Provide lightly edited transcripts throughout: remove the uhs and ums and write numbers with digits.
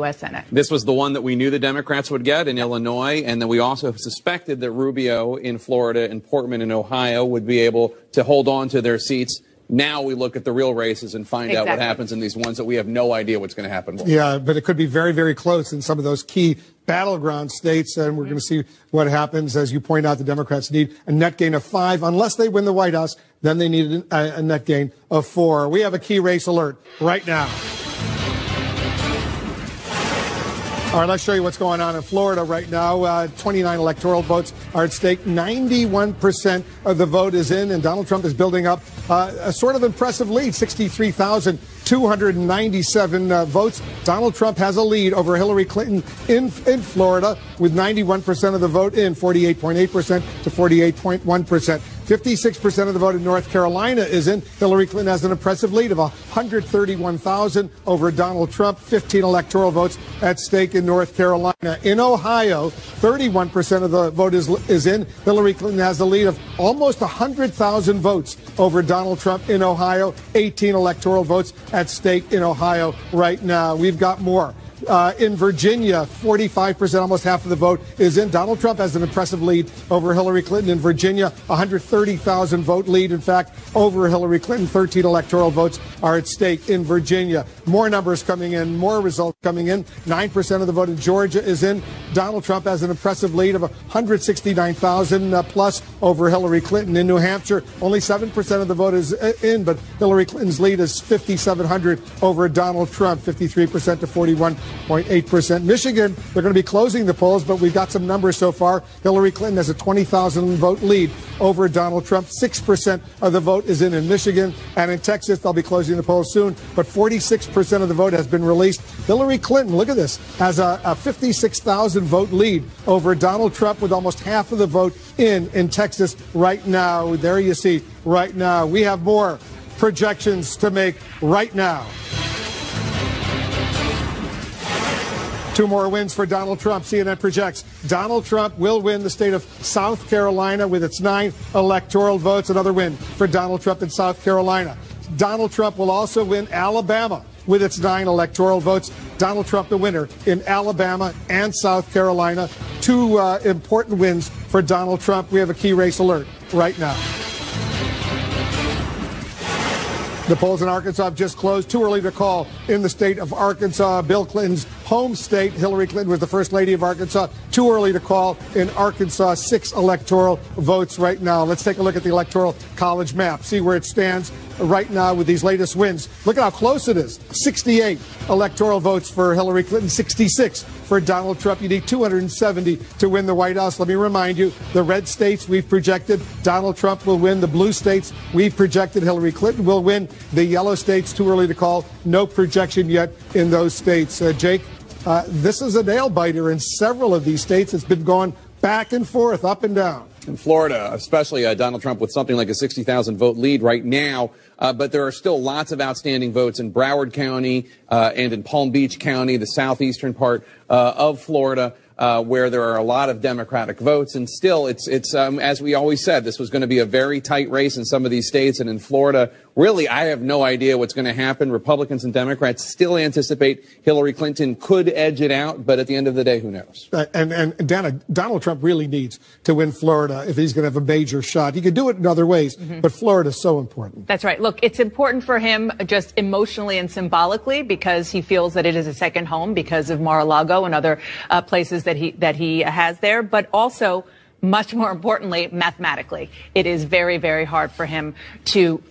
U.S. Senate. This was the one that we knew the Democrats would get in Illinois, and then we also suspected that Rubio in Florida and Portman in Ohio would be able to hold on to their seats. Now we look at the real races and find out what happens in these ones that we have no idea what's going to happen with. Yeah, but it could be very, very close in some of those key battleground states, and we're going to see what happens. As you point out, the Democrats need a net gain of 5. Unless they win the White House, then they need a net gain of 4. We have a key race alert right now. All right, let's show you what's going on in Florida right now. 29 electoral votes are at stake. 91% of the vote is in, and Donald Trump is building up a sort of impressive lead, 63,297 votes. Donald Trump has a lead over Hillary Clinton in Florida with 91% of the vote in, 48.8% to 48.1%. 56% of the vote in North Carolina is in. Hillary Clinton has an impressive lead of 131,000 over Donald Trump. 15 electoral votes at stake in North Carolina. In Ohio, 31% of the vote is in. Hillary Clinton has the lead of almost 100,000 votes over Donald Trump in Ohio. 18 electoral votes at stake in Ohio right now. We've got more. In Virginia, 45%, almost half of the vote is in. Donald Trump has an impressive lead over Hillary Clinton in Virginia, 130,000 vote lead, in fact, over Hillary Clinton. 13 electoral votes are at stake in Virginia. More numbers coming in, more results coming in. 9% of the vote in Georgia is in. Donald Trump has an impressive lead of 169,000 plus over Hillary Clinton. In New Hampshire, only 7% of the vote is in, but Hillary Clinton's lead is 5,700 over Donald Trump, 53% to 41.8%. Michigan, they're going to be closing the polls, but we've got some numbers so far. Hillary Clinton has a 20,000 vote lead over Donald Trump. 6% of the vote is in Michigan. And in Texas, they'll be closing the polls soon, but 46% of the vote has been released. Hillary Clinton, look at this, has a 56,000 vote lead over Donald Trump with almost half of the vote in Texas right now. There you see right now. We have more projections to make right now. 2 more wins for Donald Trump. CNN projects Donald Trump will win the state of South Carolina with its 9 electoral votes. Another win for Donald Trump in South Carolina. Donald Trump will also win Alabama with its 9 electoral votes. Donald Trump the winner in Alabama and South Carolina. 2 important wins for Donald Trump. We have a key race alert right now. The polls in Arkansas have just closed. Too early to call in the state of Arkansas, Bill Clinton's home state. Hillary Clinton was the first lady of Arkansas. Too early to call in Arkansas. 6 electoral votes right now. Let's take a look at the Electoral College map, see where it stands right now with these latest wins. Look at how close it is. 68 electoral votes for Hillary Clinton, 66 for Donald Trump. You need 270 to win the White House. Let me remind you, the red states we've projected Donald Trump will win. The blue states we've projected Hillary Clinton will win. The yellow states, too early to call. No projection yet in those states. Jake, this is a nail biter in several of these states. It's been going back and forth, up and down. In Florida, especially Donald Trump with something like a 60,000 vote lead right now. But there are still lots of outstanding votes in Broward County and in Palm Beach County, the southeastern part of Florida, where there are a lot of Democratic votes. And still, it's as we always said, this was going to be a very tight race in some of these states. And in Florida, really, I have no idea what's going to happen. Republicans and Democrats still anticipate Hillary Clinton could edge it out. But at the end of the day, who knows? And Dana, Donald Trump really needs to win Florida if he's going to have a major shot. He could do it in other ways, but Florida is so important. That's right. Look, it's important for him just emotionally and symbolically because he feels that it is a second home because of Mar-a-Lago and other places that he has there, but also, much more importantly, mathematically, it is very, very hard for him to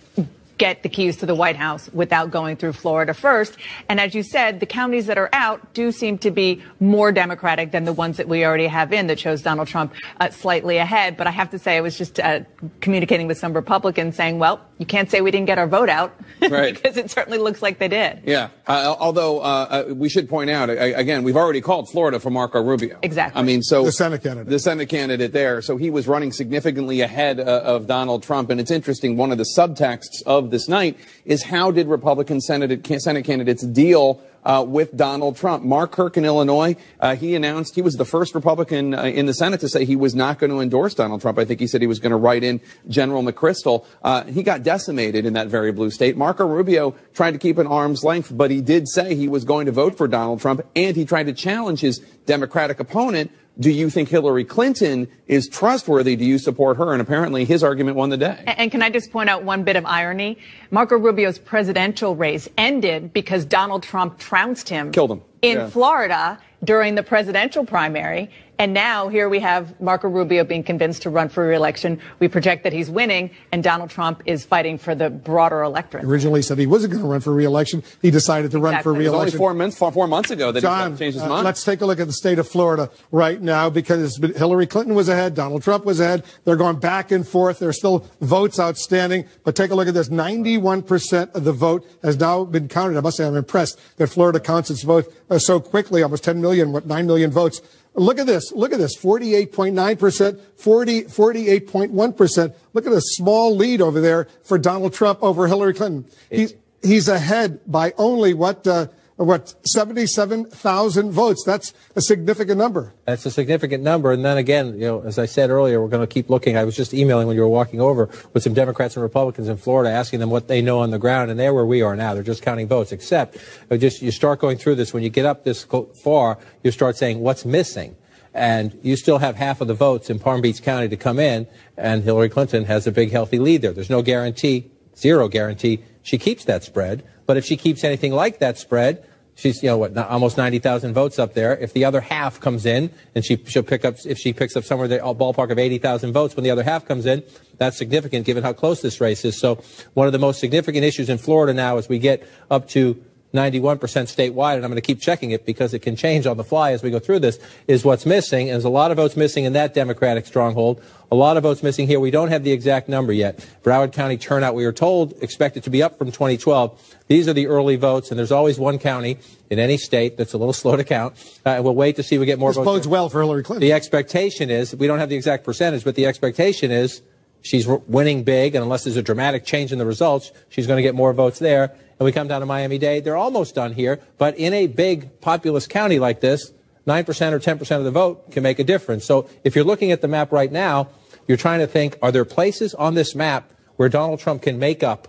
get the keys to the White House without going through Florida first. And as you said, the counties that are out do seem to be more Democratic than the ones that we already have in that shows Donald Trump slightly ahead. But I have to say, I was just communicating with some Republicans saying, well, you can't say we didn't get our vote out right. because it certainly looks like they did. Yeah. Although we should point out, again, we've already called Florida for Marco Rubio. Exactly. I mean, so the Senate candidate. The Senate candidate there. So he was running significantly ahead of Donald Trump. And it's interesting, one of the subtexts of this night is how did Republican Senate candidates deal with Donald Trump. Mark Kirk in Illinois, he announced he was the first Republican in the Senate to say he was not going to endorse Donald Trump. I think he said he was going to write in General McChrystal. He got decimated in that very blue state. Marco Rubio tried to keep an arm's length, but he did say he was going to vote for Donald Trump, and he tried to challenge his Democratic opponent. Do you think Hillary Clinton is trustworthy? Do you support her? And apparently his argument won the day. And can I just point out one bit of irony? Marco Rubio's presidential race ended because Donald Trump trounced him. Killed him. In Florida during the presidential primary. And now here we have Marco Rubio being convinced to run for re-election. We project that he's winning, and Donald Trump is fighting for the broader electorate. He originally said he wasn't going to run for re-election. He decided to run for re-election. It was only 4 months ago that he changed his mind. Let's take a look at the state of Florida right now, because Hillary Clinton was ahead, Donald Trump was ahead. They're going back and forth. There's still votes outstanding. But take a look at this. 91% of the vote has now been counted. I must say I'm impressed that Florida counts its vote so quickly, almost 10 million, 9 million votes. Look at this. Look at this. 48.9%, 48.1%. Look at a small lead over there for Donald Trump over Hillary Clinton. He's ahead by only what 77,000 votes. That's a significant number. That's a significant number. And then again, as I said earlier, we're going to keep looking. I was just emailing when you were walking over with some Democrats and Republicans in Florida, asking them what they know on the ground. And they're where we are now. They're just counting votes, except you start going through this. When you get up this far, you start saying what's missing. And you still have half of the votes in Palm Beach County to come in. And Hillary Clinton has a big, healthy lead there. There's no guarantee, zero guarantee, she keeps that spread. But if she keeps anything like that spread, she's, almost 90,000 votes up there. If the other half comes in, and she'll pick up, if she picks up somewhere the ballpark of 80,000 votes when the other half comes in, that's significant given how close this race is. So one of the most significant issues in Florida now, as we get up to 91% statewide, and I'm going to keep checking it because it can change on the fly as we go through this, is what's missing. And there's a lot of votes missing in that Democratic stronghold. A lot of votes missing here. We don't have the exact number yet. Broward County turnout, we are told, expected to be up from 2012. These are the early votes, and there's always one county in any state that's a little slow to count. We'll wait to see if we get more votes. This bodes well for Hillary Clinton. The expectation is, we don't have the exact percentage, but the expectation is she's winning big, and unless there's a dramatic change in the results, she's going to get more votes there. And we come down to Miami-Dade, they're almost done here. But in a big populous county like this, 9% or 10% of the vote can make a difference. So if you're looking at the map right now, you're trying to think, are there places on this map where Donald Trump can make up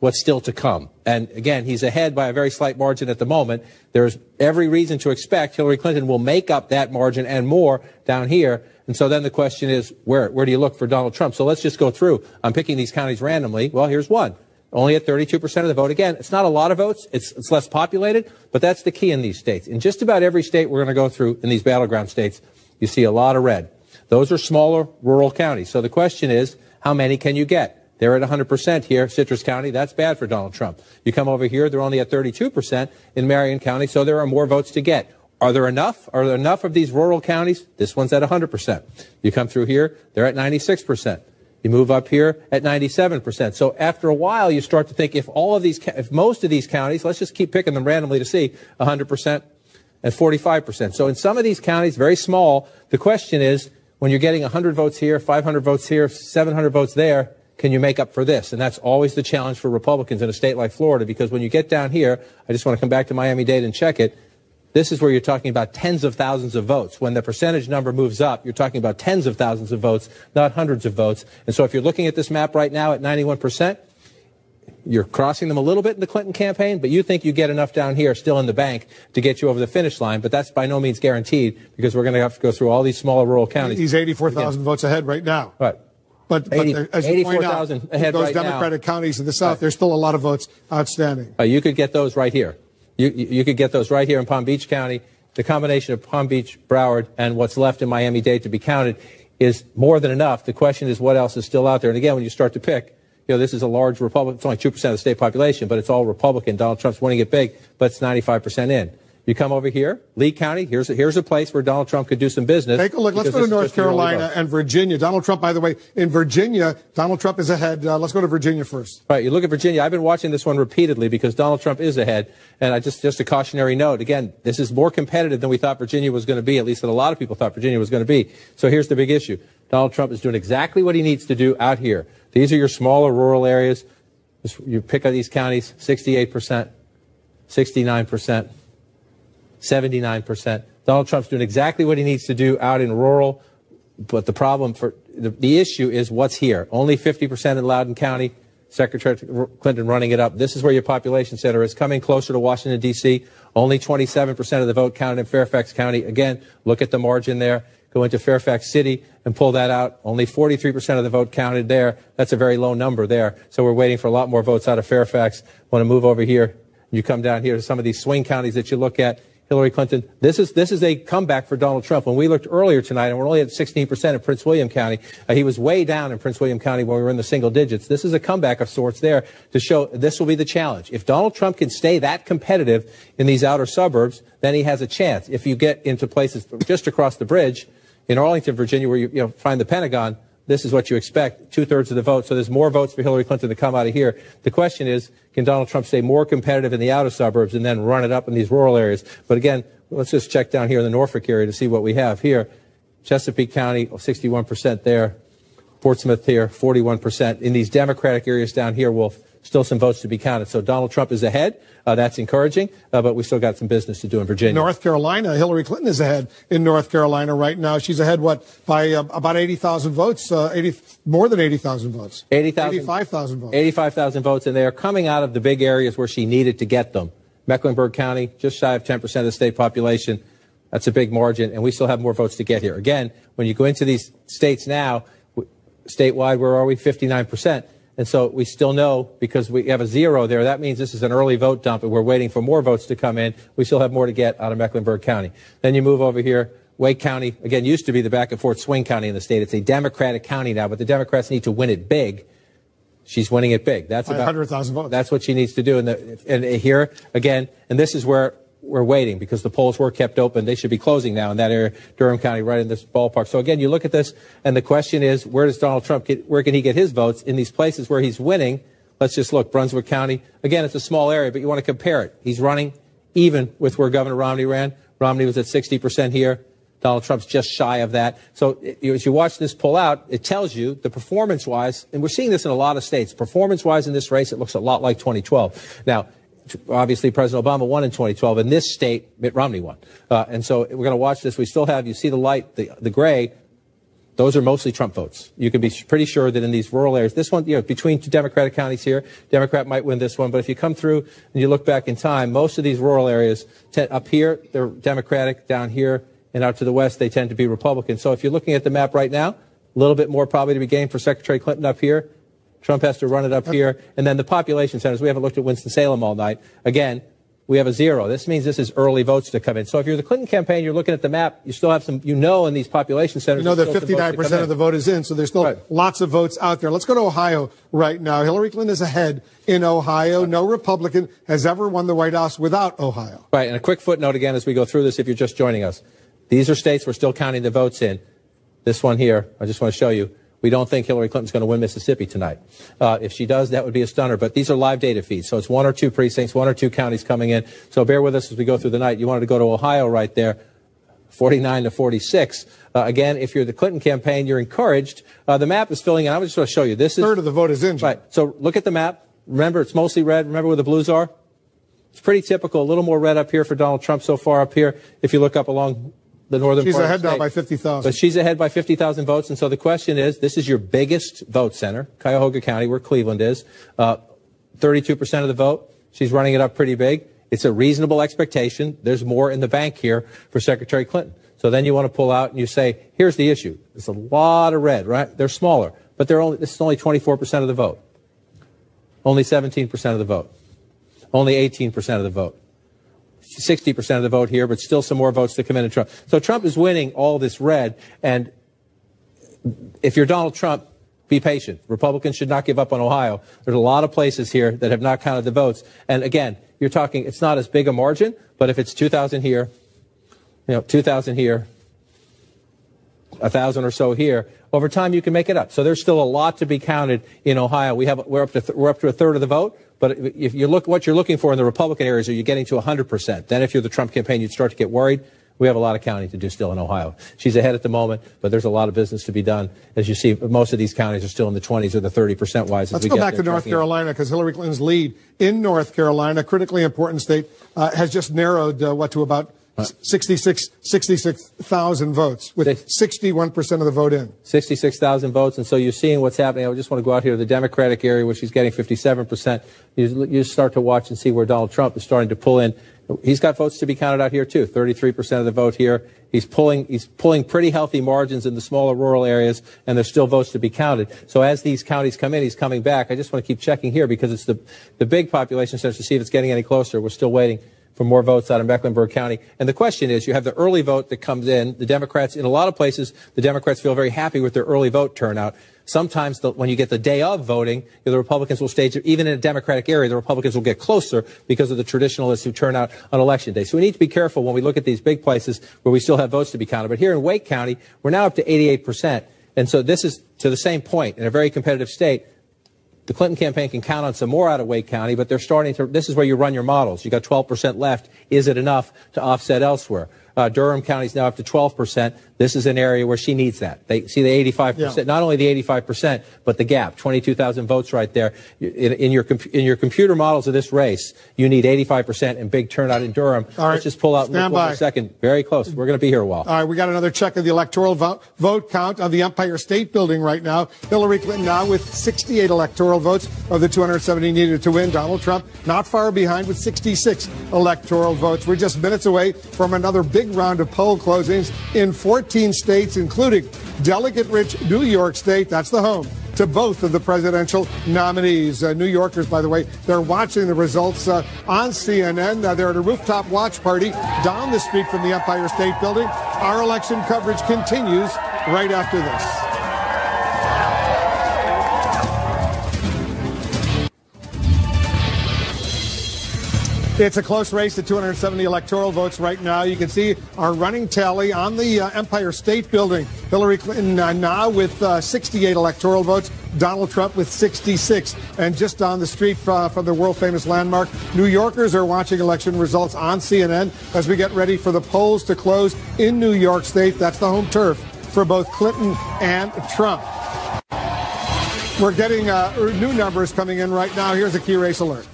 what's still to come? And again, he's ahead by a very slight margin at the moment. There's every reason to expect Hillary Clinton will make up that margin and more down here. And so then the question is, where do you look for Donald Trump? So let's just go through. I'm picking these counties randomly. Well, here's one. Only at 32% of the vote. Again, it's not a lot of votes. It's less populated, but that's the key in these states. In just about every state we're going to go through in these battleground states, you see a lot of red. Those are smaller rural counties. So the question is, how many can you get? They're at 100% here, Citrus County. That's bad for Donald Trump. You come over here, they're only at 32% in Marion County, so there are more votes to get. Are there enough? Are there enough of these rural counties? This one's at 100%. You come through here, they're at 96%. You move up here at 97%. So after a while, you start to think if most of these counties, let's just keep picking them randomly to see, 100% and 45%. So in some of these counties, very small, the question is, when you're getting 100 votes here, 500 votes here, 700 votes there, can you make up for this? And that's always the challenge for Republicans in a state like Florida, because when you get down here, I just want to come back to Miami-Dade and check it. This is where you're talking about tens of thousands of votes. When the percentage number moves up, you're talking about tens of thousands of votes, not hundreds of votes. And so if you're looking at this map right now at 91%, you're crossing them a little bit in the Clinton campaign, but you think you get enough down here still in the bank to get you over the finish line. But that's by no means guaranteed, because we're going to have to go through all these smaller rural counties. He's 84,000 votes ahead right now. Right. But as you point out, ahead those right Democratic now. counties in the South, there's still a lot of votes outstanding. You could get those right here. You could get those right here in Palm Beach County. The combination of Palm Beach, Broward, and what's left in Miami-Dade to be counted is more than enough. The question is what else is still out there. And again, when you start to pick, this is a large Republican. It's only 2% of the state population, but it's all Republican. Donald Trump's winning it big, but it's 95% in. You come over here, Lee County, here's a place where Donald Trump could do some business. Take a look. Let's go to North Carolina and Virginia. Donald Trump, by the way, in Virginia, Donald Trump is ahead. Let's go to Virginia first. Right. You look at Virginia. I've been watching this one repeatedly because Donald Trump is ahead. And just a cautionary note. Again, this is more competitive than we thought Virginia was going to be, at least that a lot of people thought Virginia was going to be. So here's the big issue. Donald Trump is doing exactly what he needs to do out here. These are your smaller rural areas. You pick out these counties, 68%, 69%. 79%. Donald Trump's doing exactly what he needs to do out in rural, but the problem for the issue is what's here. Only 50% in Loudoun County. Secretary Clinton running it up. This is where your population center is, coming closer to Washington, D.C. Only 27% of the vote counted in Fairfax County. Again, look at the margin there. Go into Fairfax City and pull that out. Only 43% of the vote counted there. That's a very low number there. So we're waiting for a lot more votes out of Fairfax. Want to move over here. You come down here to some of these swing counties that you look at. Hillary Clinton, this is a comeback for Donald Trump. When we looked earlier tonight, and we're only at 16% in Prince William County, he was way down in Prince William County when we were in the single digits. This is a comeback of sorts there to show this will be the challenge. If Donald Trump can stay that competitive in these outer suburbs, then he has a chance. If you get into places just across the bridge in Arlington, Virginia, where you find the Pentagon, this is what you expect, 2/3 of the vote. So there's more votes for Hillary Clinton to come out of here. The question is, can Donald Trump stay more competitive in the outer suburbs and then run it up in these rural areas? But again, let's just check down here in the Norfolk area to see what we have here. Chesapeake County, 61% there. Portsmouth here, 41%. In these Democratic areas down here, still some votes to be counted. So Donald Trump is ahead. That's encouraging, but we still got some business to do in Virginia. North Carolina, Hillary Clinton is ahead in North Carolina right now. She's ahead, by about 80,000 votes, more than 80,000 votes. 85,000 votes. 85,000 votes, and they are coming out of the big areas where she needed to get them. Mecklenburg County, just shy of 10% of the state population. That's a big margin, and we still have more votes to get here. Again, when you go into these states now, statewide, where are we? 59%. And so we still know, because we have a 0 there, that means this is an early vote dump, and we're waiting for more votes to come in. We still have more to get out of Mecklenburg County. Then you move over here. Wake County, again, used to be the back and forth swing county in the state. It's a Democratic county now, but the Democrats need to win it big. She's winning it big. That's about 100,000 votes. That's what she needs to do. And here, again, and this is where we're waiting, because the polls were kept open. They should be closing now in that area, Durham County, right in this ballpark. So again, you look at this, and the question is, where does Donald Trump where can he get his votes in these places where he's winning? Let's just look. Brunswick County, again, it's a small area, but you want to compare it. He's running even with where Governor Romney ran. Romney was at 60% here. Donald Trump's just shy of that. So as you watch this pull out, it tells you the performance-wise, and we're seeing this in a lot of states, performance-wise in this race, it looks a lot like 2012. Now, obviously, President Obama won in 2012. In this state, Mitt Romney won. And so we're going to watch this. We still have, you see the light, the gray, those are mostly Trump votes. You can be pretty sure that in these rural areas, this one, between two Democratic counties here, Democrat might win this one. But if you come through and you look back in time, most of these rural areas, up here, they're Democratic. Down here and out to the west, they tend to be Republican. So if you're looking at the map right now, a little bit more probably to be gained for Secretary Clinton up here. Trump has to run it up here. And then the population centers, we haven't looked at Winston-Salem all night. Again, we have a 0. This means this is early votes to come in. So if you're the Clinton campaign, you're looking at the map, you still have some, in these population centers. You know that 59% of the vote is in, so there's still lots of votes out there. Let's go to Ohio right now. Hillary Clinton is ahead in Ohio. No Republican has ever won the White House without Ohio. Right, and a quick footnote again as we go through this, if you're just joining us. These are states we're still counting the votes in. This one here, I just want to show you. We don't think Hillary Clinton's going to win Mississippi tonight. If she does, that would be a stunner. But these are live data feeds, so it's 1 or 2 precincts, 1 or 2 counties coming in. So bear with us as we go through the night. You wanted to go to Ohio right there, 49 to 46. Again, if you're the Clinton campaign, you're encouraged. The map is filling in. I just want to show you. This is third of the vote is in. Right. So look at the map. Remember, it's mostly red. Remember where the blues are? It's pretty typical. A little more red up here for Donald Trump so far up here. If you look up along the northern part of the state. She's ahead now by 50,000. But she's ahead by 50,000 votes. And so the question is, this is your biggest vote center, Cuyahoga County, where Cleveland is. 32% of the vote. She's running it up pretty big. It's a reasonable expectation. There's more in the bank here for Secretary Clinton. So then you want to pull out and you say, here's the issue. There's a lot of red, right? They're smaller, but this is only 24% of the vote. Only 17% of the vote. Only 18% of the vote. 60% of the vote here, but still some more votes to come in to Trump. So Trump is winning all this red, and if you're Donald Trump, be patient. Republicans should not give up on Ohio. There's a lot of places here that have not counted the votes. And again, you're talking, it's not as big a margin, but if it's 2,000 here, 2,000 here, 1,000 or so here, over time you can make it up. So there's still a lot to be counted in Ohio. We're up to a third of the vote. But if you look what you're looking for in the Republican areas, are you getting to 100%? Then if you're the Trump campaign, you'd start to get worried. We have a lot of counting to do still in Ohio. She's ahead at the moment, but there's a lot of business to be done. As you see, most of these counties are still in the 20s or the 30% wise. Let's go back to North Carolina, because Hillary Clinton's lead in North Carolina, critically important state, has just narrowed to about 66,000 votes, with 61% of the vote in. 66,000 votes, and so you're seeing what's happening. I just want to go out here to the Democratic area where she's getting 57%. You start to watch and see where Donald Trump is starting to pull in. He's got votes to be counted out here too. 33% of the vote here. He's pulling pretty healthy margins in the smaller rural areas, and there's still votes to be counted. So as these counties come in, he's coming back. I just want to keep checking here because it's the big population centers to see if it's getting any closer. We're still waiting for more votes out in Mecklenburg County. And the question is, you have the early vote that comes in. The Democrats, in a lot of places, the Democrats feel very happy with their early vote turnout. Sometimes when you get the day of voting, the Republicans will stage, even in a Democratic area, the Republicans will get closer because of the traditionalists who turn out on Election Day. So we need to be careful when we look at these big places where we still have votes to be counted. But here in Wake County, we're now up to 88%. And so this is to the same point in a very competitive state. The Clinton campaign can count on some more out of Wake County, but they're starting to, this is where you run your models. You got 12% left. Is it enough to offset elsewhere? Durham County is now up to 12%. This is an area where she needs that. They see the 85%, not only the 85%, but the gap, 22,000 votes right there. In your computer models of this race, you need 85% and big turnout in Durham. All right. Let's just pull out in a second. Very close. We're going to be here a while. All right, we got another check of the electoral vote count of the Empire State Building right now. Hillary Clinton now with 68 electoral votes of the 270 needed to win. Donald Trump not far behind with 66 electoral votes. We're just minutes away from another big round of poll closings in 14 states, including delegate-rich New York State. That's the home to both of the presidential nominees. New Yorkers, by the way, they're watching the results on CNN. They're at a rooftop watch party down the street from the Empire State Building. Our election coverage continues right after this. It's a close race to 270 electoral votes right now. You can see our running tally on the Empire State Building. Hillary Clinton now with 68 electoral votes. Donald Trump with 66. And just down the street from the world-famous landmark, New Yorkers are watching election results on CNN as we get ready for the polls to close in New York State. That's the home turf for both Clinton and Trump. We're getting new numbers coming in right now. Here's a key race alert.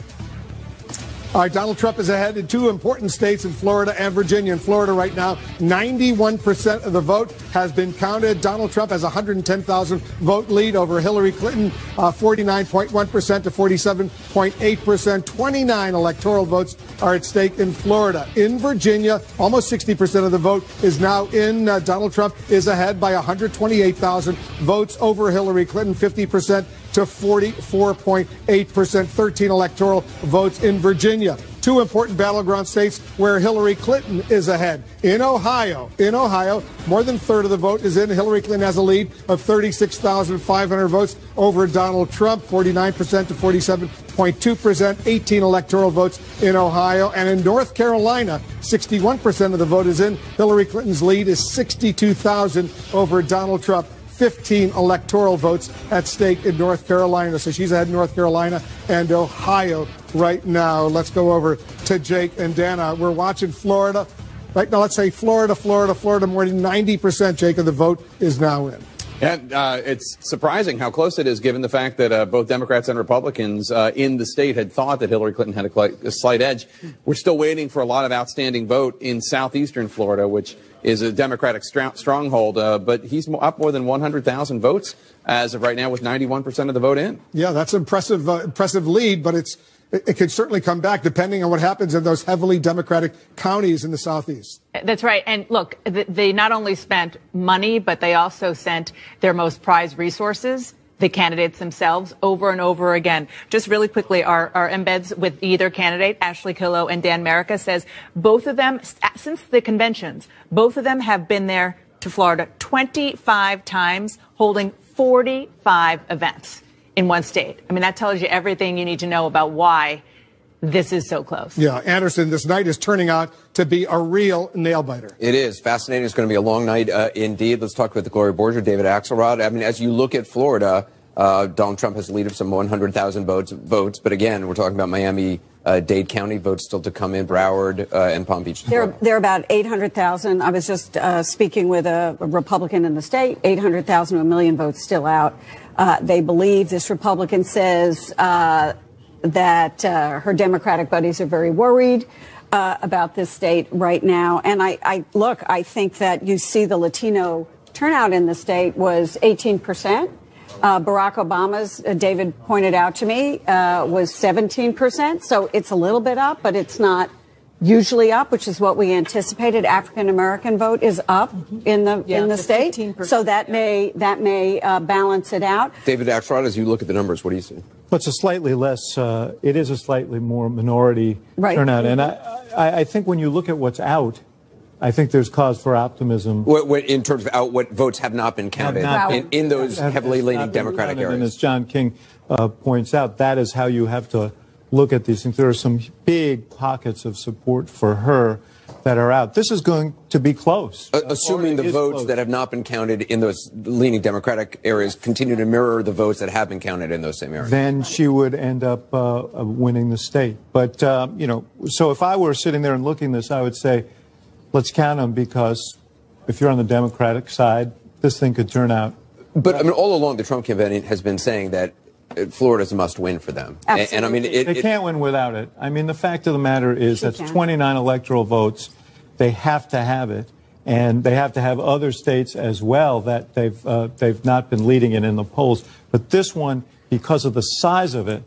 All right, Donald Trump is ahead in two important states in Florida and Virginia. In Florida right now, 91% of the vote has been counted. Donald Trump has a 110,000 vote lead over Hillary Clinton, 49.1% to 47.8%. 29 electoral votes are at stake in Florida. In Virginia, almost 60% of the vote is now in. Donald Trump is ahead by 128,000 votes over Hillary Clinton, 50% to 44.8%, 13 electoral votes in Virginia. Two important battleground states where Hillary Clinton is ahead. In Ohio, more than a third of the vote is in. Hillary Clinton has a lead of 36,500 votes over Donald Trump, 49% to 47.2%, 18 electoral votes in Ohio. And in North Carolina, 61% of the vote is in. Hillary Clinton's lead is 62,000 over Donald Trump. 15 electoral votes at stake in North Carolina. So she's ahead in North Carolina and Ohio right now. Let's go over to Jake and Dana. We're watching Florida. Right now, let's say Florida, more than 90%, Jake, of the vote is now in. And it's surprising how close it is, given the fact that both Democrats and Republicans in the state had thought that Hillary Clinton had a slight edge. We're still waiting for a lot of outstanding vote in southeastern Florida, which is a Democratic stronghold, but he's up more than 100,000 votes as of right now, with 91% of the vote in. Yeah, that's impressive lead, but it could certainly come back depending on what happens in those heavily Democratic counties in the southeast. That's right. And look, they not only spent money, but they also sent their most prized resources, the candidates themselves, over and over again. Just really quickly, our embeds with either candidate, Ashley Killow and Dan Merica, says both of them, since the conventions, both of them have been there to Florida 25 times, holding 45 events in one state. I mean, that tells you everything you need to know about why this is so close. Yeah, Anderson, this night is turning out to be a real nail-biter. It is. Fascinating. It's going to be a long night indeed. Let's talk with Gloria Borger, David Axelrod. I mean, as you look at Florida, Donald Trump has a lead of some 100,000 votes. But again, we're talking about Miami-Dade County votes still to come in, Broward and Palm Beach. They're about 800,000. I was just speaking with a Republican in the state, 800,000 to 1 million votes still out. They believe, this Republican says, that her Democratic buddies are very worried. about this state right now. And I think that you see the Latino turnout in the state was 18%. Barack Obama's, David pointed out to me, was 17%. So it's a little bit up, but it's not usually up, which is what we anticipated. African American vote is up in the state, 15%. So that may balance it out. David Axelrod, as you look at the numbers, what do you see? Well, it's a slightly less. It is a slightly more minority turnout, and I think when you look at what's out, I think there's cause for optimism. In terms of what votes have not been counted in those heavily leaning Democratic areas. And as John King points out, that is how you have to look at these things. There are some big pockets of support for her that are out. This is going to be close. Assuming the votes that have not been counted in those leaning Democratic areas continue to mirror the votes that have been counted in those same areas. Then she would end up winning the state. But, you know, so if I were sitting there and looking at this, I would say, let's count them, because if you're on the Democratic side, this thing could turn out. But I mean, all along, the Trump campaign has been saying that Florida's a must-win for them. Absolutely. And I mean, they can't win without it. I mean, the fact of the matter is that's 29 electoral votes. They have to have it, and they have to have other states as well that they've not been leading it in the polls. But this one, because of the size of it,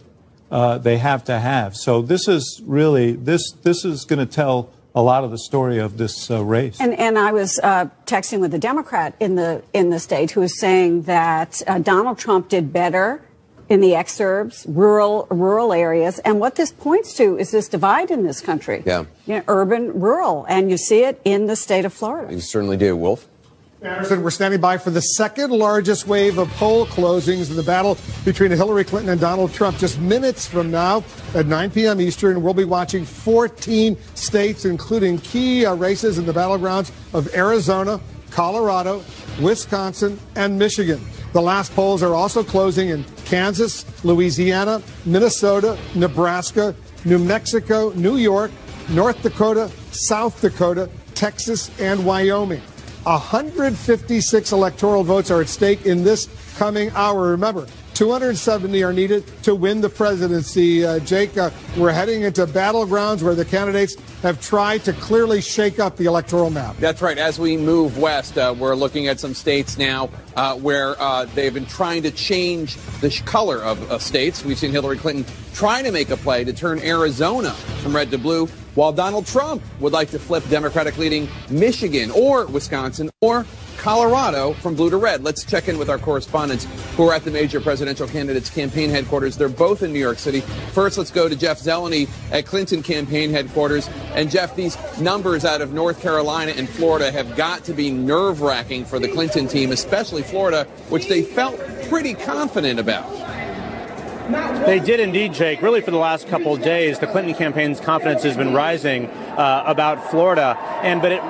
they have to have. So this is really this is going to tell a lot of the story of this race. And I was texting with a Democrat in the state who was saying that Donald Trump did better in the exurbs, rural areas. And what this points to is this divide in this country. Yeah. You know, urban, rural. And you see it in the state of Florida. You certainly do. Wolf? Anderson, we're standing by for the second largest wave of poll closings in the battle between Hillary Clinton and Donald Trump. Just minutes from now at 9 p.m. Eastern, we'll be watching 14 states, including key races in the battlegrounds of Arizona, Colorado, Wisconsin, and Michigan. The last polls are also closing in Kansas, Louisiana, Minnesota, Nebraska, New Mexico, New York, North Dakota, South Dakota, Texas, and Wyoming. 156 electoral votes are at stake in this coming hour. Remember, 270 are needed to win the presidency. Jake, we're heading into battlegrounds where the candidates have tried to clearly shake up the electoral map. That's right. As we move west, we're looking at some states now where they've been trying to change the color of states. We've seen Hillary Clinton trying to make a play to turn Arizona from red to blue, while Donald Trump would like to flip Democratic-leading Michigan or Wisconsin or Colorado from blue to red. Let's check in with our correspondents who are at the major presidential candidates' campaign headquarters. They're both in New York City. First, let's go to Jeff Zeleny at Clinton campaign headquarters. And Jeff, these numbers out of North Carolina and Florida have got to be nerve-wracking for the Clinton team, especially Florida, which they felt pretty confident about. They did indeed, Jake. Really, for the last couple of days, the Clinton campaign's confidence has been rising about Florida.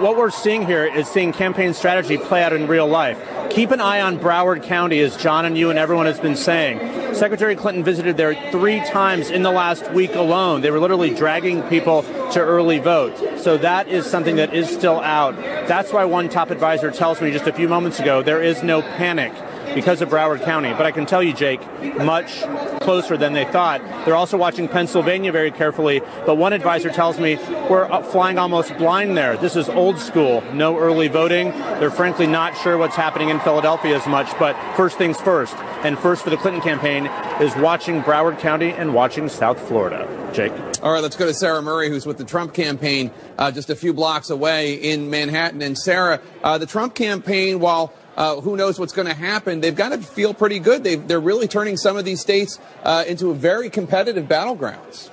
What we're seeing here is seeing campaign strategy play out in real life. Keep an eye on Broward County, as John and you and everyone has been saying. Secretary Clinton visited there 3 times in the last week alone. They were literally dragging people to early vote. So that is something that is still out. That's why one top advisor tells me just a few moments ago there is no panic because of Broward County. But I can tell you, Jake, much closer than they thought. They're also watching Pennsylvania very carefully. But one advisor tells me we're flying almost blind there. This is old school. No early voting. They're frankly not sure what's happening in Philadelphia as much. But first things first. And first for the Clinton campaign is watching Broward County and watching South Florida. Jake. All right, let's go to Sarah Murray, who's with the Trump campaign just a few blocks away in Manhattan. And Sarah, the Trump campaign, while who knows what's going to happen, they've got to feel pretty good. They're really turning some of these states into a very competitive battlegrounds.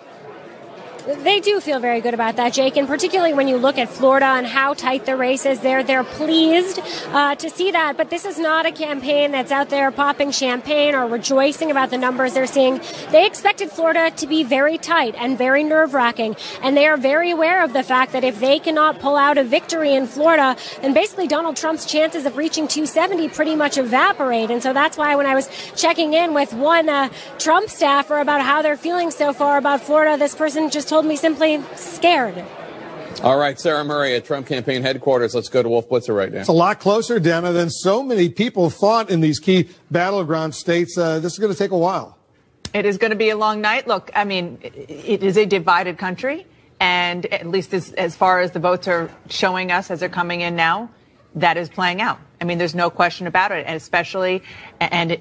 They do feel very good about that, Jake, and particularly when you look at Florida and how tight the race is there. They're pleased to see that, but this is not a campaign that's out there popping champagne or rejoicing about the numbers they're seeing. They expected Florida to be very tight and very nerve-wracking, and they are very aware of the fact that if they cannot pull out a victory in Florida, then basically Donald Trump's chances of reaching 270 pretty much evaporate. And so that's why when I was checking in with one Trump staffer about how they're feeling so far about Florida, this person just told me simply scared. All right, Sarah Murray at Trump campaign headquarters. Let's go to Wolf Blitzer right now. It's a lot closer, Dana, than so many people thought in these key battleground states. This is going to take a while. It is going to be a long night. Look, I mean, it is a divided country. And at least as far as the votes are showing us as they're coming in now, that is playing out. I mean, there's no question about it, and especially and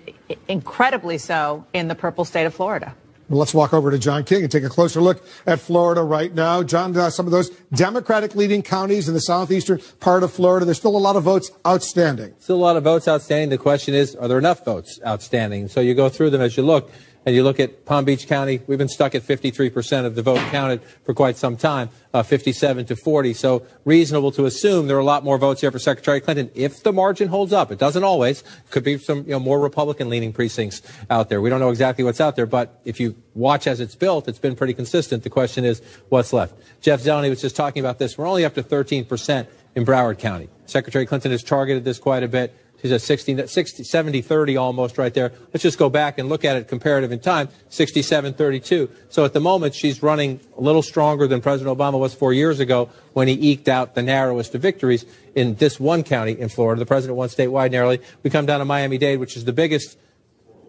incredibly so in the purple state of Florida. Well, let's walk over to John King and take a closer look at Florida right now. John, some of those Democratic leading counties in the southeastern part of Florida, there's still a lot of votes outstanding. Still a lot of votes outstanding. The question is, are there enough votes outstanding? So you go through them as you look. And you look at Palm Beach County, we've been stuck at 53% of the vote counted for quite some time, 57 to 40. So reasonable to assume there are a lot more votes here for Secretary Clinton if the margin holds up. It doesn't always. Could be some more Republican-leaning precincts out there. We don't know exactly what's out there, but if you watch as it's built, it's been pretty consistent. The question is, what's left? Jeff Zeleny was just talking about this. We're only up to 13% in Broward County. Secretary Clinton has targeted this quite a bit. She's at 70-30 almost right there. Let's just go back and look at it comparative in time, 67-32. So at the moment, she's running a little stronger than President Obama was 4 years ago when he eked out the narrowest of victories in this one county in Florida. The president won statewide narrowly. We come down to Miami-Dade, which is the biggest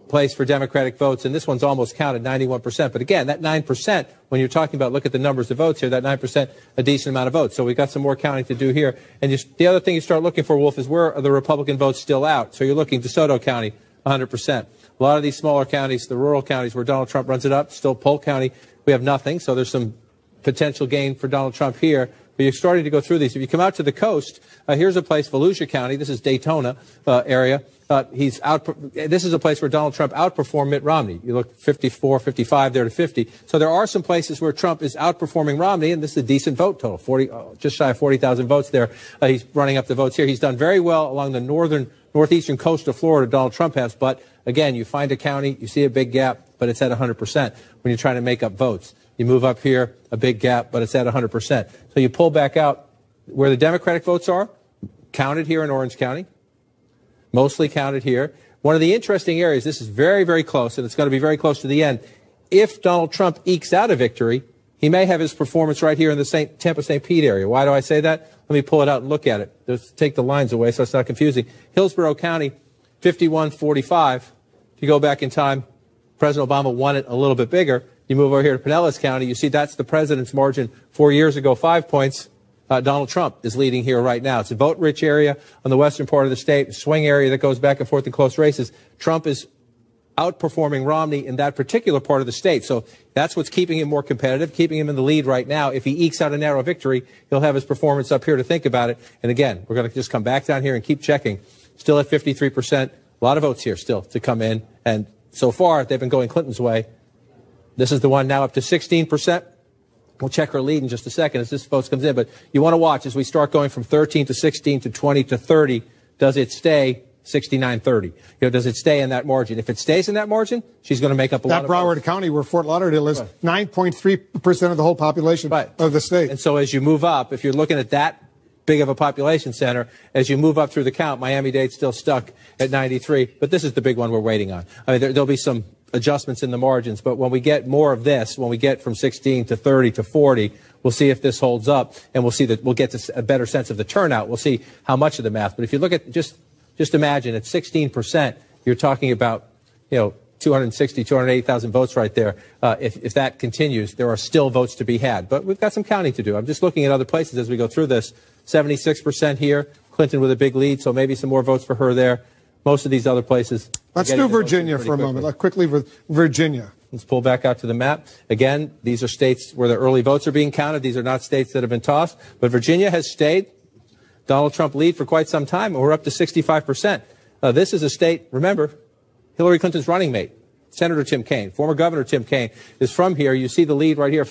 place for Democratic votes, and this one's almost counted, 91%. But again, that 9%, when you're talking about, look at the numbers of votes here, that 9%, a decent amount of votes. So we've got some more counting to do here. And the other thing you start looking for, Wolf, is where are the Republican votes still out? So you're looking DeSoto County, 100%. A lot of these smaller counties, the rural counties where Donald Trump runs it up, still Polk County, we have nothing. So there's some potential gain for Donald Trump here. But you're starting to go through these. If you come out to the coast, here's a place, Volusia County. This is Daytona area. This is a place where Donald Trump outperformed Mitt Romney. You look 54, 55 there to 50. So there are some places where Trump is outperforming Romney, and this is a decent vote total, just shy of 40,000 votes there. He's running up the votes here. He's done very well along the northeastern coast of Florida, Donald Trump has. But again, you find a county, you see a big gap, but it's at 100% when you're trying to make up votes. You move up here, a big gap, but it's at 100%. So you pull back out where the Democratic votes are, counted here in Orange County, mostly counted here. One of the interesting areas, this is very, very close, and it's going to be very close to the end. If Donald Trump ekes out a victory, he may have his performance right here in the Tampa-St. Pete area. Why do I say that? Let me pull it out and look at it. Just take the lines away so it's not confusing. Hillsborough County, 51-45. If you go back in time, President Obama won it a little bit bigger. You move over here to Pinellas County, you see that's the president's margin 4 years ago, 5 points. Donald Trump is leading here right now. It's a vote-rich area on the western part of the state, a swing area that goes back and forth in close races. Trump is outperforming Romney in that particular part of the state. So that's what's keeping him more competitive, keeping him in the lead right now. If he ekes out a narrow victory, he'll have his performance up here to think about it. And again, we're going to just come back down here and keep checking. Still at 53%. A lot of votes here still to come in. And so far, they've been going Clinton's way. This is the one now up to 16%. We'll check her lead in just a second as this vote comes in. But you want to watch as we start going from 13 to 16 to 20 to 30. Does it stay 69-30? Does it stay in that margin? If it stays in that margin, she's going to make up a lot of Broward County, where Fort Lauderdale is, 9.3% of the whole population of the state. And so as you move up, if you're looking at that big of a population center, as you move up through the count, Miami-Dade's still stuck at 93. But this is the big one we're waiting on. I mean, there'll be some adjustments in the margins, but when we get more of this, when we get from 16 to 30 to 40, we'll see if this holds up, and we'll see that we'll get to a better sense of the turnout. We'll see how much of the math. But if you look at just imagine at 16%, you're talking about 260, 280,000 votes right there. If that continues, there are still votes to be had, but we've got some counting to do. I'm just looking at other places as we go through this. 76% here, Clinton with a big lead, so maybe some more votes for her there. Most of these other places. Let's do Virginia for a moment. Quickly, Virginia. Let's pull back out to the map. Again, these are states where the early votes are being counted. These are not states that have been tossed. But Virginia has stayed Donald Trump lead for quite some time, and we're up to 65%. This is a state, remember, Hillary Clinton's running mate, Senator Tim Kaine, former Governor Tim Kaine, is from here. You see the lead right here,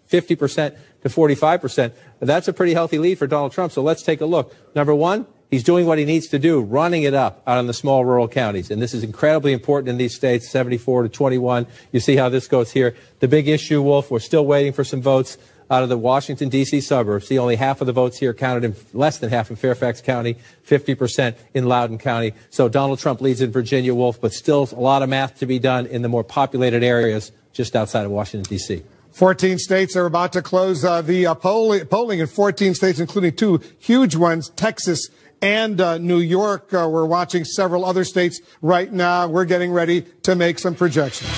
50% to 45%. That's a pretty healthy lead for Donald Trump, so let's take a look. Number one, he's doing what he needs to do, running it up out in the small rural counties. And this is incredibly important in these states, 74 to 21. You see how this goes here. The big issue, Wolf, we're still waiting for some votes out of the Washington, D.C. suburbs. See, only half of the votes here counted in less than half in Fairfax County, 50% in Loudoun County. So Donald Trump leads in Virginia, Wolf, but still a lot of math to be done in the more populated areas just outside of Washington, D.C. 14 states are about to close the polling in 14 states, including two huge ones, Texas and New York. We're watching several other states right now. We're getting ready to make some projections.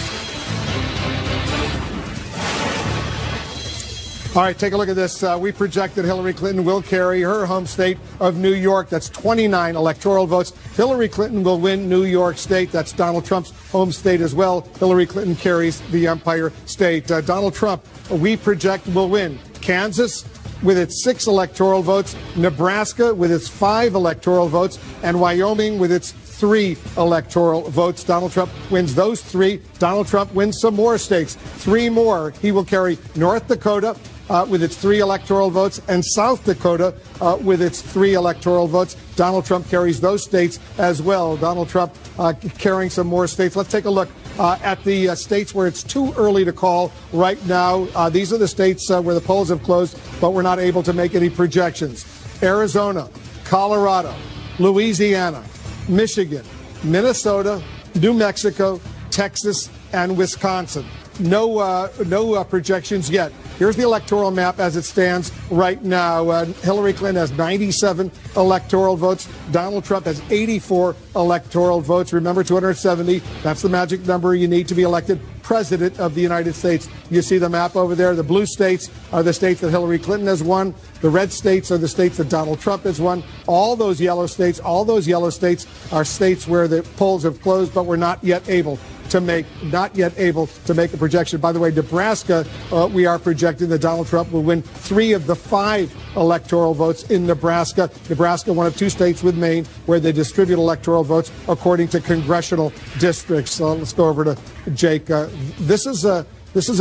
All right, take a look at this. We project that Hillary Clinton will carry her home state of New York. That's 29 electoral votes. Hillary Clinton will win New York State. That's Donald Trump's home state as well. Hillary Clinton carries the Empire State. Donald Trump, we project, will win Kansas with its 6 electoral votes, Nebraska with its 5 electoral votes, and Wyoming with its 3 electoral votes. Donald Trump wins those 3. Donald Trump wins some more states, 3 more. He will carry North Dakota with its 3 electoral votes, and South Dakota with its 3 electoral votes. Donald Trump carries those states as well. Donald Trump carrying some more states. Let's take a look at the states where it's too early to call right now. These are the states where the polls have closed, but we're not able to make any projections. Arizona, Colorado, Louisiana, Michigan, Minnesota, New Mexico, Texas, and Wisconsin. No projections yet. Here's the electoral map as it stands right now. Hillary Clinton has 97 electoral votes. Donald Trump has 84 electoral votes. Remember, 270. That's the magic number you need to be elected president of the United States. You see the map over there. The blue states are the states that Hillary Clinton has won. The red states are the states that Donald Trump has won. All those yellow states are states where the polls have closed, but we're not yet able to make a projection. By the way, Nebraska, we are projecting that Donald Trump will win 3 of the 5 electoral votes in Nebraska. Nebraska, one of 2 states with Maine, where they distribute electoral votes according to congressional districts. Let's go over to Jake. This is a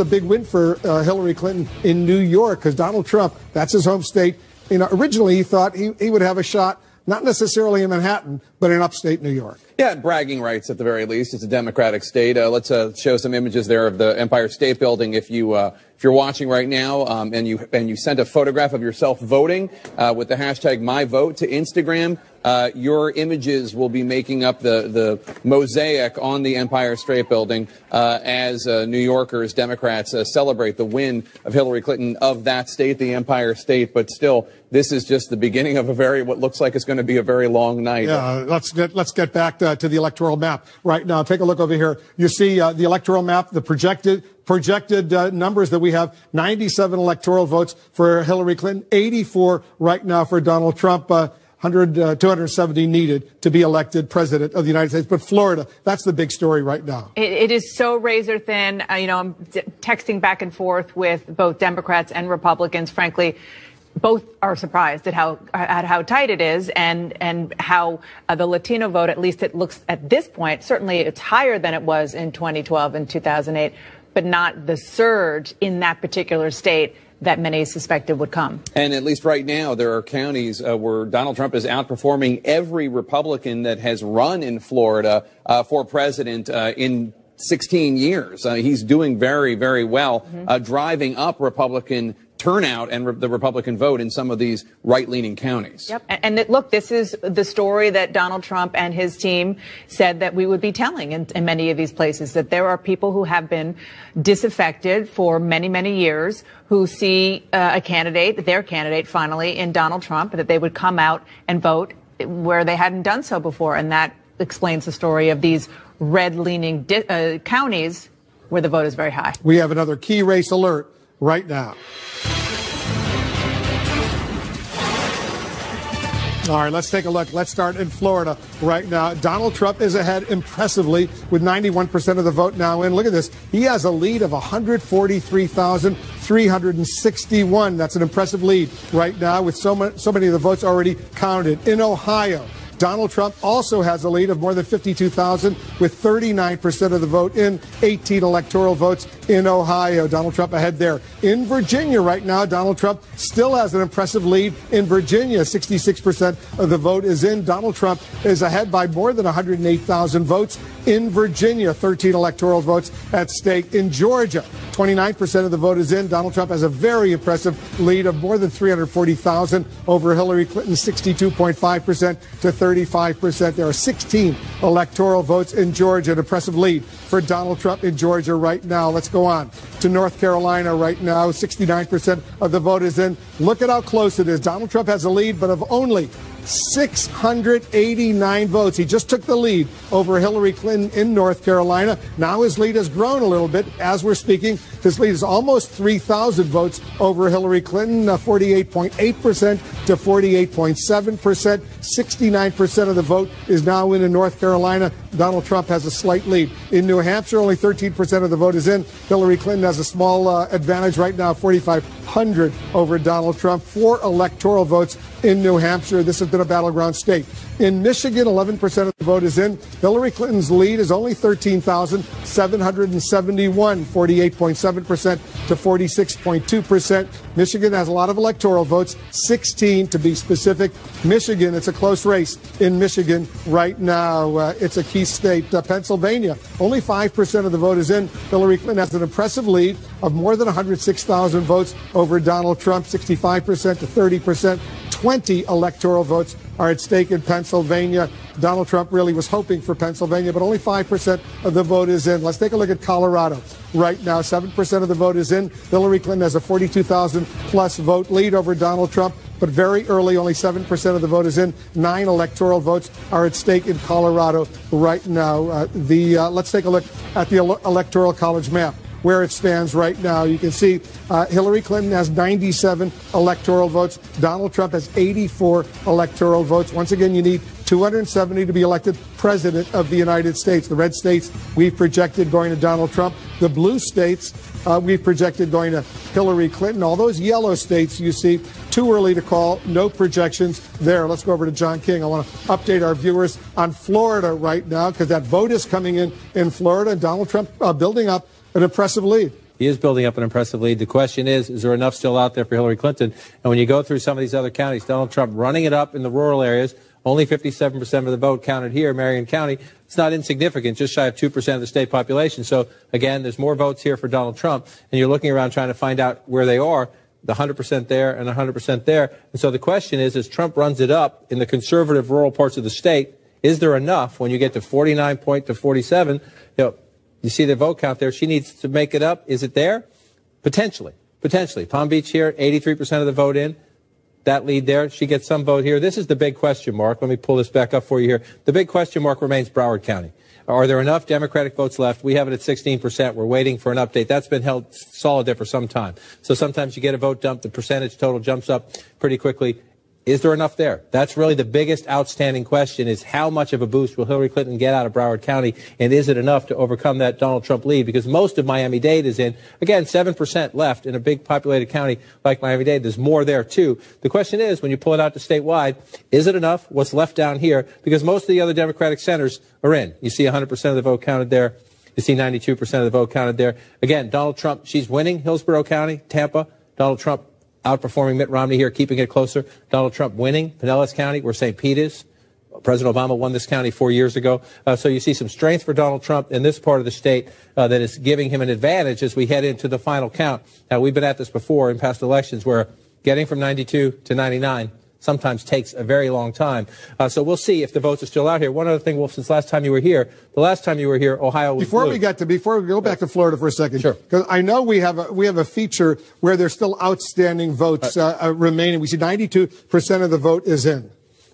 big win for Hillary Clinton in New York, because Donald Trump, that's his home state. You know, originally he thought he would have a shot, not necessarily in Manhattan, but in upstate New York. Yeah, bragging rights at the very least. It's a Democratic state. Let's show some images there of the Empire State Building. If you're watching right now and you sent a photograph of yourself voting with the hashtag #MyVote to Instagram, your images will be making up the mosaic on the Empire State Building as New Yorkers, Democrats celebrate the win of Hillary Clinton of that state, the Empire State. But still, this is just the beginning of what looks like it's going to be a very long night. Yeah, let's get back to the electoral map right now. Take a look over here. You see the electoral map, the projected numbers that we have: 97 electoral votes for Hillary Clinton, 84 right now for Donald Trump. 270 needed to be elected president of the United States. But Florida, that's the big story right now. It is so razor thin. I'm texting back and forth with both Democrats and Republicans. Frankly, both are surprised at how tight it is, and how the Latino vote, at least it looks at this point, certainly it's higher than it was in 2012 and 2008, but not the surge in that particular state that many suspected would come. And at least right now, there are counties where Donald Trump is outperforming every Republican that has run in Florida for president in 16 years. He's doing very, very well, driving up Republican turnout and the Republican vote in some of these right-leaning counties. Yep. And look, this is the story that Donald Trump and his team said that we would be telling in many of these places, that there are people who have been disaffected for many, many years, who see their candidate finally in Donald Trump, that they would come out and vote where they hadn't done so before. And that explains the story of these red-leaning counties where the vote is very high. We have another key race alert right now. All right, let's take a look. Let's start in Florida right now. Donald Trump is ahead impressively with 91% of the vote now in. Look at this. He has a lead of 143,361. That's an impressive lead right now, with so many of the votes already counted. In Ohio, Donald Trump also has a lead of more than 52,000 with 39% of the vote in, 18 electoral votes in Ohio. Donald Trump ahead there. In Virginia right now, Donald Trump still has an impressive lead in Virginia. 66% of the vote is in. Donald Trump is ahead by more than 108,000 votes in Virginia. 13 electoral votes at stake. In Georgia, 29% of the vote is in. Donald Trump has a very impressive lead of more than 340,000 over Hillary Clinton, 62.5% to 35%. There are 16 electoral votes in Georgia, an impressive lead for Donald Trump in Georgia right now. Let's go on to North Carolina right now. 69% of the vote is in. Look at how close it is. Donald Trump has a lead, but of only 689 votes. He just took the lead over Hillary Clinton in North Carolina. Now his lead has grown a little bit as we're speaking. His lead is almost 3,000 votes over Hillary Clinton, 48.8% to 48.7%. 69% of the vote is now in North Carolina. Donald Trump has a slight lead. In New Hampshire, only 13% of the vote is in. Hillary Clinton has a small advantage right now, 4,500 over Donald Trump. 4 electoral votes in New Hampshire. This has been a battleground state. In Michigan, 11% of the vote is in. Hillary Clinton's lead is only 13,771, 48.7% to 46.2%. Michigan has a lot of electoral votes, 16 to be specific. Michigan, it's a close race in Michigan right now. It's a key state. Pennsylvania, only 5% of the vote is in. Hillary Clinton has an impressive lead of more than 106,000 votes over Donald Trump, 65% to 30%. 20 electoral votes are at stake in Pennsylvania. Donald Trump really was hoping for Pennsylvania, but only 5% of the vote is in. Let's take a look at Colorado. Right now, 7% of the vote is in. Hillary Clinton has a 42,000 plus vote lead over Donald Trump, but very early, only 7% of the vote is in. 9 electoral votes are at stake in Colorado right now. Let's take a look at the Electoral College map, where it stands right now. You can see Hillary Clinton has 97 electoral votes. Donald Trump has 84 electoral votes. Once again, you need 270 to be elected president of the United States. The red states we've projected going to Donald Trump. The blue states we've projected going to Hillary Clinton. All those yellow states you see, too early to call, no projections there. Let's go over to John King. I want to update our viewers on Florida right now because that vote is coming in Florida, and Donald Trump building up an impressive lead. He is building up an impressive lead. The question is there enough still out there for Hillary Clinton? And when you go through some of these other counties, Donald Trump running it up in the rural areas, only 57% of the vote counted here, Marion County. It's not insignificant, just shy of 2% of the state population. So, again, there's more votes here for Donald Trump, and you're looking around trying to find out where they are, the 100% there and 100% there. And so the question is, as Trump runs it up in the conservative rural parts of the state, is there enough when you get to 49 point to 47? You see the vote count there. She needs to make it up. Is it there? Potentially. Potentially. Palm Beach here, 83% of the vote in. That lead there. She gets some vote here. This is the big question mark. Let me pull this back up for you here. The big question mark remains Broward County. Are there enough Democratic votes left? We have it at 16%. We're waiting for an update. That's been held solid there for some time. So sometimes you get a vote dump. The percentage total jumps up pretty quickly. Is there enough there? That's really the biggest outstanding question, is how much of a boost will Hillary Clinton get out of Broward County, and is it enough to overcome that Donald Trump lead? Because most of Miami-Dade is in. Again, 7% left in a big populated county like Miami-Dade. There's more there, too. The question is, when you pull it out to statewide, is it enough? What's left down here? Because most of the other Democratic centers are in. You see 100% of the vote counted there. You see 92% of the vote counted there. Again, Donald Trump, she's winning Hillsborough County, Tampa. Donald Trump outperforming Mitt Romney here, keeping it closer. Donald Trump winning Pinellas County, where St. Pete is. President Obama won this county 4 years ago. So you see some strength for Donald Trump in this part of the state that is giving him an advantage as we head into the final count. Now, we've been at this before in past elections where getting from 92 to 99 sometimes takes a very long time. So we'll see if the votes are still out here. One other thing, Wolf, since last time you were here, Ohio was Before blue. Before we go back to Florida for a second, sure, because I know we have a feature where there's still outstanding votes remaining. We see 92% of the vote is in.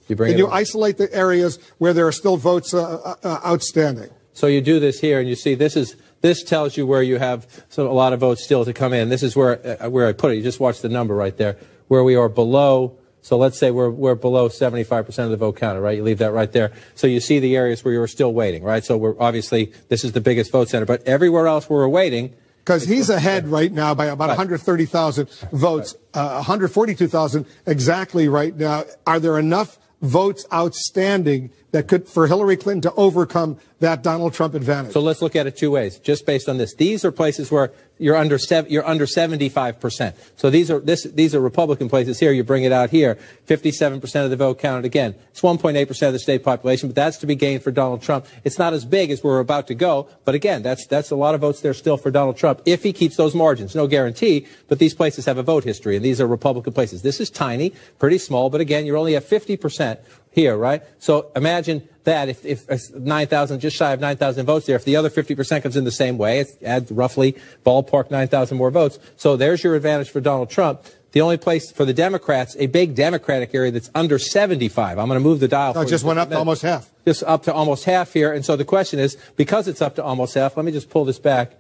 Can you isolate the areas where there are still votes outstanding? So you do this here, and you see this tells you where you have a lot of votes still to come in. This is where I put it. You just watch the number right there, where we are below. So let's say we're below 75% of the vote counted, right? You leave that right there. So you see the areas where you're still waiting, right? So we're obviously, this is the biggest vote center, but everywhere else where we're waiting. Because he's ahead right now by about 130,000 votes, 142,000 exactly right now. Are there enough votes outstanding that could, for Hillary Clinton to overcome that Donald Trump advantage? So let's look at it two ways, just based on this. These are places where you're under 75%. So these are Republican places here. You bring it out here. 57% of the vote counted again. It's 1.8% of the state population, but that's to be gained for Donald Trump. It's not as big as we're about to go, but again, that's a lot of votes there still for Donald Trump if he keeps those margins. No guarantee, but these places have a vote history, and these are Republican places. This is tiny, pretty small, but again, you're only at 50% here, right? So imagine that if 9,000, just shy of 9,000 votes there, if the other 50% comes in the same way, it adds roughly ballpark 9,000 more votes. So there's your advantage for Donald Trump. The only place for the Democrats, a big Democratic area that's under 75. I'm going to move the dial. It just went up to almost half. Just up to almost half here. And so the question is, because it's up to almost half, let me just pull this back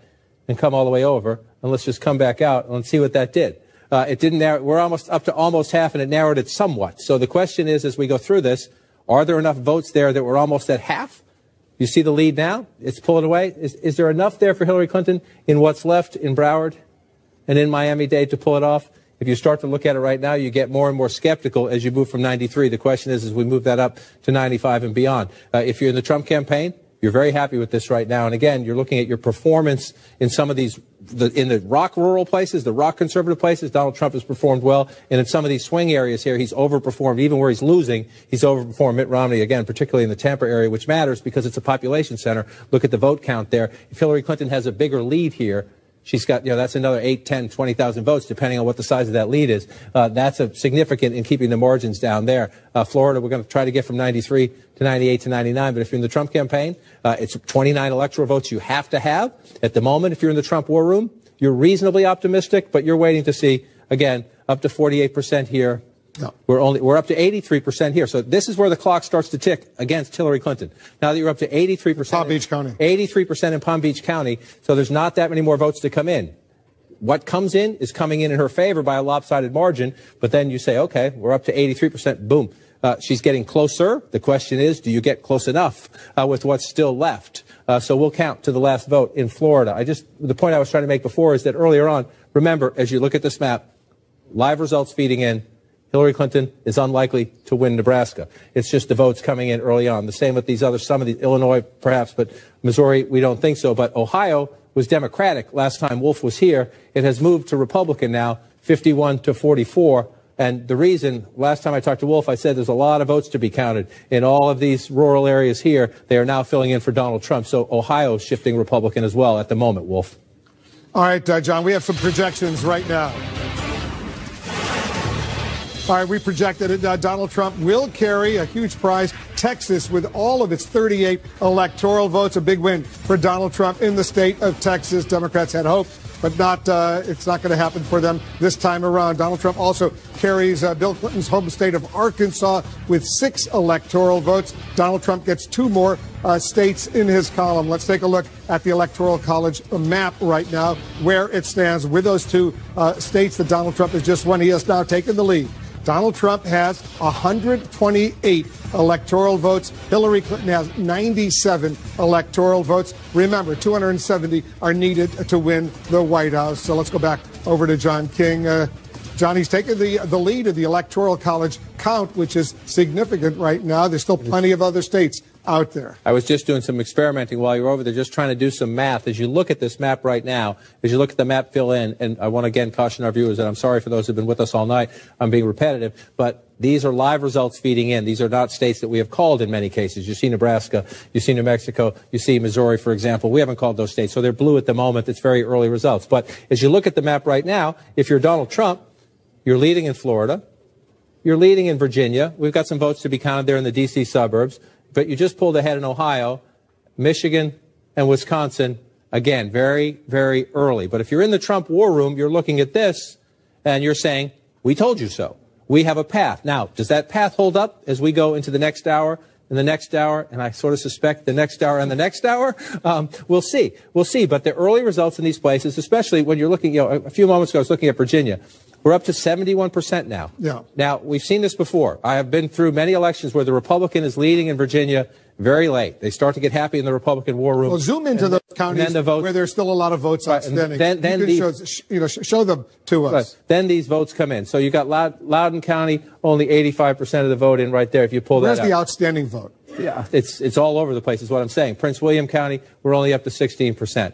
and come all the way over. And let's just come back out and see what that did. It didn't narrow. We're almost up to almost half, and it narrowed it somewhat. So the question is, as we go through this, are there enough votes there that we're almost at half? You see the lead now? It's pulling away. Is there enough there for Hillary Clinton in what's left in Broward and in Miami-Dade to pull it off? If you start to look at it right now, you get more and more skeptical as you move from 93. The question is, as we move that up to 95 and beyond. If you're in the Trump campaign, you're very happy with this right now. And again, you're looking at your performance in some of these, in the rock rural places, the rock conservative places, Donald Trump has performed well. And in some of these swing areas here, he's overperformed. Even where he's losing, he's overperformed Mitt Romney, again, particularly in the Tampa area, which matters because it's a population center. Look at the vote count there. If Hillary Clinton has a bigger lead here, she's got, that's another 8, 10, 20,000 votes, depending on what the size of that lead is. That's a significant in keeping the margins down there. Florida, we're going to try to get from 93 to 98 to 99. But if you're in the Trump campaign, it's 29 electoral votes you have to have. At the moment, if you're in the Trump war room, you're reasonably optimistic, but you're waiting to see, again, up to 48% here. No. We're up to 83% here. So this is where the clock starts to tick against Hillary Clinton. Now that you're up to 83%. Palm Beach County. 83% in Palm Beach County. So there's not that many more votes to come in. What comes in is coming in her favor by a lopsided margin. But then you say, okay, we're up to 83%. Boom. She's getting closer. The question is, do you get close enough with what's still left? So we'll count to the last vote in Florida. The point I was trying to make before is that earlier on, remember, as you look at this map, live results feeding in, Hillary Clinton is unlikely to win Nebraska. It's just the votes coming in early on. The same with these others, some of the Illinois perhaps, but Missouri, we don't think so. But Ohio was Democratic last time Wolf was here. It has moved to Republican now, 51 to 44. And the reason, last time I talked to Wolf, I said there's a lot of votes to be counted in all of these rural areas here. They are now filling in for Donald Trump. So Ohio is shifting Republican as well at the moment, Wolf. All right, John, we have some projections right now. All right, we projected it. Donald Trump will carry a huge prize. Texas, with all of its 38 electoral votes, a big win for Donald Trump in the state of Texas. Democrats had hope, but it's not going to happen for them this time around. Donald Trump also carries Bill Clinton's home state of Arkansas with 6 electoral votes. Donald Trump gets 2 more states in his column. Let's take a look at the Electoral College map right now, where it stands with those 2 states that Donald Trump has just won. He has now taken the lead. Donald Trump has 128 electoral votes. Hillary Clinton has 97 electoral votes. Remember, 270 are needed to win the White House. So let's go back over to John King. John, he's taken the lead of the Electoral College count, which is significant right now. There's still plenty of other states out there. I was just doing some experimenting while you were over there, just trying to do some math. As you look at this map right now, as you look at the map fill in, and I want to again caution our viewers that I'm sorry for those who've been with us all night. I'm being repetitive, but these are live results feeding in. These are not states that we have called in many cases. You see Nebraska, you see New Mexico, you see Missouri, for example. We haven't called those states, so they're blue at the moment. It's very early results. But as you look at the map right now, if you're Donald Trump, you're leading in Florida. You're leading in Virginia. We've got some votes to be counted there in the D.C. suburbs. But you just pulled ahead in Ohio, Michigan, and Wisconsin. Again, very, very early. But if you're in the Trump war room, you're looking at this, and you're saying, we told you so. We have a path. Now, does that path hold up as we go into the next hour and the next hour, and I sort of suspect the next hour and the next hour? We'll see. We'll see. But the early results in these places, especially when you're looking, a few moments ago I was looking at Virginia. We're up to 71% now. Yeah. Now, we've seen this before. I have been through many elections where the Republican is leading in Virginia very late. They start to get happy in the Republican war room. Well, zoom into those counties where there's still a lot of votes outstanding. Show them to us. Right. Then these votes come in. So you got Loudoun County, only 85% of the vote in right there. If you pull that out. Where's the outstanding vote? Yeah, it's all over the place is what I'm saying. Prince William County, we're only up to 16%.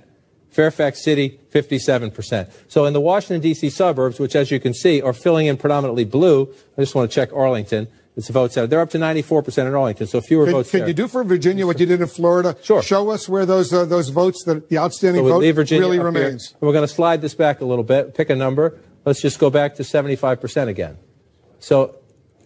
Fairfax City, 57%. So in the Washington, D.C. suburbs, which, as you can see, are filling in predominantly blue, I just want to check Arlington. It's the votes out. They're up to 94% in Arlington, so fewer votes there. Can you do for Virginia what you did in Florida? Sure. Show us where those votes, the outstanding vote really remains. We're going to slide this back a little bit, pick a number. Let's just go back to 75% again. So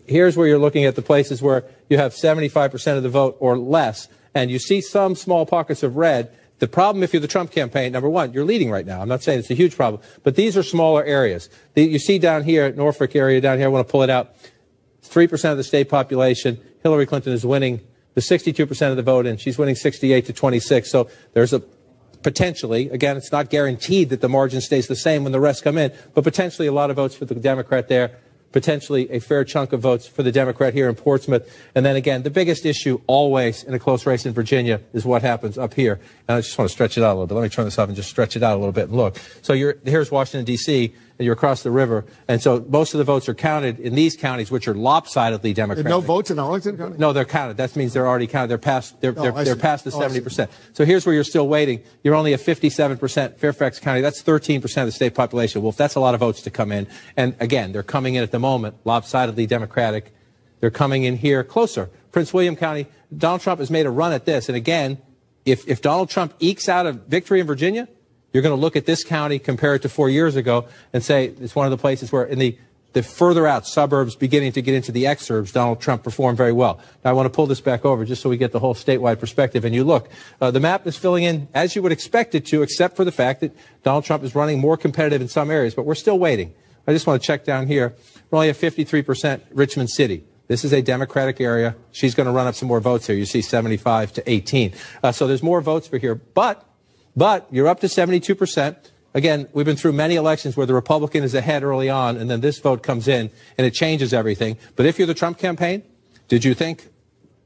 here's where you're looking at the places where you have 75% of the vote or less, and you see some small pockets of red. The problem, if you're the Trump campaign, number one, you're leading right now. I'm not saying it's a huge problem, but these are smaller areas. You see down here, Norfolk area down here, I want to pull it out. 3% of the state population. Hillary Clinton is winning the 62% of the vote, and she's winning 68 to 26. So there's a potentially, again, it's not guaranteed that the margin stays the same when the rest come in, but potentially a lot of votes for the Democrat there. Potentially a fair chunk of votes for the Democrat here in Portsmouth. And then again, the biggest issue always in a close race in Virginia is what happens up here. And I just want to stretch it out a little bit. Let me turn this off and just stretch it out a little bit and look. So here's Washington, D.C., and you're across the river. And so most of the votes are counted in these counties, which are lopsidedly Democratic. No votes in Arlington County? No, they're counted. That means they're already counted. They're past the 70%. So here's where you're still waiting. You're only at 57%. Fairfax County, that's 13% of the state population. Well, that's a lot of votes to come in. And again, they're coming in at the moment, lopsidedly Democratic. They're coming in here closer. Prince William County, Donald Trump has made a run at this. And again, if Donald Trump ekes out a victory in Virginia, you're going to look at this county, compare it to 4 years ago, and say it's one of the places where in the further out suburbs beginning to get into the exurbs, Donald Trump performed very well. Now, I want to pull this back over just so we get the whole statewide perspective. And you look, the map is filling in as you would expect it to, except for the fact that Donald Trump is running more competitive in some areas, but we're still waiting. I just want to check down here. We're only at 53% Richmond City. This is a Democratic area. She's going to run up some more votes here. You see 75 to 18. So there's more votes for here. But you're up to 72%. Again, we've been through many elections where the Republican is ahead early on, and then this vote comes in, and it changes everything. But if you're the Trump campaign, did you think,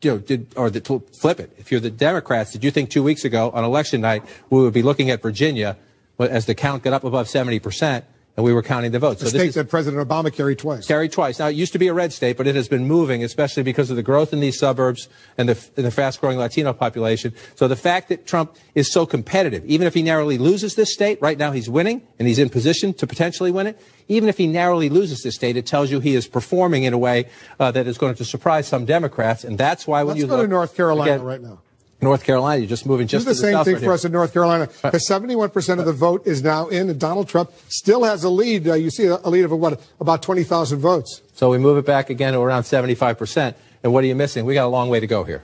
flip it, if you're the Democrats, did you think 2 weeks ago on election night we would be looking at Virginia as the count got up above 70%? And we were counting the votes. The state that President Obama carried twice. Carried twice. Now, it used to be a red state, but it has been moving, especially because of the growth in these suburbs and the fast-growing Latino population. So the fact that Trump is so competitive, even if he narrowly loses this state, right now he's winning, and he's in position to potentially win it. Even if he narrowly loses this state, it tells you he is performing in a way that is going to surprise some Democrats. And that's why when Let's go to North Carolina right now. North Carolina, you're just moving just to the south. Do the same thing for us in North Carolina. Because 71% of the vote is now in, and Donald Trump still has a lead. You see a lead of about 20,000 votes. So we move it back again to around 75%. And what are you missing? We got a long way to go here.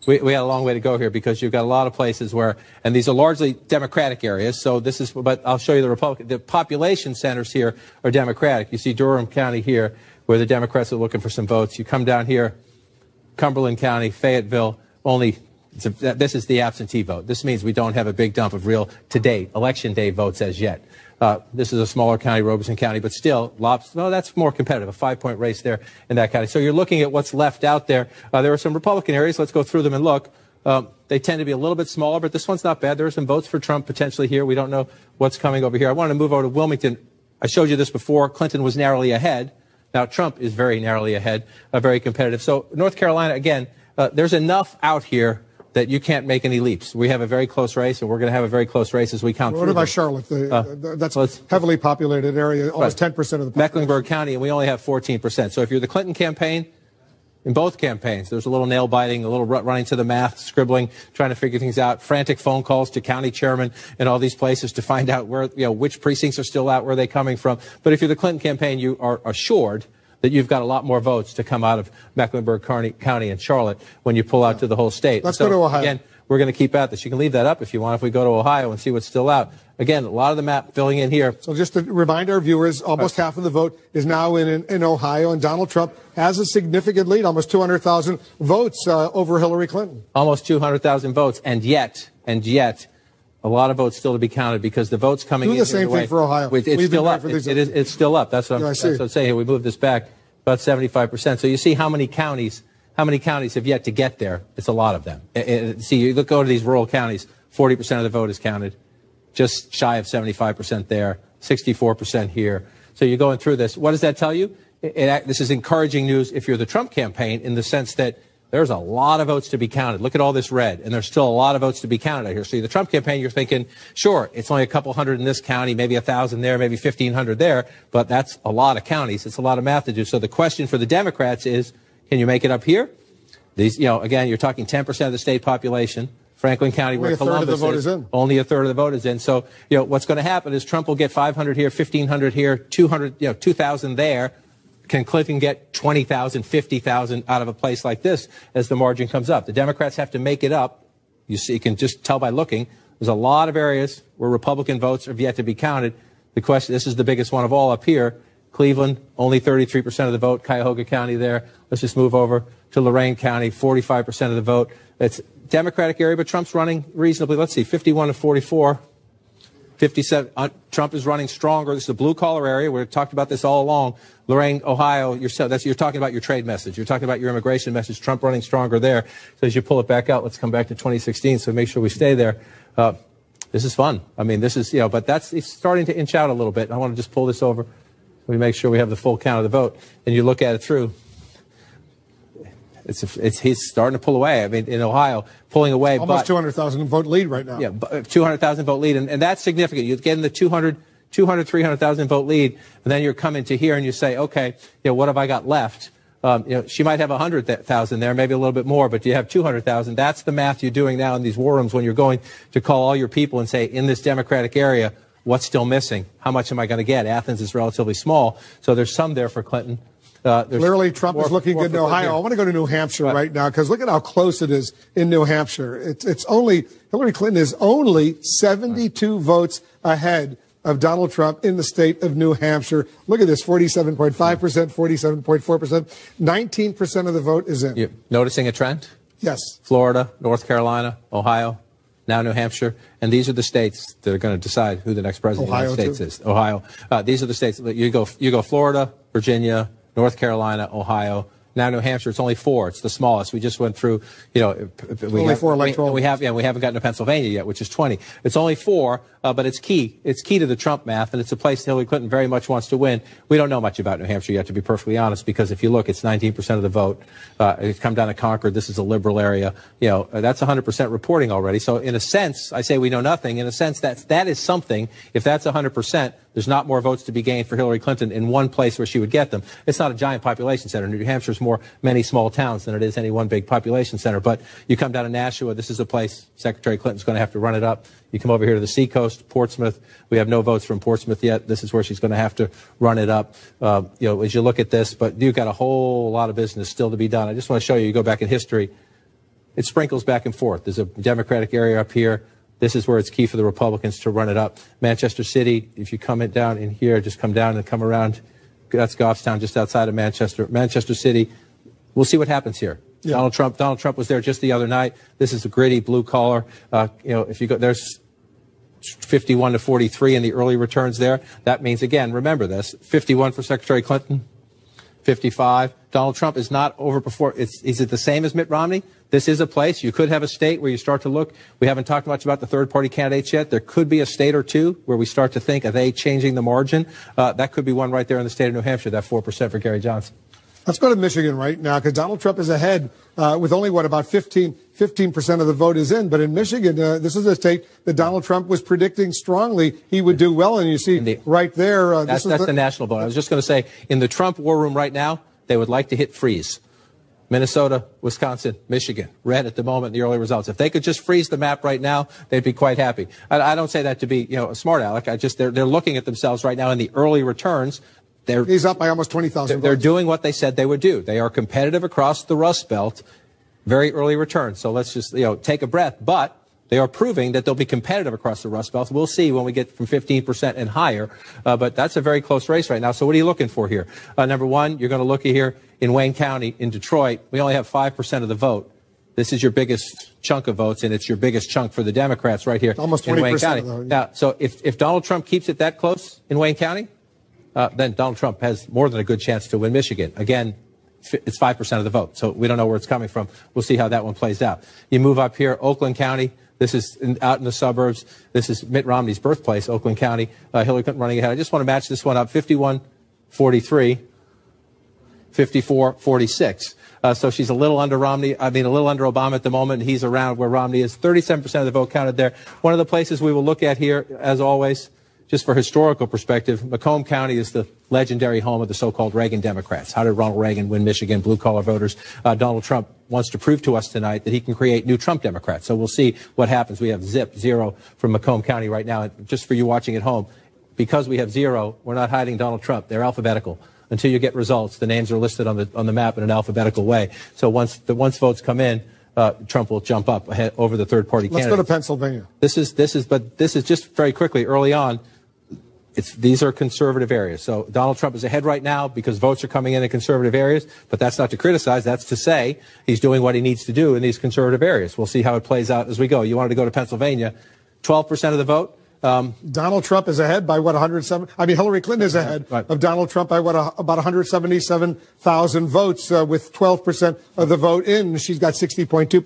We got a long way to go here because you've got a lot of places where, and these are largely Democratic areas. So this is, but I'll show you the Republican. The population centers here are Democratic. You see Durham County here, where the Democrats are looking for some votes. You come down here, Cumberland County, Fayetteville, only. This is the absentee vote. This means we don't have a big dump of real, to date, election day votes as yet. This is a smaller county, Robeson County, but still, that's more competitive, a 5-point race there in that county. So you're looking at what's left out there. There are some Republican areas. Let's go through them and look. They tend to be a little bit smaller, but this one's not bad. There are some votes for Trump potentially here. We don't know what's coming over here. I want to move over to Wilmington. I showed you this before. Clinton was narrowly ahead. Now Trump is very narrowly ahead, very competitive. So North Carolina, again, there's enough out here that you can't make any leaps. We have a very close race, and we're going to have a very close race as we count through. What about Charlotte? That's a heavily populated area, almost 10% of the population. Mecklenburg County, and we only have 14%. So if you're the Clinton campaign, in both campaigns, there's a little nail biting, a little running to the math, scribbling, trying to figure things out, frantic phone calls to county chairmen and all these places to find out where, which precincts are still out, where they're coming from. But if you're the Clinton campaign, you are assured that you've got a lot more votes to come out of Mecklenburg County and Charlotte when you pull out to the whole state. Let's go to Ohio. Again, we're going to keep at this. You can leave that up if you want if we go to Ohio and see what's still out. Again, a lot of the map filling in here. So just to remind our viewers, almost half of the vote is now in Ohio, and Donald Trump has a significant lead, almost 200,000 votes over Hillary Clinton. Almost 200,000 votes, and yet, a lot of votes still to be counted because the votes coming in. Do the same thing for Ohio. It's still up. It's still up. That's what I'm saying here. We moved this back about 75%. So you see how many counties have yet to get there. It's a lot of them. See, you go to these rural counties, 40% of the vote is counted, just shy of 75% there, 64% here. So you're going through this. What does that tell you? This is encouraging news if you're the Trump campaign in the sense that there's a lot of votes to be counted. Look at all this red, and there's still a lot of votes to be counted out here. So the Trump campaign, you're thinking, sure, it's only a couple hundred in this county, maybe 1,000 there, maybe 1,500 there, but that's a lot of counties. It's a lot of math to do. So the question for the Democrats is, can you make it up here? These, again, you're talking 10% of the state population. Franklin County, where Columbus is, only a third of the vote is in. So, what's going to happen is Trump will get 500 here, 1,500 here, 200, 2,000 there. Can Clinton get 20,000, 50,000 out of a place like this as the margin comes up? The Democrats have to make it up. You see, you can just tell by looking. There's a lot of areas where Republican votes have yet to be counted. The question, this is the biggest one of all up here. Cleveland, only 33% of the vote. Cuyahoga County there. Let's just move over to Lorain County, 45% of the vote. It's Democratic area, but Trump's running reasonably. Let's see, 51 to 44. 57. Trump is running stronger. This is a blue-collar area. We've talked about this all along. Lorain, Ohio, you're talking about your trade message. You're talking about your immigration message. Trump running stronger there. So as you pull it back out, let's come back to 2016, so make sure we stay there. This is fun. I mean, this is, but it's starting to inch out a little bit. I want to just pull this over. We make sure we have the full count of the vote. And you look at it through. He's starting to pull away. I mean, in Ohio, pulling away. Almost 200,000 vote lead right now. Yeah, 200,000 vote lead. And that's significant. You get in the 300,000 vote lead, and then you're coming to here and you say, okay, what have I got left? She might have 100,000 there, maybe a little bit more, but you have 200,000. That's the math you're doing now in these war rooms when you're going to call all your people and say, in this Democratic area, what's still missing? How much am I going to get? Athens is relatively small, so there's some there for Clinton. Clearly, Trump is looking good in Ohio. I want to go to New Hampshire right now because look at how close it is in New Hampshire. It's only Hillary Clinton is only 72 votes ahead of Donald Trump in the state of New Hampshire. Look at this, 47.5%, 47.4%, 19% of the vote is in. You're noticing a trend? Yes. Florida, North Carolina, Ohio, now New Hampshire, and these are the states that are going to decide who the next president of the United States is. Ohio. These are the states that you go Florida, Virginia, North Carolina, Ohio. Now New Hampshire, it's only 4. It's the smallest. We just went through, only 4 electoral. We haven't gotten to Pennsylvania yet, which is 20. It's only 4, but it's key. It's key to the Trump math, and it's a place Hillary Clinton very much wants to win. We don't know much about New Hampshire yet, to be perfectly honest, because if you look, it's 19% of the vote. It's come down to Concord. This is a liberal area. That's 100% reporting already. So in a sense, I say we know nothing. In a sense, that is something. If that's 100%, there's not more votes to be gained for Hillary Clinton in one place where she would get them. It's not a giant population center. New Hampshire's many small towns than it is any one big population center. But you come down to Nashua, this is a place Secretary Clinton's going to have to run it up. You come over here to the seacoast, Portsmouth. We have no votes from Portsmouth yet. This is where she's going to have to run it up. As you look at this, but you've got a whole lot of business still to be done. I just want to show you go back in history. It sprinkles back and forth. There's a Democratic area up here. This is where it's key for the Republicans to run it up. Manchester City, if you come down in here, just come down and come around. That's Goffstown, just outside of Manchester. Manchester City, we'll see what happens here. Yeah. Donald Trump was there just the other night. This is a gritty blue collar. If you go, there's 51 to 43 in the early returns there. That means, again, remember this, 51 for Secretary Clinton, 55. Donald Trump is not overperforming. Is it the same as Mitt Romney? This is a place. You could have a state where you start to look. We haven't talked much about the third-party candidates yet. There could be a state or two where we start to think, are they changing the margin? That could be one right there in the state of New Hampshire, that 4% for Gary Johnson. Let's go to Michigan right now because Donald Trump is ahead with only, about 15% of the vote is in. But in Michigan, this is a state that Donald Trump was predicting strongly he would do well. And you see right there. That's the national vote. I was just going to say, in the Trump war room right now, they would like to hit freeze. Minnesota, Wisconsin, Michigan, red at the moment in the early results. If they could just freeze the map right now, they'd be quite happy. I don't say that to be, a smart aleck. They're looking at themselves right now in the early returns. He's up by almost 20,000 votes. They're doing what they said they would do. They are competitive across the Rust Belt, very early returns. So let's just, take a breath. But they are proving that they'll be competitive across the Rust Belt. We'll see when we get from 15% and higher. But that's a very close race right now. So what are you looking for here? Number one, you're going to look at here in Wayne County, in Detroit. We only have 5% of the vote. This is your biggest chunk of votes, and it's your biggest chunk for the Democrats right here almost in 20% Wayne County. Though, yeah. Now, so if Donald Trump keeps it that close in Wayne County, then Donald Trump has more than a good chance to win Michigan. Again, it's 5% of the vote, so we don't know where it's coming from. We'll see how that one plays out. You move up here, Oakland County. This is out in the suburbs. This is Mitt Romney's birthplace, Oakland County. Hillary Clinton running ahead. I just want to match this one up, 51-43, 54-46. So she's a little under Romney. A little under Obama at the moment. He's around where Romney is. 37% of the vote counted there. One of the places we will look at here, as always, just for historical perspective, Macomb County is the legendary home of the so-called Reagan Democrats. How did Ronald Reagan win Michigan? Blue-collar voters. Donald Trump wants to prove to us tonight that he can create new Trump Democrats. So we'll see what happens. We have zero from Macomb County right now. And just for you watching at home, because we have zero, we're not hiding Donald Trump. They're alphabetical. Until you get results, the names are listed on the map in an alphabetical way. So once votes come in, Trump will jump up ahead over the third-party candidates. Let's go to Pennsylvania. This is just very quickly early on. These are conservative areas. So Donald Trump is ahead right now because votes are coming in conservative areas, but that's not to criticize. That's to say he's doing what he needs to do in these conservative areas. We'll see how it plays out as we go. You wanted to go to Pennsylvania. 12% of the vote. Donald Trump is ahead by what, 107? I mean, Hillary Clinton is ahead of Donald Trump by what, about 177,000 votes, with 12% of the vote in. She's got 60.2% to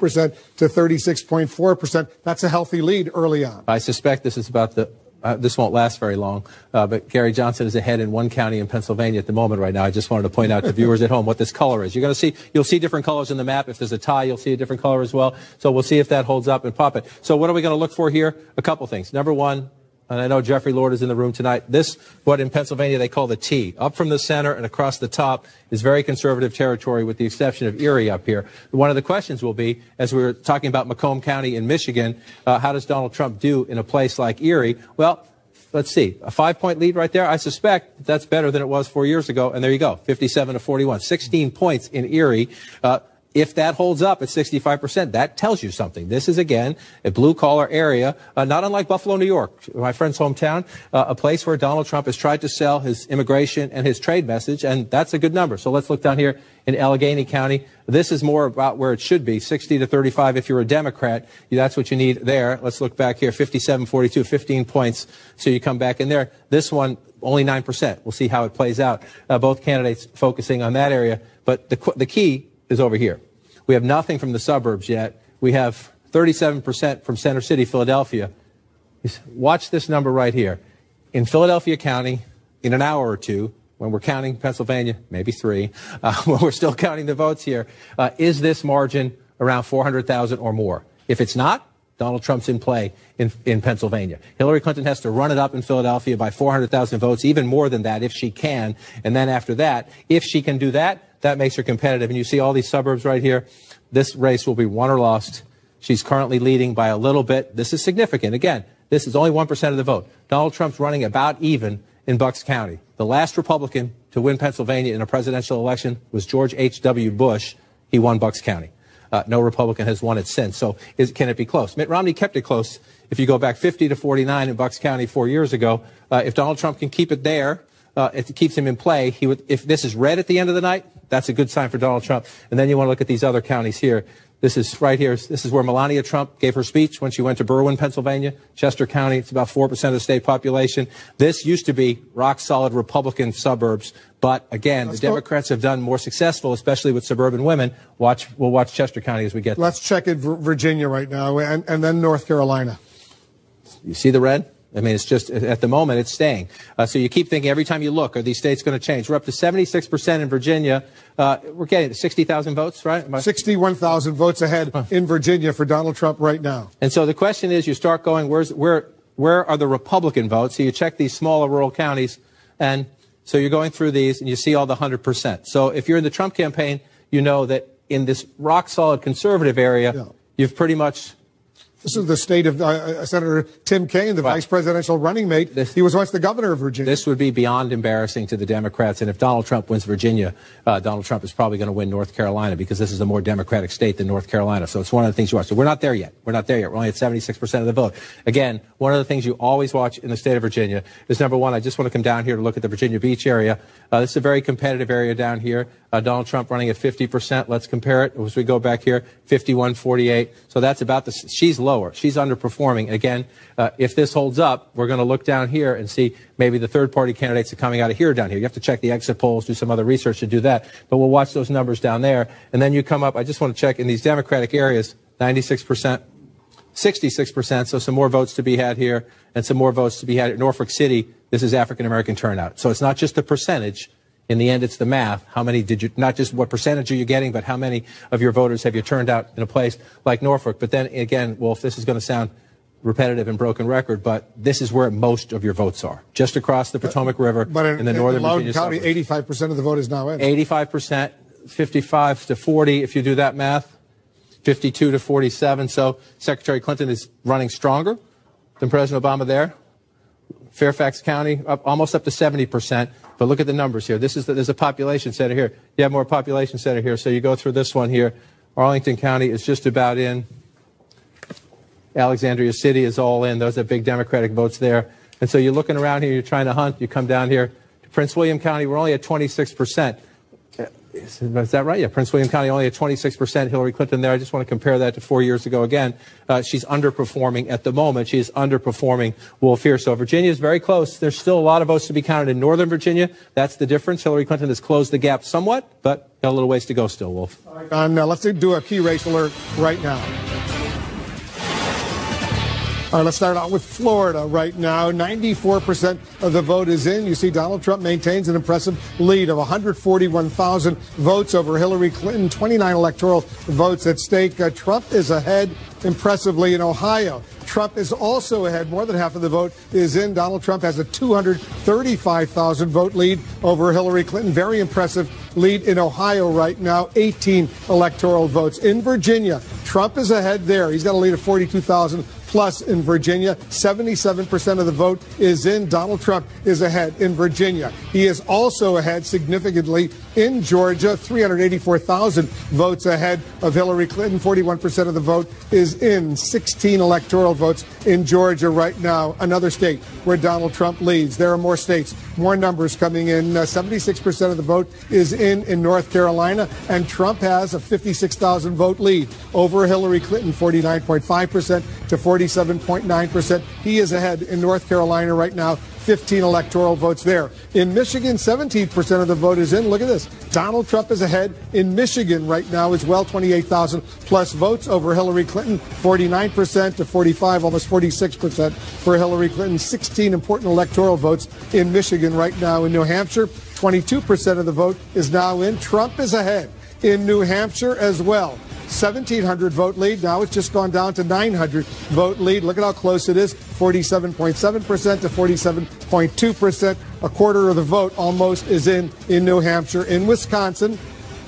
36.4%. That's a healthy lead early on. I suspect this is about the. This won't last very long, but Gary Johnson is ahead in one county in Pennsylvania at the moment right now. I just wanted to point out to viewers at home what this color is. You'll see different colors in the map. If there's a tie, you'll see a different color as well. So we'll see if that holds up and pop it. So what are we going to look for here? A couple things. Number one, and I know Jeffrey Lord is in the room tonight. This, what in Pennsylvania they call the T, up from the center and across the top, is very conservative territory with the exception of Erie up here. One of the questions will be, as we were talking about Macomb County in Michigan, how does Donald Trump do in a place like Erie? Well, let's see, a 5-point lead right there. I suspect that's better than it was 4 years ago. And there you go, 57 to 41, 16 points in Erie. If that holds up at 65%, that tells you something. This is, again, a blue-collar area, not unlike Buffalo, New York, my friend's hometown, a place where Donald Trump has tried to sell his immigration and his trade message, and that's a good number. So let's look down here in Allegheny County. This is more about where it should be, 60 to 35 if you're a Democrat. That's what you need there. Let's look back here, 57-42, 15 points. So you come back in there. This one, only 9%. We'll see how it plays out. Both candidates focusing on that area. But the key is over here. We have nothing from the suburbs yet. We have 37% from Center City, Philadelphia. Watch this number right here. In Philadelphia County, in an hour or two, when we're counting Pennsylvania, maybe 3, when we're still counting the votes here, is this margin around 400,000 or more? If it's not, Donald Trump's in play in Pennsylvania. Hillary Clinton has to run it up in Philadelphia by 400,000 votes, even more than that if she can. And then after that, if she can do that, that makes her competitive. And you see all these suburbs right here. This race will be won or lost. She's currently leading by a little bit. This is significant. Again, this is only 1% of the vote. Donald Trump's running about even in Bucks County. The last Republican to win Pennsylvania in a presidential election was George H.W. Bush. He won Bucks County. No Republican has won it since. So can it be close? Mitt Romney kept it close. If you go back 50 to 49 in Bucks County 4 years ago, if Donald Trump can keep it there, it keeps him in play. If this is red at the end of the night, that's a good sign for Donald Trump. And then you want to look at these other counties here. This is right here. This is where Melania Trump gave her speech when she went to Berwyn, Pennsylvania. Chester County, it's about 4% of the state population. This used to be rock-solid Republican suburbs. But, again, the Democrats have done more successful, especially with suburban women. We'll watch Chester County as we get there. Let's check in Virginia right now and then North Carolina. You see the red? I mean, it's just, at the moment, it's staying. So you keep thinking every time you look, are these states going to change? We're up to 76% in Virginia. We're getting 60,000 votes, right? 61,000 votes ahead in Virginia for Donald Trump right now. And so the question is, you start going, where are the Republican votes? So you check these smaller rural counties, and so you're going through these, and you see all the 100%. So if you're in the Trump campaign, you know that in this rock-solid conservative area, you've pretty much... This is the state of Senator Tim Kaine, the vice presidential running mate. He was once the governor of Virginia. This would be beyond embarrassing to the Democrats. And if Donald Trump wins Virginia, Donald Trump is probably going to win North Carolina because this is a more Democratic state than North Carolina. So it's one of the things you watch. So we're not there yet. We're not there yet. We're only at 76% of the vote. Again, one of the things you always watch in the state of Virginia is, number one, I just want to come down here to look at the Virginia Beach area. This is a very competitive area down here. Donald Trump running at 50%. Let's compare it as we go back here, 51-48. So that's about she's lower. She's underperforming. Again, if this holds up, we're going to look down here and see maybe the third-party candidates are coming out of here down here. You have to check the exit polls, do some other research to do that. But we'll watch those numbers down there. And then you come up, I just want to check in these Democratic areas, 96%, 66%, so some more votes to be had here and some more votes to be had at Norfolk City. This is African-American turnout. So it's not just the percentage. In the end, it's the math. How many did you, not just what percentage are you getting, but how many of your voters have you turned out in a place like Norfolk? But then again, Wolf, this is going to sound repetitive and broken record, but this is where most of your votes are, just across the Potomac River in the northern Virginia County, 85% of the vote is now in. 85%, 55 to 40, if you do that math, 52 to 47. So Secretary Clinton is running stronger than President Obama there. Fairfax County, almost up to 70%. But look at the numbers here. There's a population center here. You have more population center here. So you go through this one here. Arlington County is just about in. Alexandria City is all in. Those are big Democratic votes there. And so you're looking around here, you're trying to hunt, you come down here to Prince William County, we're only at 26%. Is that right? Yeah, Prince William County only at 26%. Hillary Clinton there. I just want to compare that to 4 years ago again. She's underperforming at the moment. She is underperforming Wolf here. So Virginia is very close. There's still a lot of votes to be counted in Northern Virginia. That's the difference. Hillary Clinton has closed the gap somewhat, but got a little ways to go still, Wolf. All right, let's do a key race alert right now. All right, let's start out with Florida right now. 94% of the vote is in. You see Donald Trump maintains an impressive lead of 141,000 votes over Hillary Clinton, 29 electoral votes at stake. Trump is ahead impressively in Ohio. Trump is also ahead. More than half of the vote is in. Donald Trump has a 235,000 vote lead over Hillary Clinton. Very impressive lead in Ohio right now. 18 electoral votes. In Virginia, Trump is ahead there. He's got a lead of 42,000 plus in Virginia. 77% of the vote is in. Donald Trump is ahead in Virginia. He is also ahead significantly in Georgia. 384,000 votes ahead of Hillary Clinton. 41% of the vote is in. 16 electoral votes in Georgia right now. Another state where Donald Trump leads. There are more states, more numbers coming in. 76% of the vote is in North Carolina. And Trump has a 56,000 vote lead over Hillary Clinton, 49.5% to 47.9%. He is ahead in North Carolina right now. 15 electoral votes there. In Michigan, 17% of the vote is in. Look at this. Donald Trump is ahead in Michigan right now as well. 28,000 plus votes over Hillary Clinton. 49% to 45, almost 46% for Hillary Clinton. 16 important electoral votes in Michigan right now. In New Hampshire, 22% of the vote is now in. Trump is ahead in New Hampshire as well. 1,700 vote lead. Now it's just gone down to 900 vote lead. Look at how close it is. 47.7% to 47.2%. A quarter of the vote almost is in New Hampshire. In Wisconsin,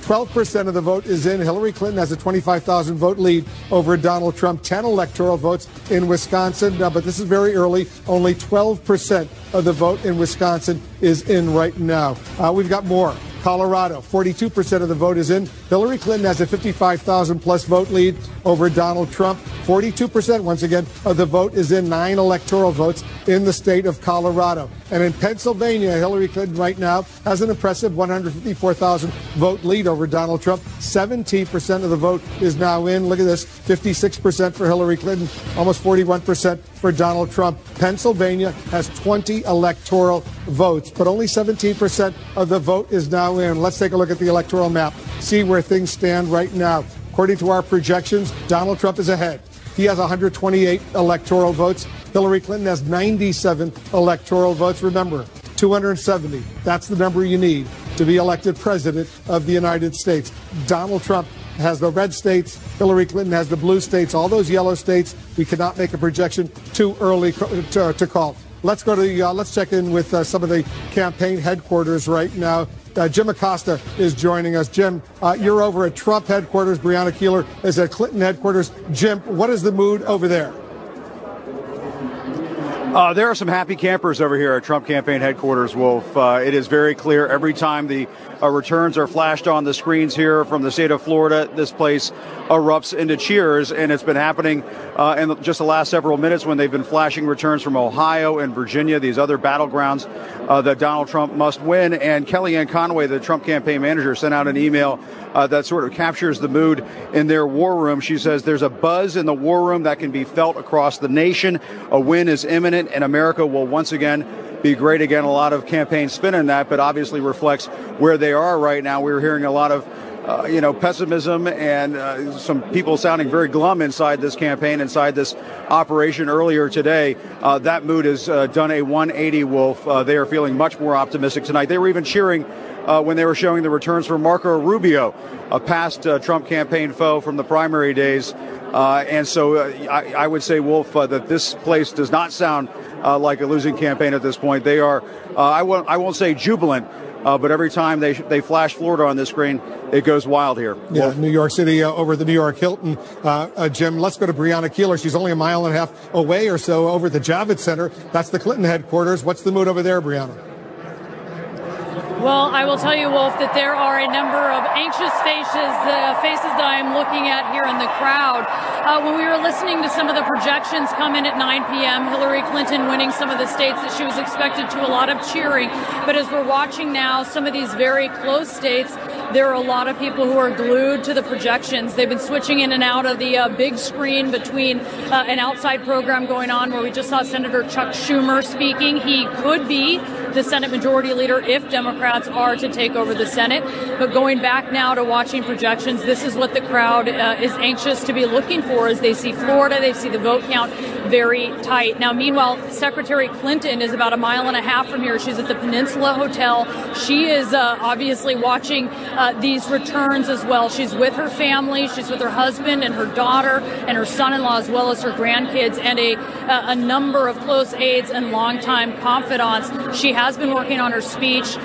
12% of the vote is in. Hillary Clinton has a 25,000 vote lead over Donald Trump. 10 electoral votes in Wisconsin. But this is very early. Only 12% of the vote in Wisconsin is in right now. We've got more. Colorado, 42% of the vote is in. Hillary Clinton has a 55,000 plus vote lead over Donald Trump. 42%, once again, of the vote is in. 9 electoral votes in the state of Colorado. And in Pennsylvania, Hillary Clinton right now has an impressive 154,000 vote lead over Donald Trump. 17% of the vote is now in. Look at this, 56% for Hillary Clinton, almost 41% for Donald Trump. Pennsylvania has 20 electoral votes, but only 17% of the vote is now in. Let's take a look at the electoral map, see where things stand right now. According to our projections, Donald Trump is ahead. He has 128 electoral votes. Hillary Clinton has 97 electoral votes. Remember, 270. That's the number you need to be elected president of the United States. Donald Trump has the red states. Hillary Clinton has the blue states. All those yellow states, we cannot make a projection too early to call. Let's go to let's check in with some of the campaign headquarters right now. Jim Acosta is joining us. Jim, you're over at Trump headquarters. Breonna Keeler is at Clinton headquarters. Jim, what is the mood over there? There are some happy campers over here at Trump campaign headquarters, Wolf. It is very clear every time the returns are flashed on the screens here from the state of Florida, this place erupts into cheers, and it's been happening in just the last several minutes when they've been flashing returns from Ohio and Virginia, these other battlegrounds that Donald Trump must win. And Kellyanne Conway, the Trump campaign manager, sent out an email that sort of captures the mood in their war room. She says there's a buzz in the war room that can be felt across the nation. A win is imminent, and America will once again be great again. A lot of campaign spin in that, but obviously reflects where they are right now. We're hearing a lot of pessimism and some people sounding very glum inside this campaign, inside this operation earlier today. That mood has done a 180, Wolf. They are feeling much more optimistic tonight. They were even cheering when they were showing the returns for Marco Rubio, a past Trump campaign foe from the primary days. And so I would say, Wolf, that this place does not sound like a losing campaign at this point. They are, I won't say jubilant, but every time they flash Florida on this screen, it goes wild here. Yeah, Wolf. New York City over the New York Hilton. Jim, let's go to Breonna Keeler. She's only a mile and a half away or so over at the Javits Center. That's the Clinton headquarters. What's the mood over there, Breonna? Well, I will tell you, Wolf, that there are a number of anxious faces that I'm looking at here in the crowd. When we were listening to some of the projections come in at 9 p.m., Hillary Clinton winning some of the states that she was expected to, a lot of cheering. But as we're watching now, some of these very close states, there are a lot of people who are glued to the projections. They've been switching in and out of the big screen between an outside program going on where we just saw Senator Chuck Schumer speaking. He could be the Senate Majority Leader if Democrats are to take over the Senate. But going back now to watching projections, this is what the crowd is anxious to be looking for as they see Florida, they see the vote count very tight. Now, meanwhile, Secretary Clinton is about a mile and a half from here. She's at the Peninsula Hotel. She is obviously watching these returns as well. She's with her family. She's with her husband and her daughter and her son-in-law, as well as her grandkids, and a number of close aides and longtime confidants. She has been working on her speech,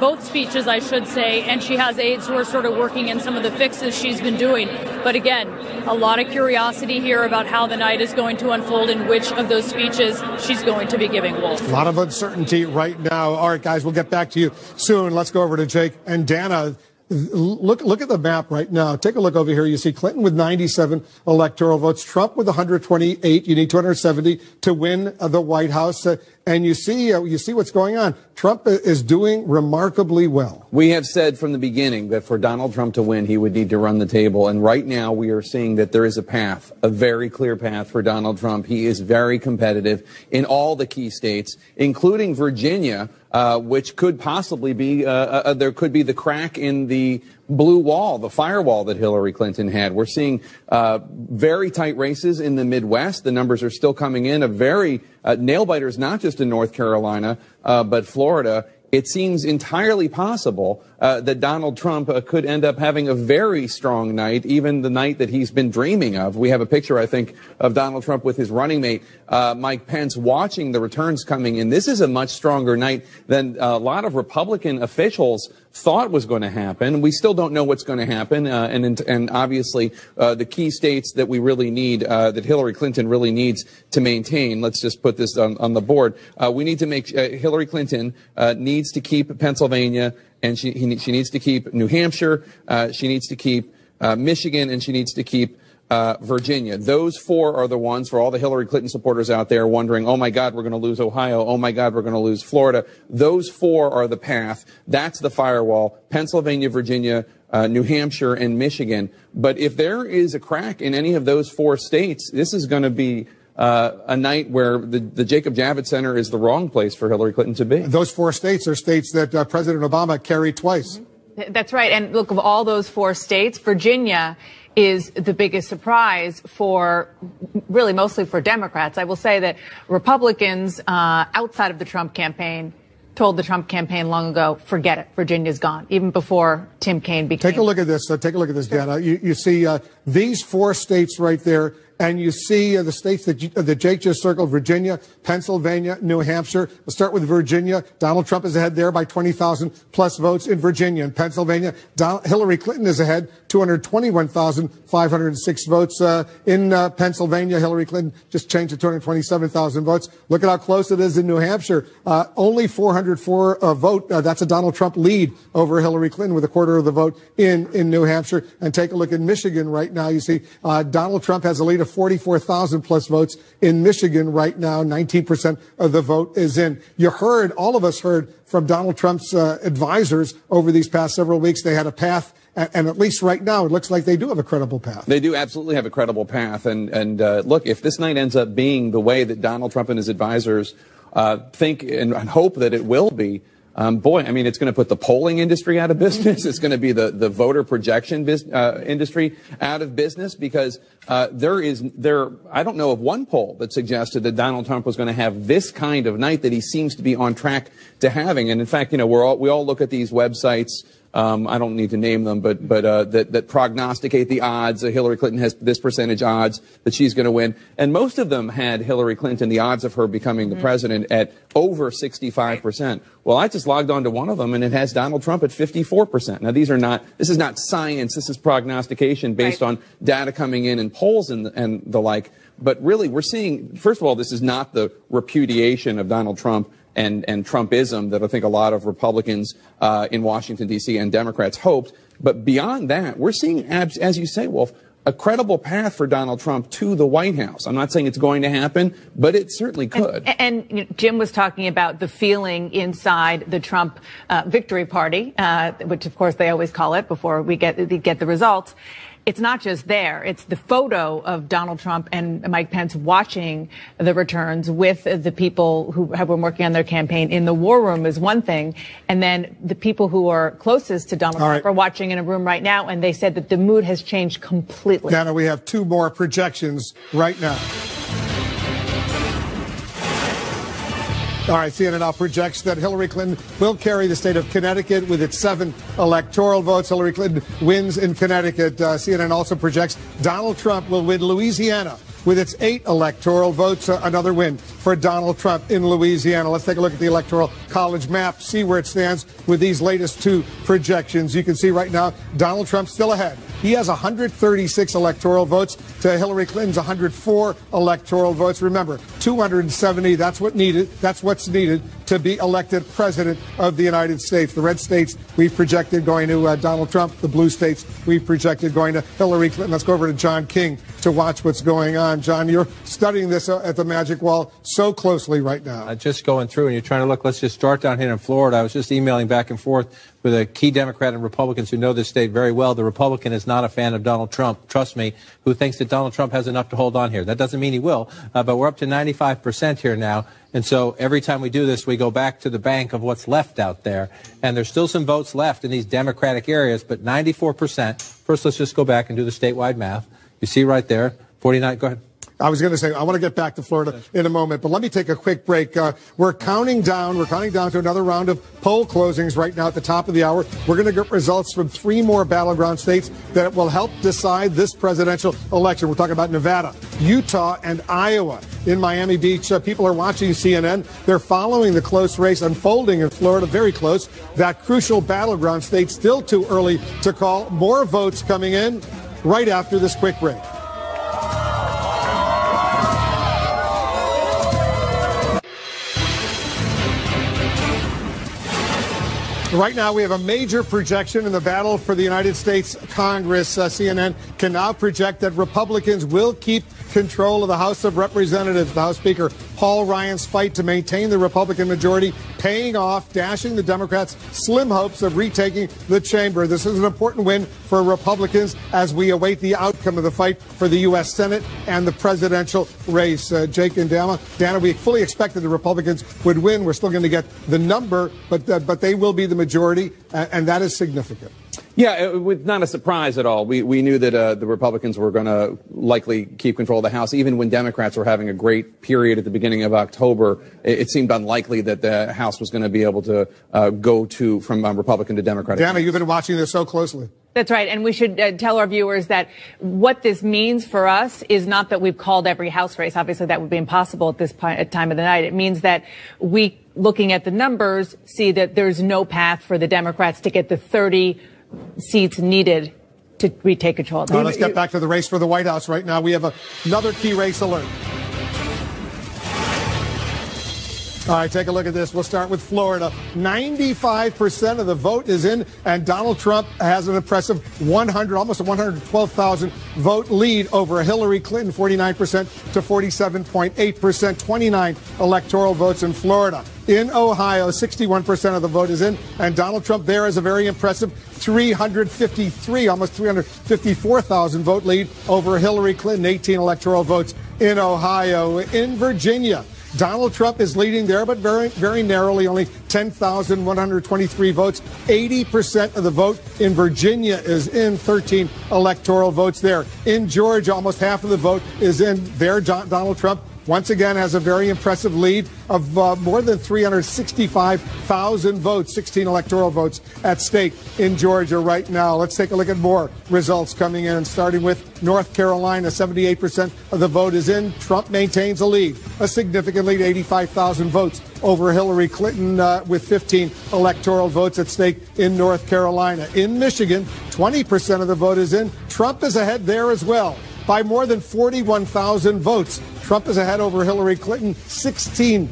both speeches, I should say, and she has aides who are sort of working in some of the fixes she's been doing. But again, a lot of curiosity here about how the night is going to unfold and which of those speeches she's going to be giving, Wolf. A lot of uncertainty right now. All right, guys, we'll get back to you soon. Let's go over to Jake and Dana. Look at the map right now. Take a look over here. You see Clinton with 97 electoral votes, Trump with 128. You need 270 to win the White House. And you see what's going on. Trump is doing remarkably well. We have said from the beginning that for Donald Trump to win, he would need to run the table. And right now we are seeing that there is a path, a very clear path for Donald Trump. He is very competitive in all the key states, including Virginia, which could possibly be, there could be the crack in the blue wall, the firewall that Hillary Clinton had. We're seeing very tight races in the Midwest. The numbers are still coming in. A very nail-biters, not just in North Carolina, but Florida. It seems entirely possible that Donald Trump could end up having a very strong night, even the night that he's been dreaming of. We have a picture, I think, of Donald Trump with his running mate, Mike Pence, watching the returns coming in. This is a much stronger night than a lot of Republican officials thought was going to happen. We still don't know what's going to happen. And obviously, the key states that we really need, that Hillary Clinton really needs to maintain. Let's just put this on the board. We need to make Hillary Clinton needs to keep Pennsylvania, and she needs to keep New Hampshire. She needs to keep Michigan, and she needs to keep Virginia. Those four are the ones for all the Hillary Clinton supporters out there wondering, oh my God, we're going to lose Ohio. Oh my God, we're going to lose Florida. Those four are the path. That's the firewall. Pennsylvania, Virginia, New Hampshire, and Michigan. But if there is a crack in any of those four states, this is going to be a night where the Jacob Javits Center is the wrong place for Hillary Clinton to be. Those four states are states that President Obama carried twice. That's right. And look, of all those four states, Virginia is the biggest surprise for really mostly for Democrats. I will say that Republicans outside of the Trump campaign told the Trump campaign long ago, forget it, Virginia's gone, even before Tim Kaine became. Take a look at this. Take a look at this, Dana. You see these four states right there. And you see the states that Jake just circled: Virginia, Pennsylvania, New Hampshire. We'll start with Virginia. Donald Trump is ahead there by 20,000 plus votes in Virginia. In Pennsylvania, Hillary Clinton is ahead, 221,506 votes. In Pennsylvania, Hillary Clinton just changed to 227,000 votes. Look at how close it is in New Hampshire. Only 404 vote. That's a Donald Trump lead over Hillary Clinton with a quarter of the vote in New Hampshire. And take a look at Michigan right now. You see Donald Trump has a lead of 44,000 plus votes in Michigan right now. 19% of the vote is in. All of us heard from Donald Trump's advisors over these past several weeks. They had a path, and at least right now, it looks like they do have a credible path. They do absolutely have a credible path. And look, if this night ends up being the way that Donald Trump and his advisors think and hope that it will be, boy, I mean, it's going to put the polling industry out of business. It's going to be the voter projection industry out of business, because I don't know of one poll that suggested that Donald Trump was going to have this kind of night that he seems to be on track to having. And in fact, we all look at these websites. I don't need to name them, but that prognosticate the odds. Hillary Clinton has this percentage odds that she's going to win. And most of them had Hillary Clinton, the odds of her becoming the president, at over 65%. Well, I just logged on to one of them, and it has Donald Trump at 54%. Now, this is not science. This is prognostication based on data coming in and polls and the like. But really, we're seeing, first of all, this is not the repudiation of Donald Trump Trumpism that I think a lot of Republicans in Washington, D.C. and Democrats hoped. But beyond that, we're seeing, as you say, Wolf, a credible path for Donald Trump to the White House. I'm not saying it's going to happen, but it certainly could. And you know, Jim was talking about the feeling inside the Trump victory party, which, of course, they always call it before we get the results. It's not just there. It's the photo of Donald Trump and Mike Pence watching the returns with the people who have been working on their campaign in the war room is one thing. And then the people who are closest to Donald Trump are watching in a room right now. And they said that the mood has changed completely. Dana, we have two more projections right now. All right, CNN now projects that Hillary Clinton will carry the state of Connecticut with its 7 electoral votes. Hillary Clinton wins in Connecticut. CNN also projects Donald Trump will win Louisiana with its 8 electoral votes. Another win for Donald Trump in Louisiana. Let's take a look at the Electoral College map, see where it stands with these latest 2 projections. You can see right now Donald Trump still ahead. He has 136 electoral votes to Hillary Clinton's 104 electoral votes. Remember, 270, that's what's needed to be elected president of the United States. The red states we've projected going to Donald Trump. The blue states we've projected going to Hillary Clinton. Let's go over to John King to watch what's going on. John, you're studying this at the Magic Wall so closely right now. Just going through, and you're trying to look, let's just start down here in Florida. I was just emailing back and forth with a key Democrat and Republicans who know this state very well. The Republican is not a fan of Donald Trump, trust me, who thinks that Donald Trump has enough to hold on here. That doesn't mean he will, but we're up to 95% here now. And so every time we do this, we go back to the bank of what's left out there. And there's still some votes left in these Democratic areas, but 94%. First, let's just go back and do the statewide math. You see right there, 49, go ahead. I was going to say, I want to get back to Florida in a moment, but let me take a quick break. We're counting down to another round of poll closings right now at the top of the hour. We're going to get results from 3 more battleground states that will help decide this presidential election. We're talking about Nevada, Utah, and Iowa. In Miami Beach, people are watching CNN. They're following the close race unfolding in Florida, very close. That crucial battleground state still too early to call. More votes coming in right after this quick break. Right now, we have a major projection in the battle for the United States Congress. CNN can now project that Republicans will keep control of the House of Representatives. The House Speaker Paul Ryan's fight to maintain the Republican majority paying off, dashing the Democrats' slim hopes of retaking the chamber. This is an important win for Republicans as we await the outcome of the fight for the U.S. Senate and the presidential race. Jake and Dana, we fully expected the Republicans would win. We're still going to get the number, but they will be the majority, and that is significant. Yeah, it was not a surprise at all. We knew that the Republicans were going to likely keep control of the House. Even when Democrats were having a great period at the beginning of October, it seemed unlikely that the House was going to be able to go from Republican to Democratic. Dana, you've been watching this so closely. That's right. And we should tell our viewers that what this means for us is not that we've called every House race. Obviously, that would be impossible at this time of the night. It means that we, looking at the numbers, see that there's no path for the Democrats to get the 30 seats needed to retake control. Now let's get back to the race for the White House right now. We have another key race alert. All right, take a look at this. We'll start with Florida. 95% of the vote is in, and Donald Trump has an impressive almost a 112,000 vote lead over Hillary Clinton, 49% to 47.8%, 29 electoral votes in Florida. In Ohio, 61% of the vote is in, and Donald Trump there has a very impressive almost 354,000 vote lead over Hillary Clinton, 18 electoral votes in Ohio. In Virginia, Donald Trump is leading there, but very, very narrowly, only 10,123 votes. 80% of the vote in Virginia is in, 13 electoral votes there. In Georgia, almost half of the vote is in there. Donald Trump once again has a very impressive lead of more than 365,000 votes, 16 electoral votes at stake in Georgia right now. Let's take a look at more results coming in, starting with North Carolina. 78% of the vote is in. Trump maintains a lead, a significant lead, 85,000 votes over Hillary Clinton with 15 electoral votes at stake in North Carolina. In Michigan, 20% of the vote is in. Trump is ahead there as well. by more than 41,000 votes. Trump is ahead over Hillary Clinton, 16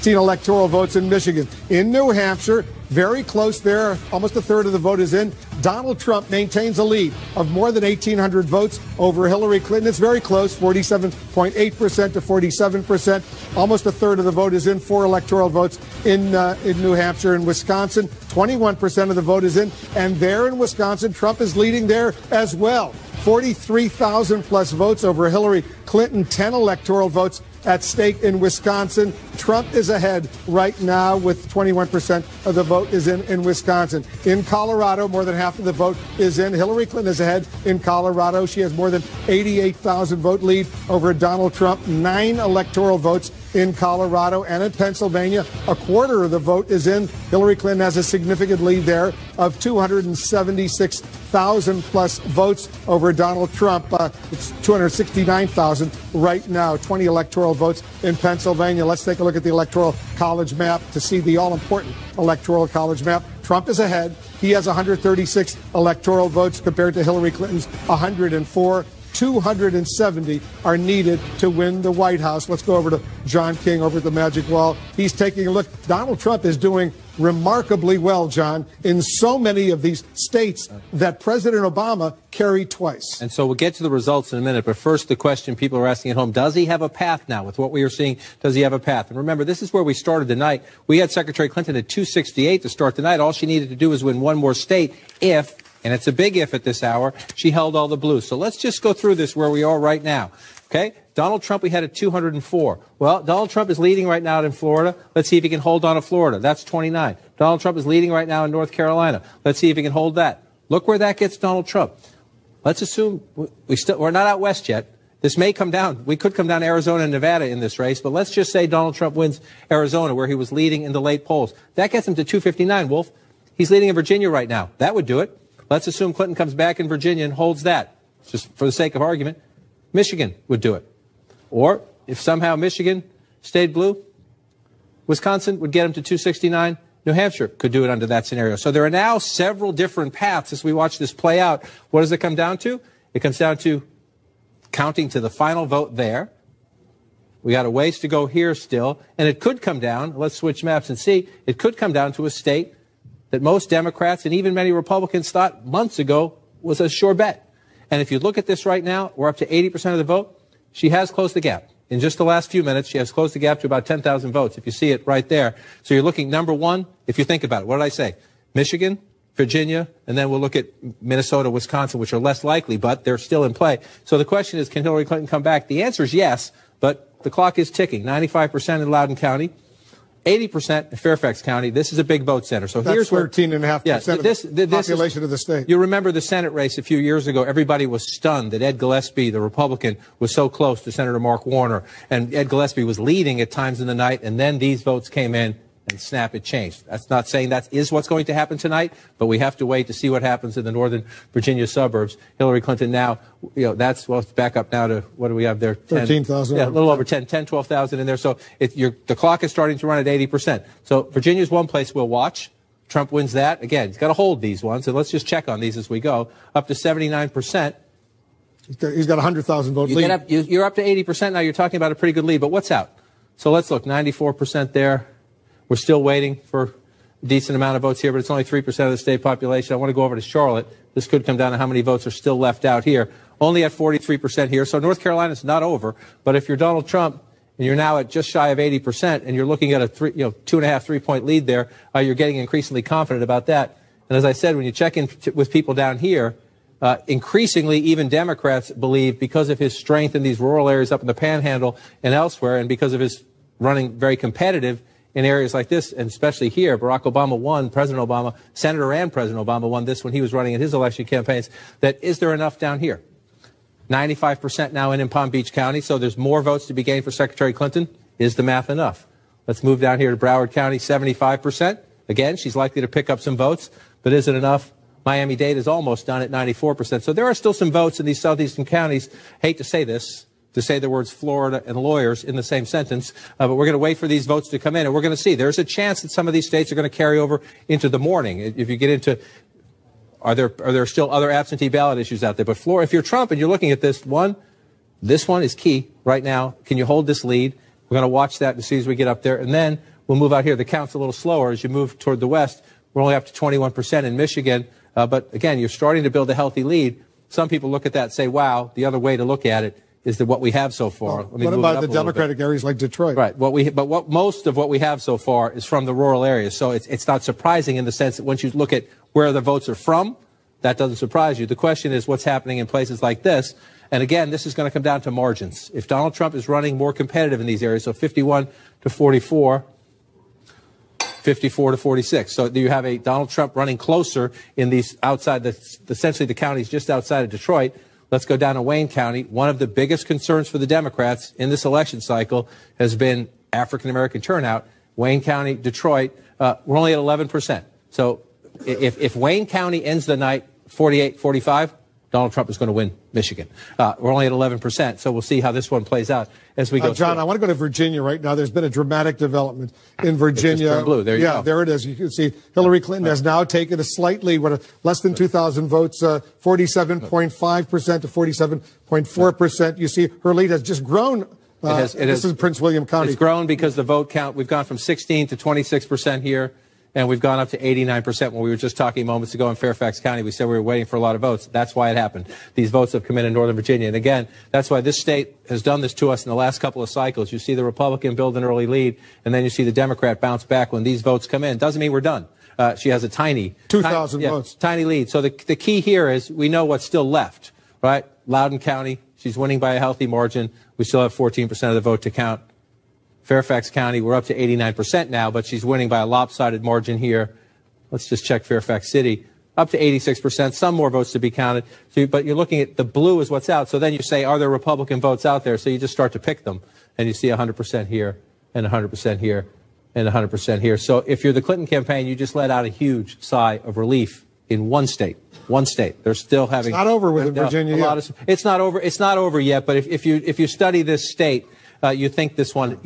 electoral votes in Michigan. In New Hampshire, very close there. Almost a third of the vote is in. Donald Trump maintains a lead of more than 1,800 votes over Hillary Clinton. It's very close, 47.8% to 47%. Almost a third of the vote is in. 4 electoral votes in New Hampshire and Wisconsin. 21% of the vote is in. And there in Wisconsin, Trump is leading there as well. 43,000 plus votes over Hillary Clinton, 10 electoral votes at stake in Wisconsin. Trump is ahead right now with 21% of the vote is in Wisconsin. In Colorado, more than half of the vote is in. Hillary Clinton is ahead in Colorado. She has more than 88,000 vote lead over Donald Trump. 9 electoral votes in Colorado. And in Pennsylvania, a quarter of the vote is in. Hillary Clinton has a significant lead there of 276,000 plus votes over Donald Trump. It's 269,000 right now. 20 electoral votes in Pennsylvania. Let's take a look at the Electoral College map to see the all-important Electoral College map. Trump is ahead. He has 136 electoral votes compared to Hillary Clinton's 104. 270 are needed to win the White House. Let's go over to John King over at the Magic Wall. He's taking a look. Donald Trump is doing remarkably well, John, in so many of these states that President Obama carried twice. And so we'll get to the results in a minute. But first, the question people are asking at home, does he have a path now? With what we are seeing, does he have a path? And remember, this is where we started the night. We had Secretary Clinton at 268 to start the night. All she needed to do was win one more state if, and it's a big if at this hour, she held all the blues. So let's just go through this where we are right now. Okay? Donald Trump, we had at 204. Well, Donald Trump is leading right now in Florida. Let's see if he can hold on to Florida. That's 29. Donald Trump is leading right now in North Carolina. Let's see if he can hold that. Look where that gets Donald Trump. Let's assume we're not out west yet. This may come down. We could come down to Arizona and Nevada in this race, but let's just say Donald Trump wins Arizona, where he was leading in the late polls. That gets him to 259, Wolf. He's leading in Virginia right now. That would do it. Let's assume Clinton comes back in Virginia and holds that, just for the sake of argument. Michigan would do it. Or if somehow Michigan stayed blue, Wisconsin would get him to 269. New Hampshire could do it under that scenario. So there are now several different paths as we watch this play out. What does it come down to? It comes down to counting to the final vote there. We got a ways to go here still. And it could come down, let's switch maps and see, it could come down to a state that most Democrats and even many Republicans thought months ago was a sure bet. And if you look at this right now, we're up to 80% of the vote. She has closed the gap. In just the last few minutes, she has closed the gap to about 10,000 votes, if you see it right there. So you're looking, number one, if you think about it, what did I say? Michigan, Virginia, and then we'll look at Minnesota, Wisconsin, which are less likely, but they're still in play. So the question is, can Hillary Clinton come back? The answer is yes, but the clock is ticking. 95% in Loudoun County. 80% in Fairfax County. This is a big vote center. So that's here's 13.5% of the population of the state. You remember the Senate race a few years ago. Everybody was stunned that Ed Gillespie, the Republican, was so close to Senator Mark Warner. And Ed Gillespie was leading at times in the night. And then these votes came in and snap, it changed. That's not saying that is what's going to happen tonight, but we have to wait to see what happens in the Northern Virginia suburbs. Hillary Clinton now, that's, well, it's back up now to, what do we have there? 13,000. Yeah, a little over 12,000 in there. So the clock is starting to run at 80%. So Virginia's one place we'll watch. Trump wins that. Again, he's got to hold these ones, and let's just check on these as we go. Up to 79%. He's got 100,000 vote lead. You're up to 80% now. You're talking about a pretty good lead, but what's out? So let's look, 94% there. We're still waiting for a decent amount of votes here, but it's only 3% of the state population. I want to go over to Charlotte. This could come down to how many votes are still left out here. Only at 43% here. So North Carolina's not over. But if you're Donald Trump and you're now at just shy of 80% and you're looking at a 3.5-point lead there, you're getting increasingly confident about that. And as I said, when you check in with people down here, increasingly even Democrats believe, because of his strength in these rural areas up in the Panhandle and elsewhere, and because of his running very competitive in areas like this, and especially here, Barack Obama won, President Obama, Senator and President Obama won this when he was running in his election campaigns, that is there enough down here? 95% now in Palm Beach County, so there's more votes to be gained for Secretary Clinton. Is the math enough? Let's move down here to Broward County, 75%. Again, she's likely to pick up some votes, but is it enough? Miami-Dade is almost done at 94%. So there are still some votes in these southeastern counties. Hate to say this, to say the words Florida and lawyers in the same sentence, but we're going to wait for these votes to come in, and we're going to see. There's a chance that some of these states are going to carry over into the morning. If you get into, are there still other absentee ballot issues out there? But Florida, if you're Trump and you're looking at this, one, This one is key right now. Can you hold this lead? We're going to watch that as soon as we get up there. And then we'll move out here. The count's a little slower as you move toward the west. We're only up to 21% in Michigan. But again, you're starting to build a healthy lead. Some people look at that and say, wow, the other way to look at it is that what we have so far. What about the Democratic areas like Detroit? Right. Most of what we have so far is from the rural areas. So it's not surprising in the sense that once you look at where the votes are from, that doesn't surprise you. The question is what's happening in places like this. And again, this is going to come down to margins. If Donald Trump is running more competitive in these areas, so 51 to 44, 54 to 46. So you have a Donald Trump running closer in these outside, essentially the counties just outside of Detroit. Let's go down to Wayne County. One of the biggest concerns for the Democrats in this election cycle has been African-American turnout. Wayne County, Detroit, we're only at 11%. So if Wayne County ends the night 48-45, Donald Trump is going to win Michigan. We're only at 11%, so we'll see how this one plays out as we go John, through. I want to go to Virginia right now. There's been a dramatic development in Virginia. It's just blue. There you go. There it is. You can see Hillary Clinton has now taken a slightly, less than 2,000 votes, 47.5% to 47.4%. You see her lead has just grown. This is Prince William County. It's grown because the vote count, we've gone from 16 to 26% here. And we've gone up to 89% when we were just talking moments ago in Fairfax County. We said we were waiting for a lot of votes. That's why it happened. These votes have come in Northern Virginia. And again, that's why this state has done this to us in the last couple of cycles. You see the Republican build an early lead, and then you see the Democrat bounce back when these votes come in. Doesn't mean we're done. She has a tiny 2,000 votes. Tiny lead. So the key here is we know what's still left, right? Loudoun County, she's winning by a healthy margin. We still have 14% of the vote to count. Fairfax County, we're up to 89% now, but she's winning by a lopsided margin here. Let's just check Fairfax City. Up to 86%, some more votes to be counted. But you're looking at the blue is what's out. So then you say, are there Republican votes out there? So you just start to pick them. And you see 100% here, and 100% here, and 100% here. So if you're the Clinton campaign, you just let out a huge sigh of relief in one state. One state. They're still having. It's not over with Virginia yet. It's not over. It's not over yet. But if you study this state, you think this one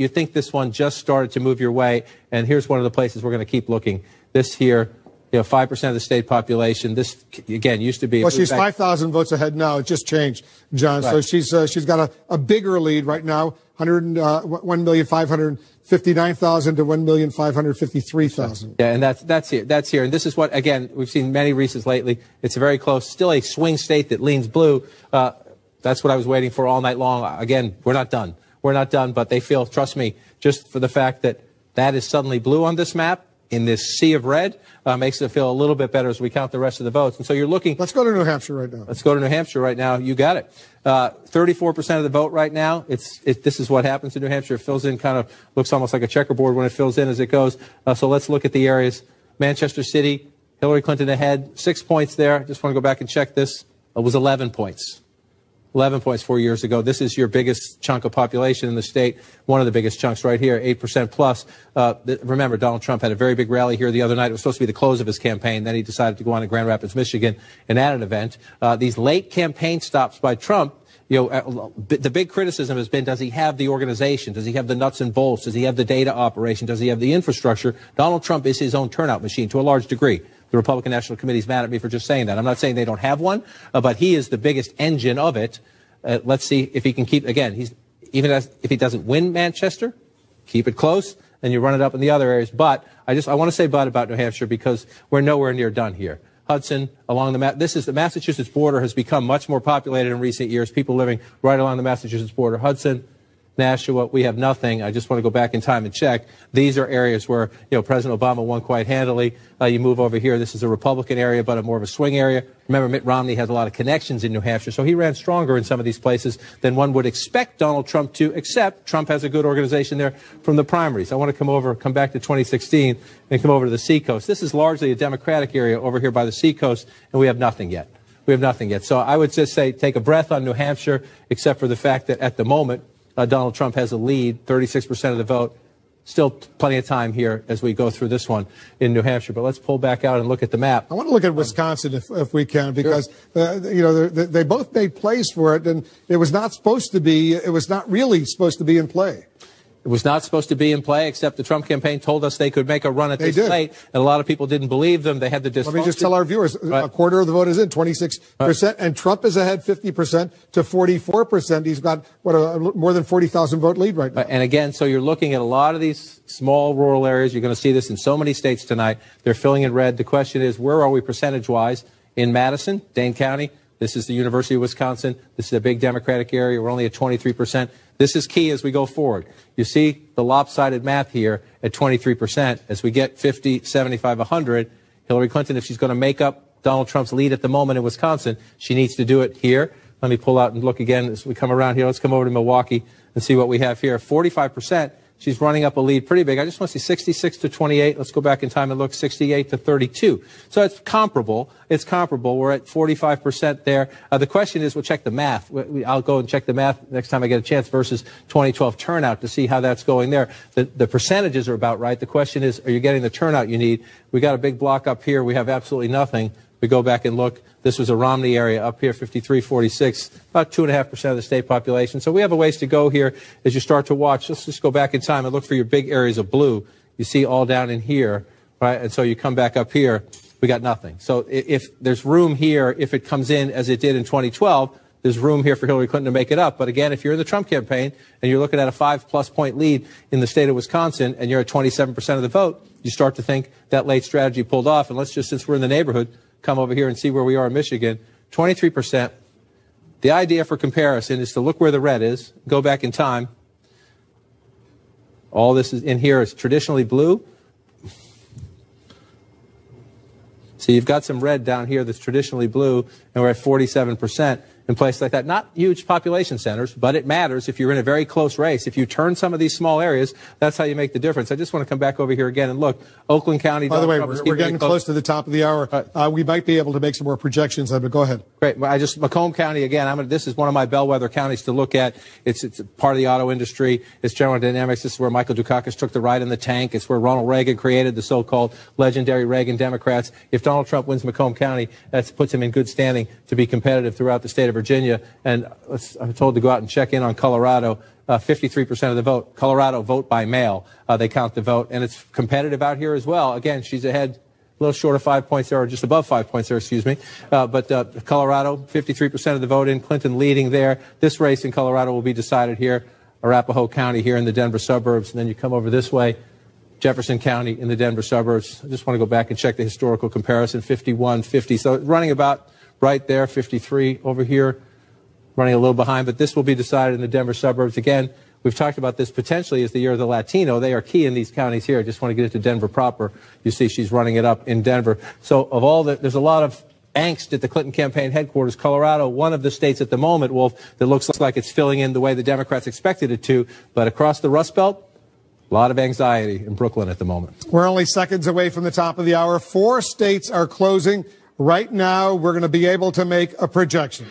just started to move your way, and here's one of the places we're going to keep looking. This here, 5% of the state population. This again used to be. Well, she's 5,000 votes ahead now. It just changed, John. Right. So she's got a bigger lead right now. 1,559,000 to 1,553,000. Yeah, and that's here. That's here. And this is what again we've seen many races lately. It's very close. Still a swing state that leans blue. That's what I was waiting for all night long. Again, we're not done. We're not done, but they feel, trust me, just for the fact that that is suddenly blue on this map, in this sea of red, makes it feel a little bit better as we count the rest of the votes. And so you're looking. Let's go to New Hampshire right now. Let's go to New Hampshire right now. You got it. 34% of the vote right now. This is what happens in New Hampshire. It fills in kind of, looks almost like a checkerboard when it fills in as it goes. So let's look at the areas. Manchester City, Hillary Clinton ahead, 6 points there. Just want to go back and check this. It was 11 points. 11 points 4 years ago. This is your biggest chunk of population in the state. One of the biggest chunks right here, 8% plus. Remember, Donald Trump had a very big rally here the other night. It was supposed to be the close of his campaign. Then he decided to go on to Grand Rapids, Michigan, and at an event. These late campaign stops by Trump, the big criticism has been, does he have the organization? Does he have the nuts and bolts? Does he have the data operation? Does he have the infrastructure? Donald Trump is his own turnout machine to a large degree. The Republican National Committee is mad at me for just saying that. I'm not saying they don't have one, but he is the biggest engine of it. Let's see if he can keep, again, if he doesn't win Manchester, keep it close, and you run it up in the other areas. But I want to say but about New Hampshire because we're nowhere near done here. Hudson, along the the Massachusetts border has become much more populated in recent years. People living right along the Massachusetts border. Hudson, Nashua, we have nothing. I just want to go back in time and check. These are areas where, President Obama won quite handily. You move over here. This is a Republican area, but more of a swing area. Remember, Mitt Romney has a lot of connections in New Hampshire, so he ran stronger in some of these places than one would expect Donald Trump to, except Trump has a good organization there from the primaries. I want to come back to 2016 and come over to the Seacoast. This is largely a Democratic area over here by the Seacoast, and we have nothing yet. We have nothing yet. So I would just say take a breath on New Hampshire, except for the fact that at the moment, Donald Trump has a lead, 36% of the vote. Still plenty of time here as we go through this one in New Hampshire. But let's pull back out and look at the map. I want to look at Wisconsin if we can, because they both made plays for it, and it was not supposed to be. It was not really supposed to be in play. It was not supposed to be in play, except the Trump campaign told us they could make a run at this late, and a lot of people didn't believe them. They had the dysfunction. Let me just tell our viewers, a quarter of the vote is in, 26%, and Trump is ahead 50% to 44%. He's got, more than 40,000 vote lead right now. And again, so you're looking at a lot of these small rural areas. You're going to see this in so many states tonight. They're filling in red. The question is, where are we percentage-wise? In Madison, Dane County, this is the University of Wisconsin. This is a big Democratic area. We're only at 23%. This is key as we go forward. You see the lopsided math here at 23%. As we get 50, 75, 100, Hillary Clinton, if she's going to make up Donald Trump's lead at the moment in Wisconsin, she needs to do it here. Let me pull out and look again as we come around here. Let's come over to Milwaukee and see what we have here. 45%. She's running up a lead pretty big. I just want to see 66 to 28. Let's go back in time and look 68 to 32. So it's comparable. It's comparable. We're at 45% there. The question is, we'll check the math. I'll go and check the math next time I get a chance versus 2012 turnout to see how that's going there. The percentages are about right. The question is, are you getting the turnout you need? We got a big block up here. We have absolutely nothing. We go back and look. This was a Romney area up here, 53-46, about 2.5% of the state population. So we have a ways to go here as you start to watch. Let's just go back in time and look for your big areas of blue. You see all down in here, right? And so you come back up here, we got nothing. So if there's room here, if it comes in as it did in 2012, there's room here for Hillary Clinton to make it up. But again, if you're in the Trump campaign and you're looking at a 5+ point lead in the state of Wisconsin and you're at 27% of the vote, you start to think that late strategy pulled off. And let's just, since we're in the neighborhood, come over here and see where we are in Michigan, 23%. The idea for comparison is to look where the red is, go back in time. All this is in here is traditionally blue. So you've got some red down here that's traditionally blue, and we're at 47% in places like that. Not huge population centers, but it matters if you're in a very close race. If you turn some of these small areas, that's how you make the difference. I just want to come back over here again and look. Oakland County. By the way, we're getting close to the top of the hour. We might be able to make some more projections, but go ahead. Great. Macomb County, again, this is one of my bellwether counties to look at. It's part of the auto industry. It's General Dynamics. This is where Michael Dukakis took the ride in the tank. It's where Ronald Reagan created the so-called legendary Reagan Democrats. If Donald Trump wins Macomb County, that puts him in good standing to be competitive throughout the state of Virginia. And I'm told to go out and check in on Colorado. 53% of the vote. Colorado vote by mail. They count the vote. And it's competitive out here as well. Again, she's ahead a little short of 5 points there, or just above 5 points there, excuse me. But Colorado, 53% of the vote in. Clinton leading there. This race in Colorado will be decided here. Arapahoe County here in the Denver suburbs. And then you come over this way. Jefferson County in the Denver suburbs. I just want to go back and check the historical comparison. 51-50. So running about right there. 53 over here. Running a little behind, but this will be decided in the Denver suburbs. Again, we've talked about this potentially as the year of the Latino. They are key in these counties here. I just want to get it to Denver proper. You see she's running it up in Denver. So of all there's a lot of angst at the Clinton campaign headquarters. Colorado, one of the states at the moment, Wolf, that looks like it's filling in the way the Democrats expected it to. But across the Rust Belt, a lot of anxiety in Brooklyn at the moment. We're only seconds away from the top of the hour. 4 states are closing. Right now, we're going to be able to make a projection.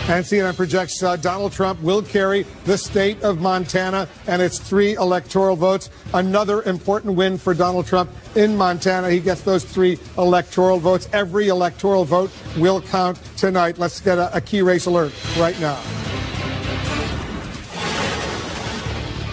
And CNN projects Donald Trump will carry the state of Montana and its 3 electoral votes. Another important win for Donald Trump in Montana. He gets those 3 electoral votes. Every electoral vote will count tonight. Let's get a key race alert right now.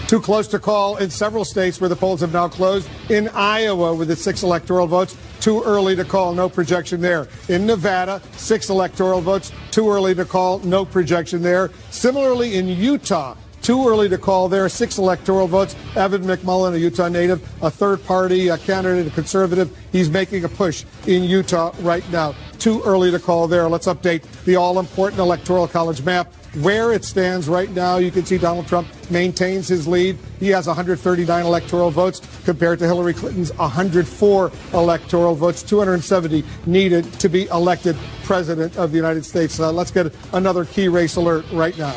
Too close to call in several states where the polls have now closed. In Iowa, with its 6 electoral votes, too early to call, no projection there. In Nevada, 6 electoral votes, too early to call, no projection there. Similarly, in Utah, too early to call there, 6 electoral votes. Evan McMullen, a Utah native, a third-party candidate, a conservative. He's making a push in Utah right now. Too early to call there. Let's update the all-important Electoral College map. Where it stands right now, you can see Donald Trump maintains his lead. He has 139 electoral votes compared to Hillary Clinton's 104 electoral votes, 270 needed to be elected president of the United States. Let's get another key race alert right now.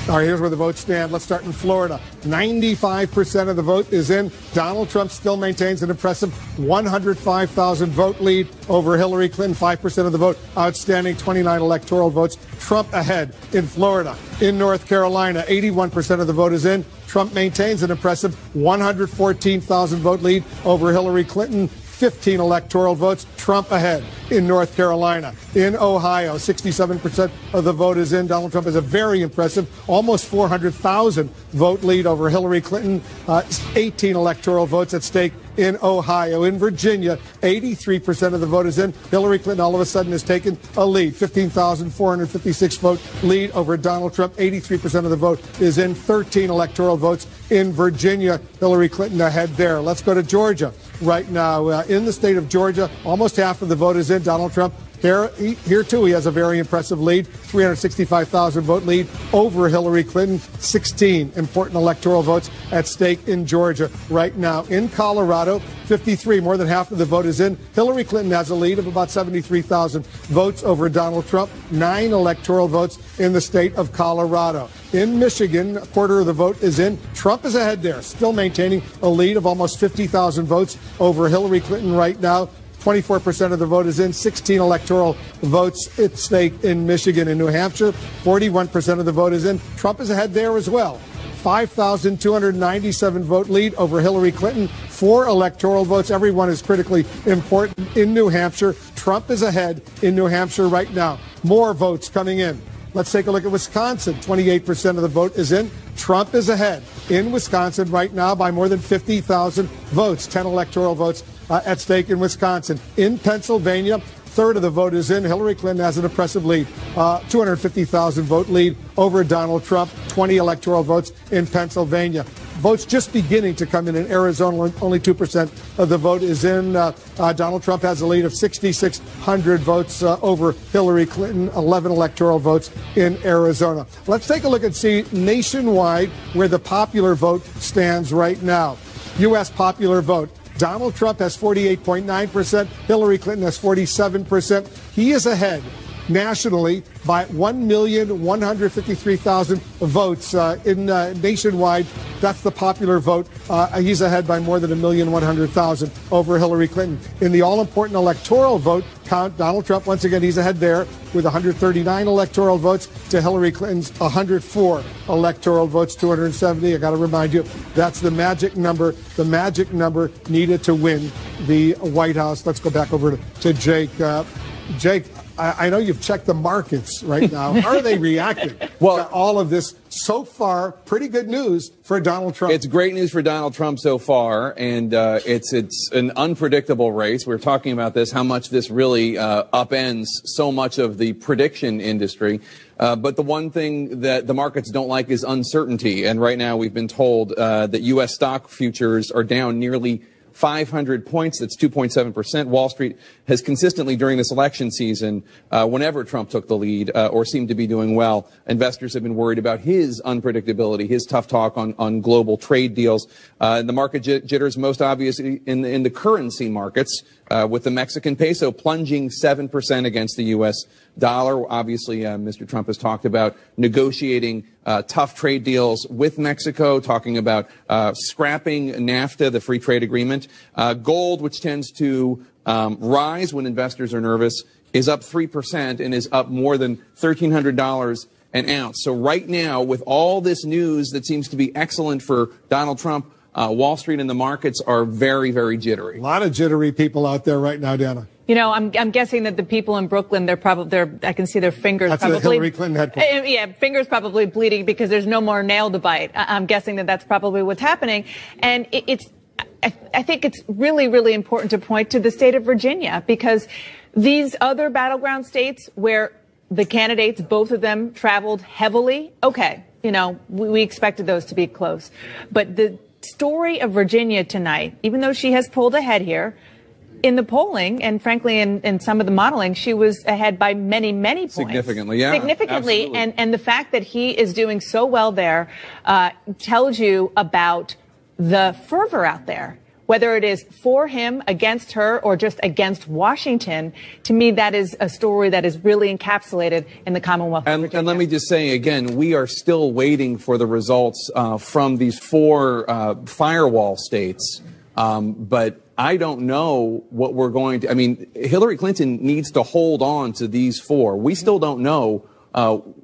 All right, here's where the votes stand. Let's start in Florida. 95% of the vote is in. Donald Trump still maintains an impressive 105,000 vote lead over Hillary Clinton. 5% of the vote outstanding, 29 electoral votes. Trump ahead in Florida. In North Carolina, 81% of the vote is in. Trump maintains an impressive 114,000 vote lead over Hillary Clinton. 15 electoral votes. Trump ahead in North Carolina. In Ohio, 67% of the vote is in. Donald Trump has a very impressive, almost 400,000 vote lead over Hillary Clinton. 18 electoral votes at stake in Ohio. In Virginia, 83% of the vote is in. Hillary Clinton all of a sudden has taken a lead, 15,456 vote lead over Donald Trump. 83% of the vote is in. 13 electoral votes in Virginia. Hillary Clinton ahead there. Let's go to Georgia right now. In the state of Georgia, almost half of the vote is in. Donald Trump here too, he has a very impressive lead, 365,000 vote lead over Hillary Clinton. 16 important electoral votes at stake in Georgia right now. In Colorado, 53, more than half of the vote is in. Hillary Clinton has a lead of about 73,000 votes over Donald Trump. 9 electoral votes in the state of Colorado. In Michigan, a quarter of the vote is in. Trump is ahead there, still maintaining a lead of almost 50,000 votes over Hillary Clinton right now. 24% of the vote is in. 16 electoral votes at stake in Michigan. In New Hampshire, 41% of the vote is in. Trump is ahead there as well. 5,297 vote lead over Hillary Clinton. 4 electoral votes. Everyone is critically important in New Hampshire. Trump is ahead in New Hampshire right now. More votes coming in. Let's take a look at Wisconsin. 28% of the vote is in. Trump is ahead in Wisconsin right now by more than 50,000 votes. 10 electoral votes at stake in Wisconsin. In Pennsylvania, third of the vote is in. Hillary Clinton has an impressive lead, 250,000 vote lead over Donald Trump. 20 electoral votes in Pennsylvania. Votes just beginning to come in Arizona. Only 2% of the vote is in. Donald Trump has a lead of 6,600 votes over Hillary Clinton. 11 electoral votes in Arizona. Let's take a look and see nationwide where the popular vote stands right now. U.S. popular vote. Donald Trump has 48.9%. Hillary Clinton has 47%. He is ahead nationally by 1,153,000 votes in nationwide. That's the popular vote. He's ahead by more than 1,100,000 over Hillary Clinton. In the all-important electoral vote count, Donald Trump, once again, he's ahead there with 139 electoral votes to Hillary Clinton's 104 electoral votes, 270. I got to remind you, that's the magic number needed to win the White House. Let's go back over to Jake. Jake, I know you've checked the markets right now. How are they reacting to all of this? So far, pretty good news for Donald Trump. It's great news for Donald Trump so far, and it's an unpredictable race. We're talking about this, how much this really upends so much of the prediction industry. But the one thing that the markets don't like is uncertainty. And right now we've been told that U.S. stock futures are down nearly 500 points. That's 2.7%. Wall Street has consistently during this election season, whenever Trump took the lead or seemed to be doing well, investors have been worried about his unpredictability, his tough talk on global trade deals. The market jitters most obviously in the currency markets, with the Mexican peso plunging 7% against the U.S. dollar. Obviously, Mr. Trump has talked about negotiating tough trade deals with Mexico, talking about scrapping NAFTA, the free trade agreement. Gold, which tends to rise when investors are nervous, is up 3% and is up more than $1,300 an ounce. So right now, with all this news that seems to be excellent for Donald Trump, Wall Street and the markets are very, very jittery. A lot of jittery people out there right now, Dana. You know, I'm guessing that the people in Brooklyn, I can see their fingers that's probably. That's Hillary Clinton headquarters. Yeah, fingers probably bleeding because there's no more nail to bite. I'm guessing that that's probably what's happening. And I think it's really, really important to point to the state of Virginia, because these other battleground states where the candidates, both of them, traveled heavily, okay, you know, we expected those to be close. But the story of Virginia tonight, even though she has pulled ahead here, in the polling, and frankly, in some of the modeling, she was ahead by many, many points. Significantly, yeah. Significantly. Absolutely. And the fact that he is doing so well there tells you about the fervor out there. Whether it is for him, against her, or just against Washington, to me, that is a story that is really encapsulated in the Commonwealth of Virginia. And let me just say again, we are still waiting for the results from these 4 firewall states. But I don't know what we're going to. I mean, Hillary Clinton needs to hold on to these 4. We still don't know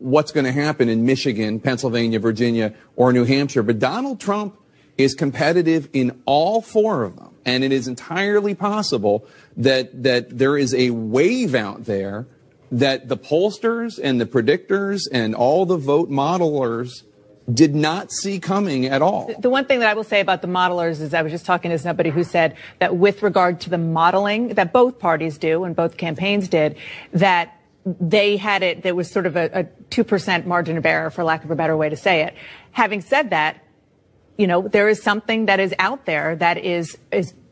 what's going to happen in Michigan, Pennsylvania, Virginia, or New Hampshire. But Donald Trump is competitive in all four of them. And it is entirely possible that there is a wave out there that the pollsters and the predictors and all the vote modelers did not see coming at all. The one thing that I will say about the modelers is I was just talking to somebody who said that with regard to the modeling that both parties do and both campaigns did, that they had it, there was sort of a 2% margin of error, for lack of a better way to say it. Having said that, you know, there is something that is out there that is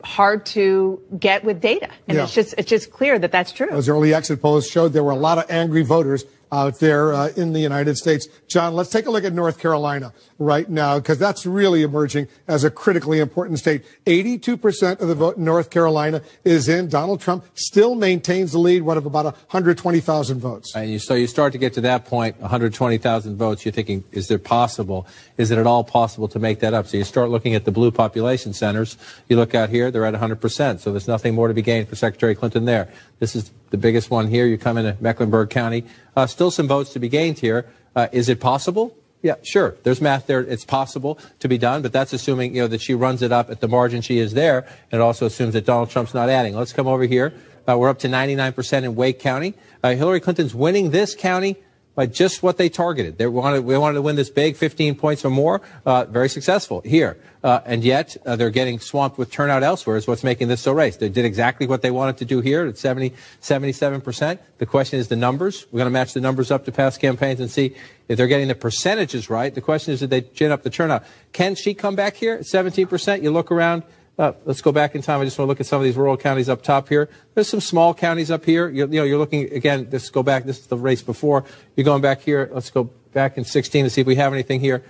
hard to get with data. And it's just clear that that's true. Those early exit polls showed there were a lot of angry voters out there in the United States. John, let's take a look at North Carolina right now, because that's really emerging as a critically important state. 82% of the vote in North Carolina is in. Donald Trump still maintains the lead, what, of about 120,000 votes. And so you start to get to that point, 120,000 votes, you're thinking, is it at all possible to make that up? So you start looking at the blue population centers. You look out here, they're at 100%. So there's nothing more to be gained for Secretary Clinton there. This is the biggest one here. You come into Mecklenburg County. Still some votes to be gained here. Is it possible? Yeah, sure. There's math there. It's possible to be done, but that's assuming, you know, that she runs it up at the margin she is there. And it also assumes that Donald Trump's not adding. Let's come over here. We're up to 99% in Wake County. Hillary Clinton's winning this county by just what they targeted. We wanted to win this big, 15 points or more. Very successful here. And yet they're getting swamped with turnout elsewhere is what's making this so race. They did exactly what they wanted to do here at 77%. The question is the numbers. We're going to match the numbers up to past campaigns and see if they're getting the percentages right. The question is, did they gin up the turnout? Can she come back here at 17%? You look around. Let's go back in time. I just want to look at some of these rural counties up top here. There's some small counties up here. You're looking, again, let's go back. This is the race before. You're going back here. Let's go back in 16 to see if we have anything here.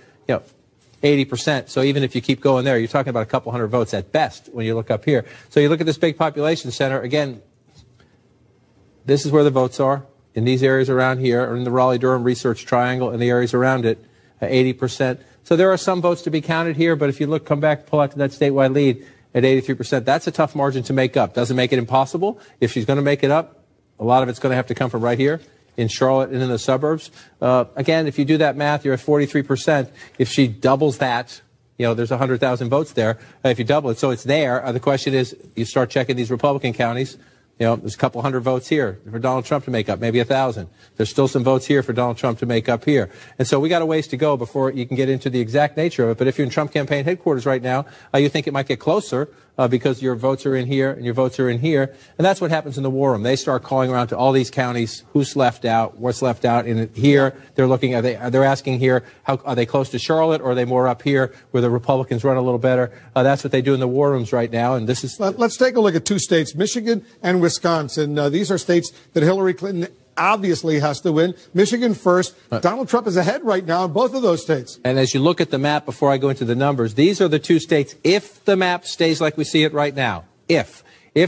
80%. So even if you keep going there, you're talking about a couple hundred votes at best when you look up here. So you look at this big population center. Again, this is where the votes are in these areas around here, or in the Raleigh-Durham Research Triangle and the areas around it, 80%. So there are some votes to be counted here, but if you look, come back, pull out to that statewide lead at 83%, that's a tough margin to make up. Doesn't make it impossible. If she's going to make it up, a lot of it's going to have to come from right here in Charlotte and in the suburbs. Again, if you do that math, you're at 43%. If she doubles that, there's 100,000 votes there. If you double it, so it's there. The question is, you start checking these Republican counties. There's a couple hundred votes here for Donald Trump to make up, maybe 1,000. There's still some votes here for Donald Trump to make up here. And so we got a ways to go before you can get into the exact nature of it. But if you're in Trump campaign headquarters right now, you think it might get closer because your votes are in here and your votes are in here. And that's what happens in the war room. They start calling around to all these counties, who's left out, what's left out in here. They're looking, they're asking here, how are they close to Charlotte, or are they more up here where the Republicans run a little better? That's what they do in the war rooms right now. And this is. Let's take a look at two states, Michigan and Wisconsin. These are states that Hillary Clinton obviously has to win. Michigan first. Donald Trump is ahead right now in both of those states. And as you look at the map, before I go into the numbers, these are the two states, if the map stays like we see it right now, if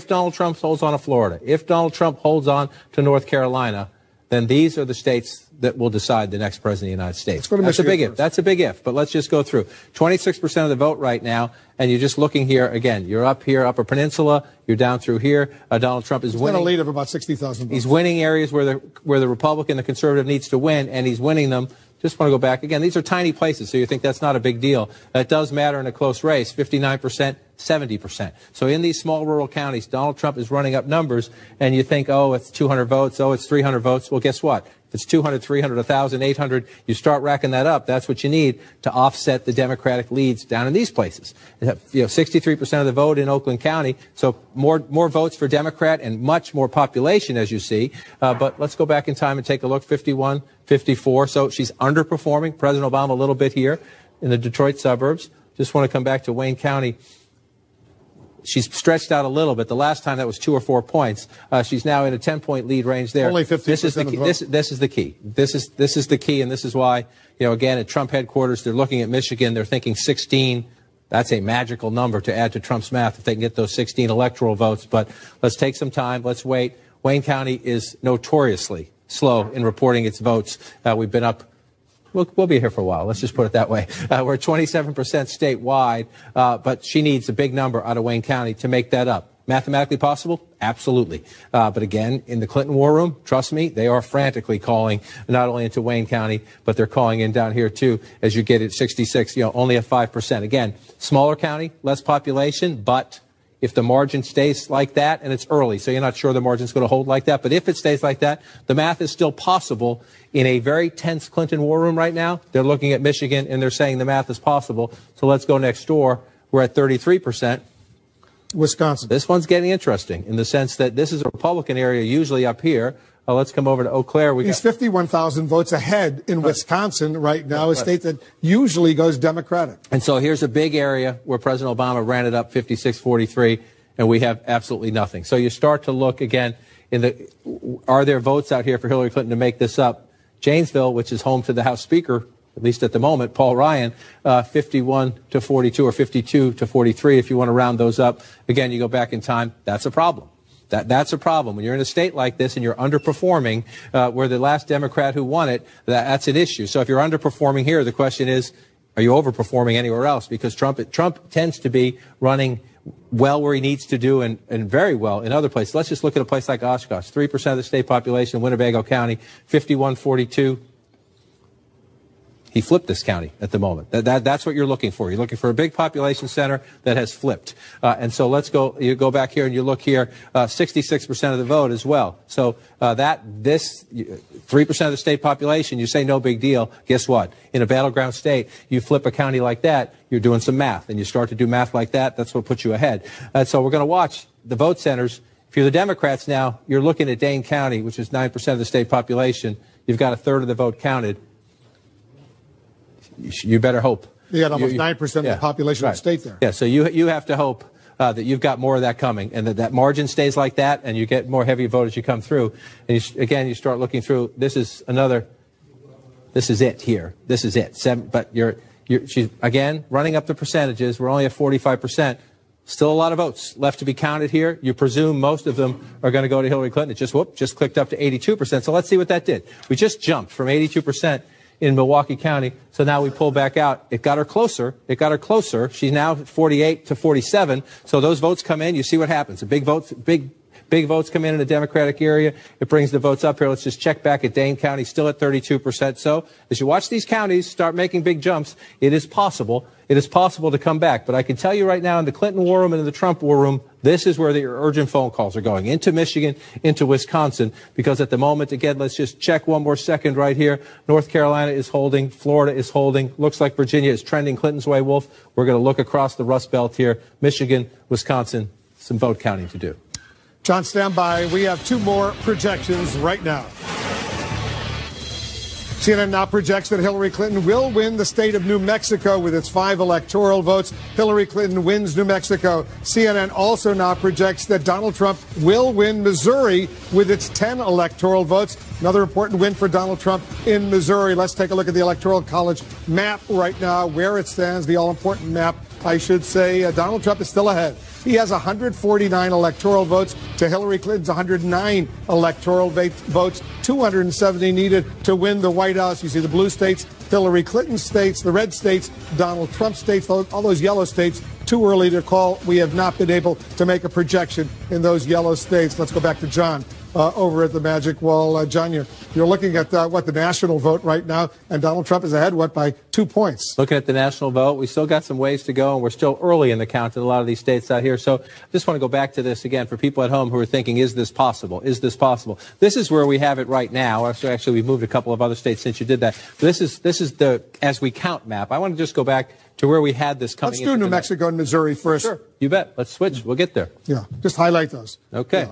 Donald Trump holds on to Florida, if Donald Trump holds on to North Carolina, then these are the states that will decide the next president of the United States. That's a big if. That's a big if. But let's just go through. 26% of the vote right now, and you're just looking here again. You're up here, Upper Peninsula. You're down through here. Donald Trump is winning. He's got a lead of about 60,000 votes. He's winning areas where the Republican, the conservative needs to win, and he's winning them. Just want to go back again. These are tiny places, so you think that's not a big deal. That does matter in a close race. 59%, 70%. So in these small rural counties, Donald Trump is running up numbers, and you think, oh, it's 200 votes. Oh, it's 300 votes. Well, guess what? If it's 200, 300, 1,000, 800, you start racking that up. That's what you need to offset the Democratic leads down in these places. 63% of the vote in Oakland County, so more votes for Democrat and much more population, as you see. But let's go back in time and take a look. 51, 54. So she's underperforming President Obama a little bit here in the Detroit suburbs. Just want to come back to Wayne County. She's stretched out a little bit. The last time that was 2 or 4 points. She's now in a 10-point lead range there. Only 50%. This is the key. This is the key. This is the key, and this is why, again, at Trump headquarters, they're looking at Michigan. They're thinking 16. That's a magical number to add to Trump's math if they can get those 16 electoral votes. But let's take some time. Let's wait. Wayne County is notoriously slow in reporting its votes. We've been up. We'll be here for a while. Let's just put it that way. We're 27% statewide, but she needs a big number out of Wayne County to make that up. Mathematically possible? Absolutely. But again, in the Clinton war room, trust me, they are frantically calling not only into Wayne County, but they're calling in down here too, as you get at 66, only at 5%. Again, smaller county, less population, but if the margin stays like that, and it's early, so you're not sure the margin's going to hold like that, but if it stays like that, the math is still possible. In a very tense Clinton war room right now, they're looking at Michigan and they're saying the math is possible. So let's go next door. We're at 33%. Wisconsin. This one's getting interesting in the sense that this is a Republican area usually up here. Let's come over to Eau Claire. He's 51,000 votes ahead in Wisconsin right now, a state that usually goes Democratic. And so here's a big area where President Obama ran it up 56-43, and we have absolutely nothing. So you start to look again are there votes out here for Hillary Clinton to make this up? Janesville, which is home to the House Speaker, at least at the moment, Paul Ryan, 51-42 or 52-43, if you want to round those up. Again, you go back in time, that's a problem. That's a problem. When you're in a state like this and you're underperforming, where the last Democrat who won it, that's an issue. So if you're underperforming here, the question is, are you overperforming anywhere else? Because Trump tends to be running well where he needs to do and very well in other places. Let's just look at a place like Oshkosh, 3% of the state population, Winnebago County, 51-42. He flipped this county at the moment. That's what you're looking for. You're looking for a big population center that has flipped. And so you go back here and you look here, 66% of the vote as well. So 3% of the state population, you say no big deal. Guess what? In a battleground state, you flip a county like that, you're doing some math. And you start to do math like that, that's what puts you ahead. And so we're going to watch the vote centers. If you're the Democrats now, you're looking at Dane County, which is 9% of the state population. You've got a third of the vote counted. You better hope. You got almost 9% of the population of the state there. Yeah, so you have to hope that you've got more of that coming and that margin stays like that and you get more heavy vote as you come through. And you start looking through. This is it here. This is it. But she's, again, running up the percentages. We're only at 45%. Still a lot of votes left to be counted here. You presume most of them are going to go to Hillary Clinton. It just clicked up to 82%. So let's see what that did. We just jumped from 82% in Milwaukee County. So now we pull back out. It got her closer. She's now 48-47. So those votes come in. You see what happens. Big votes come in the Democratic area. It brings the votes up here. Let's just check back at Dane County, still at 32%. So as you watch these counties start making big jumps, it is possible. It is possible to come back. But I can tell you right now in the Clinton war room and in the Trump war room, this is where the urgent phone calls are going, into Michigan, into Wisconsin, because at the moment, again, let's just check one more second right here. North Carolina is holding. Florida is holding. Looks like Virginia is trending Clinton's way, Wolf. We're going to look across the Rust Belt here. Michigan, Wisconsin, some vote counting to do. John, stand by. We have two more projections right now. CNN now projects that Hillary Clinton will win the state of New Mexico with its 5 electoral votes. Hillary Clinton wins New Mexico. CNN also now projects that Donald Trump will win Missouri with its 10 electoral votes. Another important win for Donald Trump in Missouri. Let's take a look at the Electoral College map right now, where it stands, the all-important map, I should say. Donald Trump is still ahead. He has 149 electoral votes to Hillary Clinton's 109 electoral votes, 270 needed to win the White House. You see the blue states, Hillary Clinton states, the red states, Donald Trump states, all those yellow states. Too early to call. We have not been able to make a projection in those yellow states. Let's go back to John over at the Magic Wall. John, you're looking at the national vote right now, and Donald Trump is ahead, by 2 points? Looking at the national vote, we still got some ways to go, and we're still early in the count in a lot of these states out here. So I just want to go back to this again for people at home who are thinking, is this possible? Is this possible? This is where we have it right now. So actually, we've moved a couple of other states since you did that. This is the as we count map. I want to just go back to where we had this coming. Let's do New Mexico and Missouri first. Sure, you bet. Let's switch. We'll get there. Yeah, just highlight those. Okay. Yeah.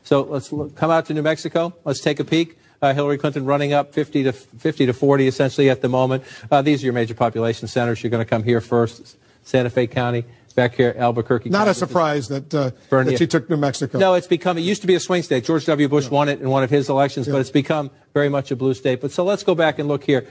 So let's come out to New Mexico. Let's take a peek. Hillary Clinton running up 50 to 40 essentially at the moment. These are your major population centers. You're going to come here first. Santa Fe County, back here, Albuquerque. Not a surprise that she took New Mexico. No, it used to be a swing state. George W. Bush won it in one of his elections, but it's become very much a blue state. But so let's go back and look here.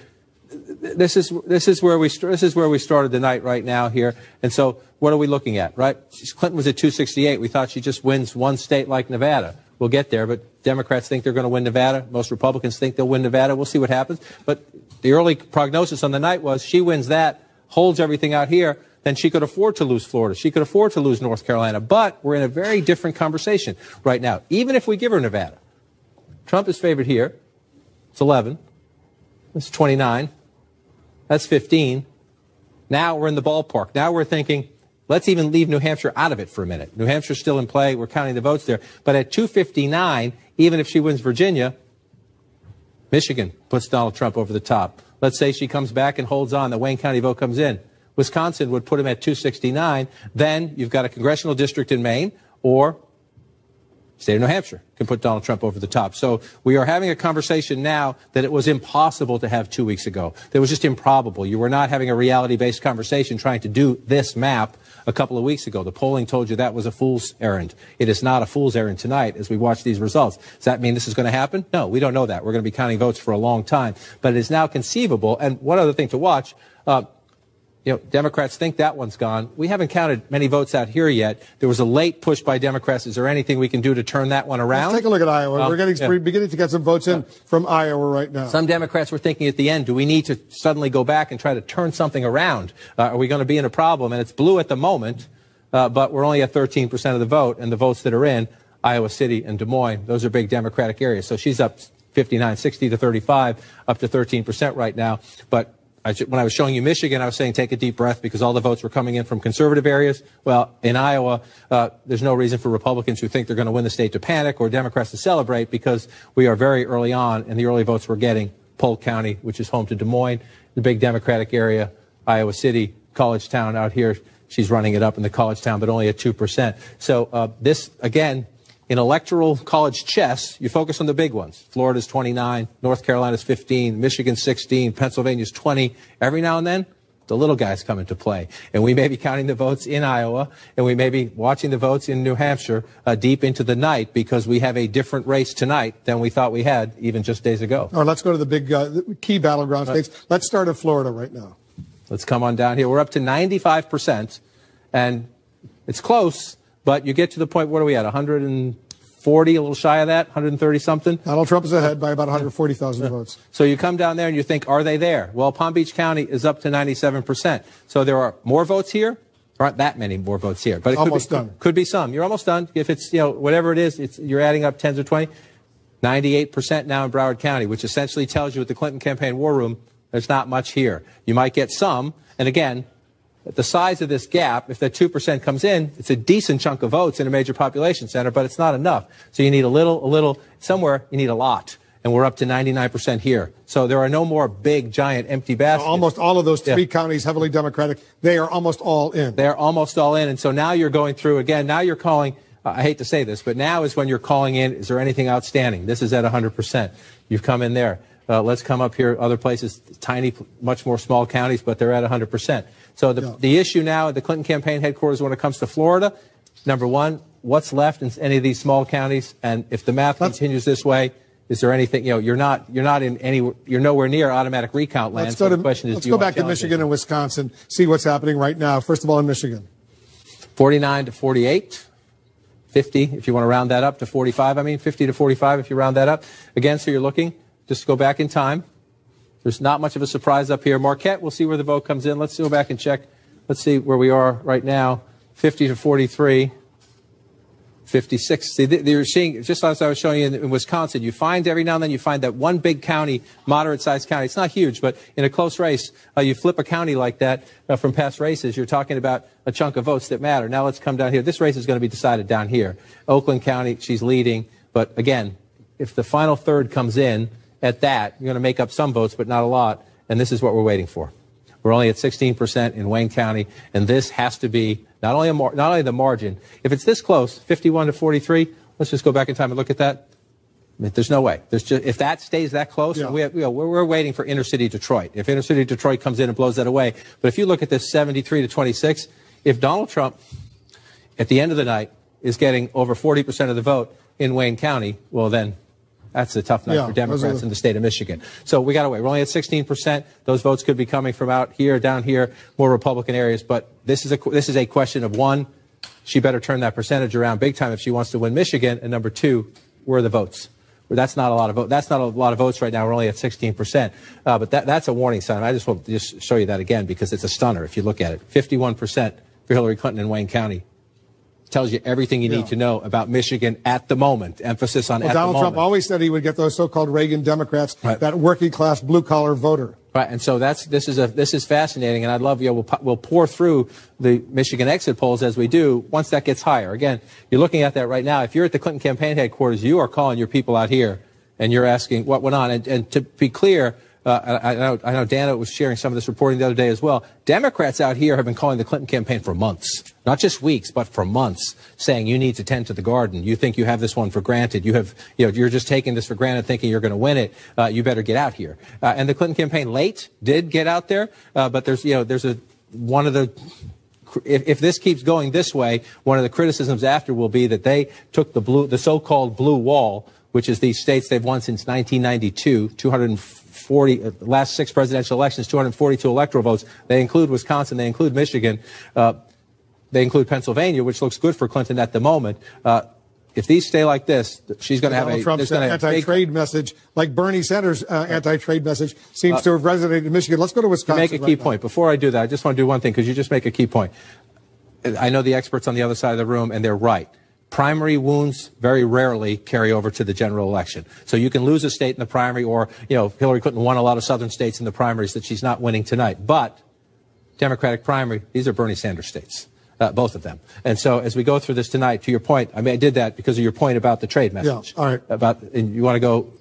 This is where we started the night right now here. And so what are we looking at, right? Clinton was at 268. We thought she just wins one state like Nevada. We'll get there, but Democrats think they're going to win Nevada. Most Republicans think they'll win Nevada. We'll see what happens. But the early prognosis on the night was she wins that, holds everything out here. then she could afford to lose Florida. She could afford to lose North Carolina. But we're in a very different conversation right now. Even if we give her Nevada, Trump is favored here. It's 11. It's 29. That's 15. Now we're in the ballpark. Now we're thinking, let's even leave New Hampshire out of it for a minute. New Hampshire's still in play. We're counting the votes there. But at 259, even if she wins Virginia, Michigan puts Donald Trump over the top. Let's say she comes back and holds on. The Wayne County vote comes in. Wisconsin would put him at 269. Then you've got a congressional district in Maine, or state of New Hampshire can put Donald Trump over the top. So we are having a conversation now that it was impossible to have 2 weeks ago. That was just improbable. You were not having a reality-based conversation trying to do this map a couple of weeks ago. The polling told you that was a fool's errand. It is not a fool's errand tonight as we watch these results. Does that mean this is going to happen? No, we don't know that. We're going to be counting votes for a long time. But it is now conceivable. And one other thing to watch, Democrats think that one's gone. We haven't counted many votes out here yet. There was a late push by Democrats. Is there anything we can do to turn that one around? Let's take a look at Iowa. We're beginning to get some votes in from Iowa right now. Some Democrats were thinking at the end, do we need to suddenly go back and try to turn something around? Are we going to be in a problem? And it's blue at the moment, but we're only at 13% of the vote. And the votes that are in Iowa City and Des Moines, those are big Democratic areas. So she's up 59, 60 to 35, up to 13% right now. But when I was showing you Michigan, I was saying take a deep breath because all the votes were coming in from conservative areas. Well, in Iowa, there's no reason for Republicans who think they're going to win the state to panic or Democrats to celebrate because we are very early on, and the early votes we're getting, Polk County, which is home to Des Moines, the big Democratic area, Iowa City, College Town out here. She's running it up in the College Town, but only at 2%. So this, again, in electoral college chess, you focus on the big ones. Florida's 29, North Carolina's 15, Michigan's 16, Pennsylvania's 20. Every now and then, the little guys come into play. And we may be counting the votes in Iowa, and we may be watching the votes in New Hampshire deep into the night because we have a different race tonight than we thought we had even just days ago. All right, let's go to the big key battleground states. Let's start in Florida right now. Let's come on down here. We're up to 95%, and it's close. But you get to the point, what are we at, 140, a little shy of that, 130 something? Donald Trump is ahead by about 140,000 votes. So you come down there and you think, are they there? Well, Palm Beach County is up to 97%. So there are more votes here. There aren't that many more votes here. But it almost done. Could be some. You're almost done. If it's, whatever it is, you're adding up 10s or 20. 98% now in Broward County, which essentially tells you at the Clinton campaign war room, there's not much here. You might get some. And again, the size of this gap, if that 2% comes in, it's a decent chunk of votes in a major population center, but it's not enough. So you need a little, somewhere you need a lot. And we're up to 99% here. So there are no more big, giant, empty baskets. So almost all of those three counties, heavily Democratic, they are almost all in. They're almost all in. And so now you're going through, again, now you're calling, I hate to say this, but now is when you're calling in, is there anything outstanding? This is at 100%. You've come in there. Let's come up here, other places, tiny, much more small counties, but they're at 100%. So the issue now at the Clinton campaign headquarters when it comes to Florida, number one, what's left in any of these small counties? And if the math continues this way, is there anything, you're nowhere near automatic recount land. Let's go back to Michigan and Wisconsin, see what's happening right now. First of all, in Michigan. 49 to 48. 50, if you want to round that up to 45, 50 to 45 if you round that up. Again, so you're looking, just go back in time. There's not much of a surprise up here. Marquette, we'll see where the vote comes in. Let's go back and check. Let's see where we are right now. 50 to 43. 56. See, you're seeing, just as I was showing you in Wisconsin, you find every now and then you find that one big county, moderate-sized county. It's not huge, but in a close race, you flip a county like that from past races. You're talking about a chunk of votes that matter. Now let's come down here. This race is going to be decided down here. Oakland County, she's leading. But again, if the final third comes in at that, you're going to make up some votes, but not a lot. And this is what we're waiting for. We're only at 16% in Wayne County, and this has to be not only the margin. If it's this close, 51 to 43, let's just go back in time and look at that. There's no way. If that stays that close, we're waiting for inner city Detroit. If inner city Detroit comes in and blows that away, but if you look at this 73 to 26, if Donald Trump at the end of the night is getting over 40% of the vote in Wayne County, well then, that's a tough night for Democrats in the state of Michigan. So we got to wait. We're only at 16%. Those votes could be coming from out here, down here, more Republican areas. But this is a question of, one, she better turn that percentage around big time if she wants to win Michigan. And number two, where are the votes? That's not a lot of votes. That's not a lot of votes right now. We're only at 16%. But that's a warning sign. I just want to just show you that again because it's a stunner if you look at it. 51% for Hillary Clinton in Wayne County. Tells you everything you need to know about Michigan at the moment. Emphasis on at the moment. Donald Trump always said he would get those so-called Reagan Democrats, that working-class blue-collar voter. Right, and so this is fascinating, and I'd love we'll pour through the Michigan exit polls as we do once that gets higher. Again, you're looking at that right now. If you're at the Clinton campaign headquarters, you are calling your people out here, and you're asking what went on. And to be clear, I know Dana was sharing some of this reporting the other day as well. Democrats out here have been calling the Clinton campaign for months, not just weeks, but for months, saying you need to tend to the garden. You think you have this one for granted. You're just taking this for granted, thinking you're going to win it. You better get out here. And the Clinton campaign late did get out there, but if this keeps going this way, one of the criticisms after will be that they took the so-called blue wall, which is these states they've won since 1992, 240, last 6 presidential elections, 242 electoral votes. They include Wisconsin. They include Michigan. They include Pennsylvania, which looks good for Clinton at the moment. If these stay like this, she's going to have Trump's anti-trade message, like Bernie Sanders' anti-trade message, seems to have resonated in Michigan. Let's go to Wisconsin. Make a key point. Before I do that, I just want to do one thing, because you just make a key point. I know the experts on the other side of the room, and they're right. Primary wounds very rarely carry over to the general election. So you can lose a state in the primary, or, Hillary Clinton won a lot of southern states in the primaries that she's not winning tonight. But Democratic primary, these are Bernie Sanders states. Both of them. And so as we go through this tonight, to your point, I did that because of your point about the trade message. Yeah, all right. And you want to go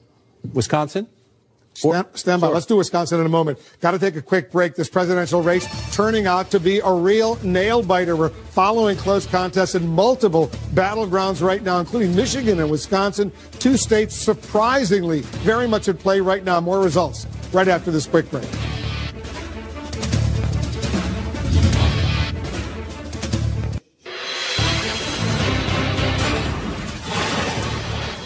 Wisconsin? Stand by. Let's do Wisconsin in a moment. Got to take a quick break. This presidential race turning out to be a real nail-biter. We're following close contests in multiple battlegrounds right now, including Michigan and Wisconsin. 2 states surprisingly very much at play right now. More results right after this quick break.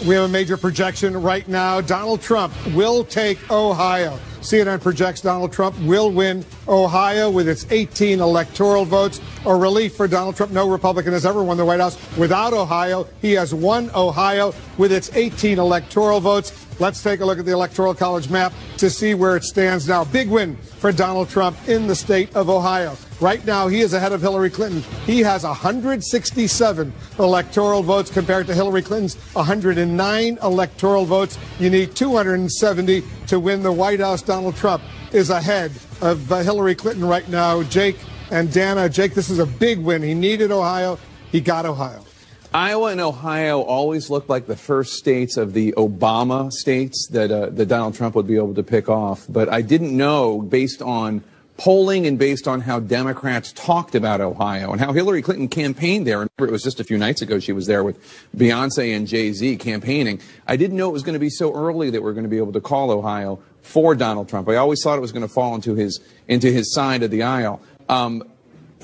We have a major projection right now. Donald Trump will take Ohio. CNN projects Donald Trump will win Ohio with its 18 electoral votes. A relief for Donald Trump. No Republican has ever won the White House without Ohio. He has won Ohio with its 18 electoral votes. Let's take a look at the Electoral College map to see where it stands now. Big win for Donald Trump in the state of Ohio. Right now, he is ahead of Hillary Clinton. He has 167 electoral votes compared to Hillary Clinton's 109 electoral votes. You need 270 to win the White House. Donald Trump is ahead of Hillary Clinton right now. Jake and Dana. Jake, this is a big win. He needed Ohio. He got Ohio. Iowa and Ohio always looked like the first states of the Obama states that Donald Trump would be able to pick off. But I didn't know, based on polling and based on how Democrats talked about Ohio and how Hillary Clinton campaigned there. Remember, it was just a few nights ago she was there with Beyonce and Jay-Z campaigning. I didn't know it was going to be so early that we're going to be able to call Ohio for Donald Trump. I always thought it was going to fall into his side of the aisle.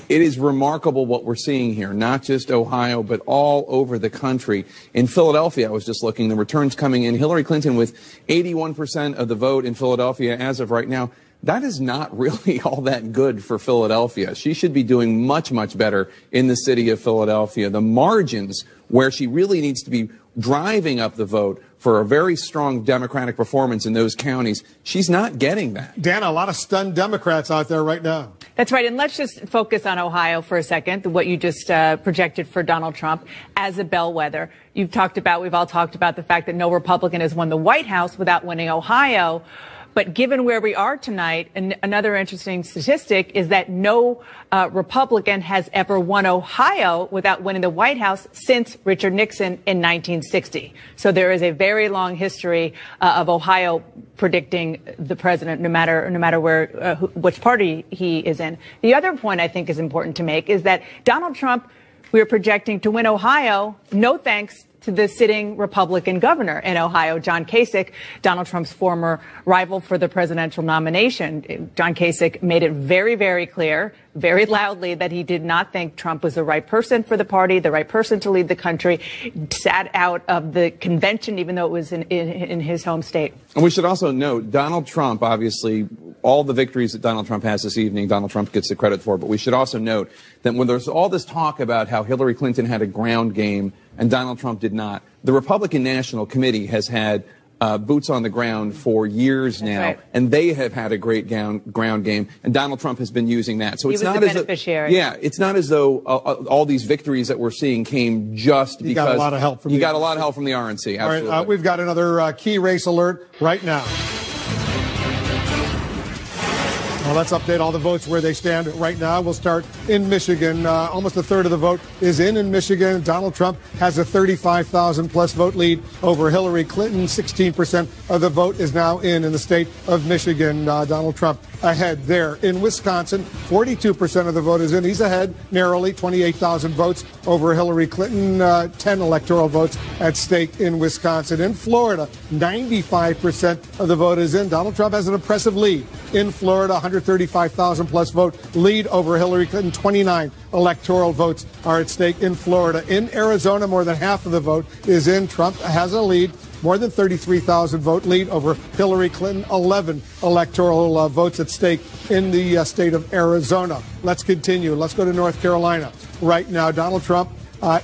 It is remarkable what we're seeing here, not just Ohio, but all over the country. In Philadelphia, I was just looking, the returns coming in. Hillary Clinton with 81% of the vote in Philadelphia as of right now. That is not really all that good for Philadelphia. She should be doing much, much better in the city of Philadelphia. The margins where she really needs to be driving up the vote for a very strong Democratic performance in those counties, she's not getting that. Dana, a lot of stunned Democrats out there right now. That's right. And let's just focus on Ohio for a second, what you just projected for Donald Trump as a bellwether. We've all talked about the fact that no Republican has won the White House without winning Ohio. But given where we are tonight, and another interesting statistic is that no Republican has ever won Ohio without winning the White House since Richard Nixon in 1960. So there is a very long history of Ohio predicting the president, no matter where which party he is in. The other point I think is important to make is that Donald Trump, we are projecting to win Ohio, no thanks to the sitting Republican governor in Ohio, John Kasich, Donald Trump's former rival for the presidential nomination. John Kasich made it very, very clear, very loudly, that he did not think Trump was the right person for the party, the right person to lead the country, sat out of the convention, even though it was in his home state. And we should also note, Donald Trump, obviously, all the victories that Donald Trump has this evening, Donald Trump gets the credit for. But we should also note that when there's all this talk about how Hillary Clinton had a ground game and Donald Trump did not, the Republican National Committee has had boots on the ground for years now, right. and they have had a great ground game, and Donald Trump has been using that. So He it's was not the as beneficiary. it's not as though all these victories that we're seeing came just because you got a lot of help from you got a lot of help from the RNC. Absolutely. All right, we've got another key race alert right now. Well, let's update all the votes where they stand right now. We'll start in Michigan. Almost a third of the vote is in Michigan. Donald Trump has a 35,000-plus vote lead over Hillary Clinton. 16% of the vote is now in the state of Michigan. Donald Trump ahead there. In Wisconsin, 42% of the vote is in. He's ahead narrowly, 28,000 votes over Hillary Clinton. 10 electoral votes at stake in Wisconsin. In Florida, 95% of the vote is in. Donald Trump has an impressive lead. In Florida, 135,000 plus vote lead over Hillary Clinton. 29 electoral votes are at stake in Florida. In Arizona, more than half of the vote is in. Trump has a lead. More than 33,000 vote lead over Hillary Clinton. 11 electoral votes at stake in the state of Arizona. Let's continue. Let's go to North Carolina right now. Donald Trump,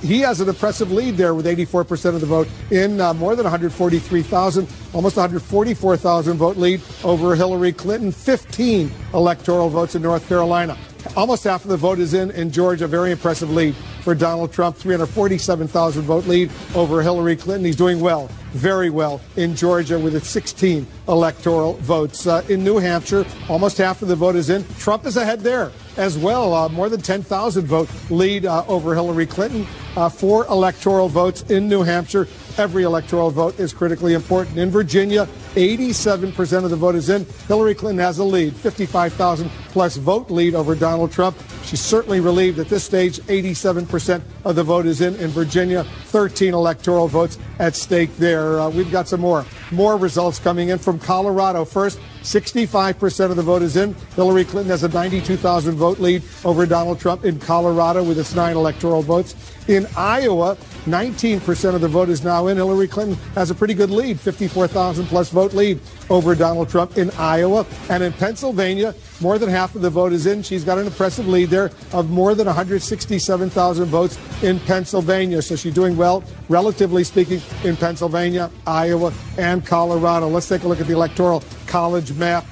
he has an impressive lead there with 84% of the vote in. More than 143,000, almost 144,000 vote lead over Hillary Clinton. 15 electoral votes in North Carolina. Almost half of the vote is in Georgia. Very impressive lead for Donald Trump. 347,000 vote lead over Hillary Clinton. He's doing well, very well in Georgia with its 16 electoral votes. In New Hampshire, almost half of the vote is in. Trump is ahead there as well. More than 10,000 vote lead over Hillary Clinton. 4 electoral votes in New Hampshire. Every electoral vote is critically important. In Virginia, 87% of the vote is in. Hillary Clinton has a lead, 55,000 plus vote lead over Donald Trump. She's certainly relieved at this stage. 87% of the vote is in Virginia. 13 electoral votes at stake there. We've got some more results coming in from Colorado. First, 65% of the vote is in. Hillary Clinton has a 92,000 vote lead over Donald Trump in Colorado with its 9 electoral votes. In Iowa, 19% of the vote is now in. Hillary Clinton has a pretty good lead, 54,000 plus vote lead over Donald Trump in Iowa. And in Pennsylvania, more than half of the vote is in. She's got an impressive lead there of more than 167,000 votes in Pennsylvania. So she's doing well, relatively speaking, in Pennsylvania, Iowa, and Colorado. Let's take a look at the Electoral College map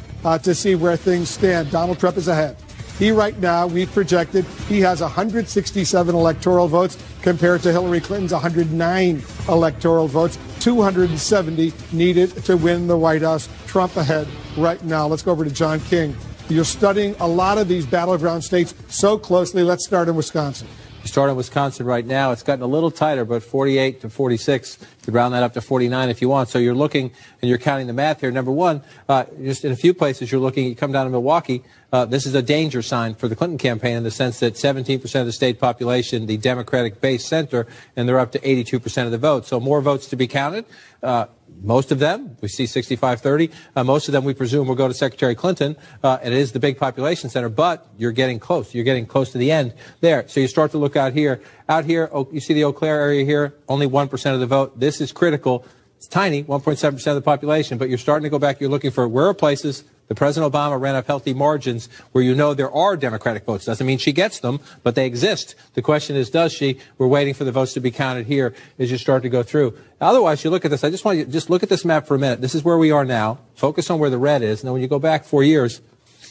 to see where things stand. Donald Trump is ahead. He right now, we've projected, he has 167 electoral votes compared to Hillary Clinton's 109 electoral votes. 270 needed to win the White House. Trump ahead right now. Let's go over to John King. You're studying a lot of these battleground states so closely. Let's start in Wisconsin. You start in Wisconsin right now. It's gotten a little tighter, but 48 to 46. You could round that up to 49 if you want. So you're looking and you're counting the math here. Number one, just in a few places you're looking, you come down to Milwaukee. This is a danger sign for the Clinton campaign in the sense that 17% of the state population, the Democratic base center, and they're up to 82% of the vote. So more votes to be counted. Most of them, we see 65-30. Most of them, we presume, will go to Secretary Clinton. It is the big population center, but you're getting close. You're getting close to the end there. So you start to look out here. Out here, you see the Eau Claire area here, only 1% of the vote. This is critical. It's tiny, 1.7% of the population, but you're starting to go back. You're looking for where are places. The President Obama ran up healthy margins where you know there are Democratic votes. Doesn't mean she gets them, but they exist. The question is, does she? We're waiting for the votes to be counted here as you start to go through. Otherwise, you look at this. I just want you to just look at this map for a minute. This is where we are now. Focus on where the red is. Now, when you go back 4 years,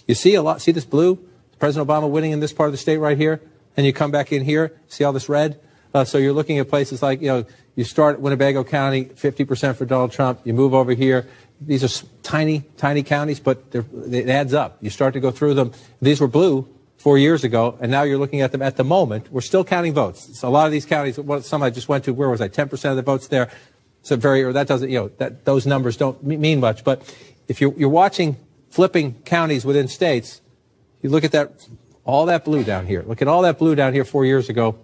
you see a lot. See this blue? President Obama winning in this part of the state right here. And you come back in here. See all this red? So you're looking at places like, you start Winnebago County, 50% for Donald Trump. You move over here. These are tiny, tiny counties, but it adds up. You start to go through them. These were blue 4 years ago, and now you're looking at them at the moment. We're still counting votes. So a lot of these counties, some I just went to, where was I? 10% of the votes there. So that doesn't, those numbers don't mean much. But if you're watching flipping counties within states, you look at that, all that blue down here. Look at all that blue down here 4 years ago.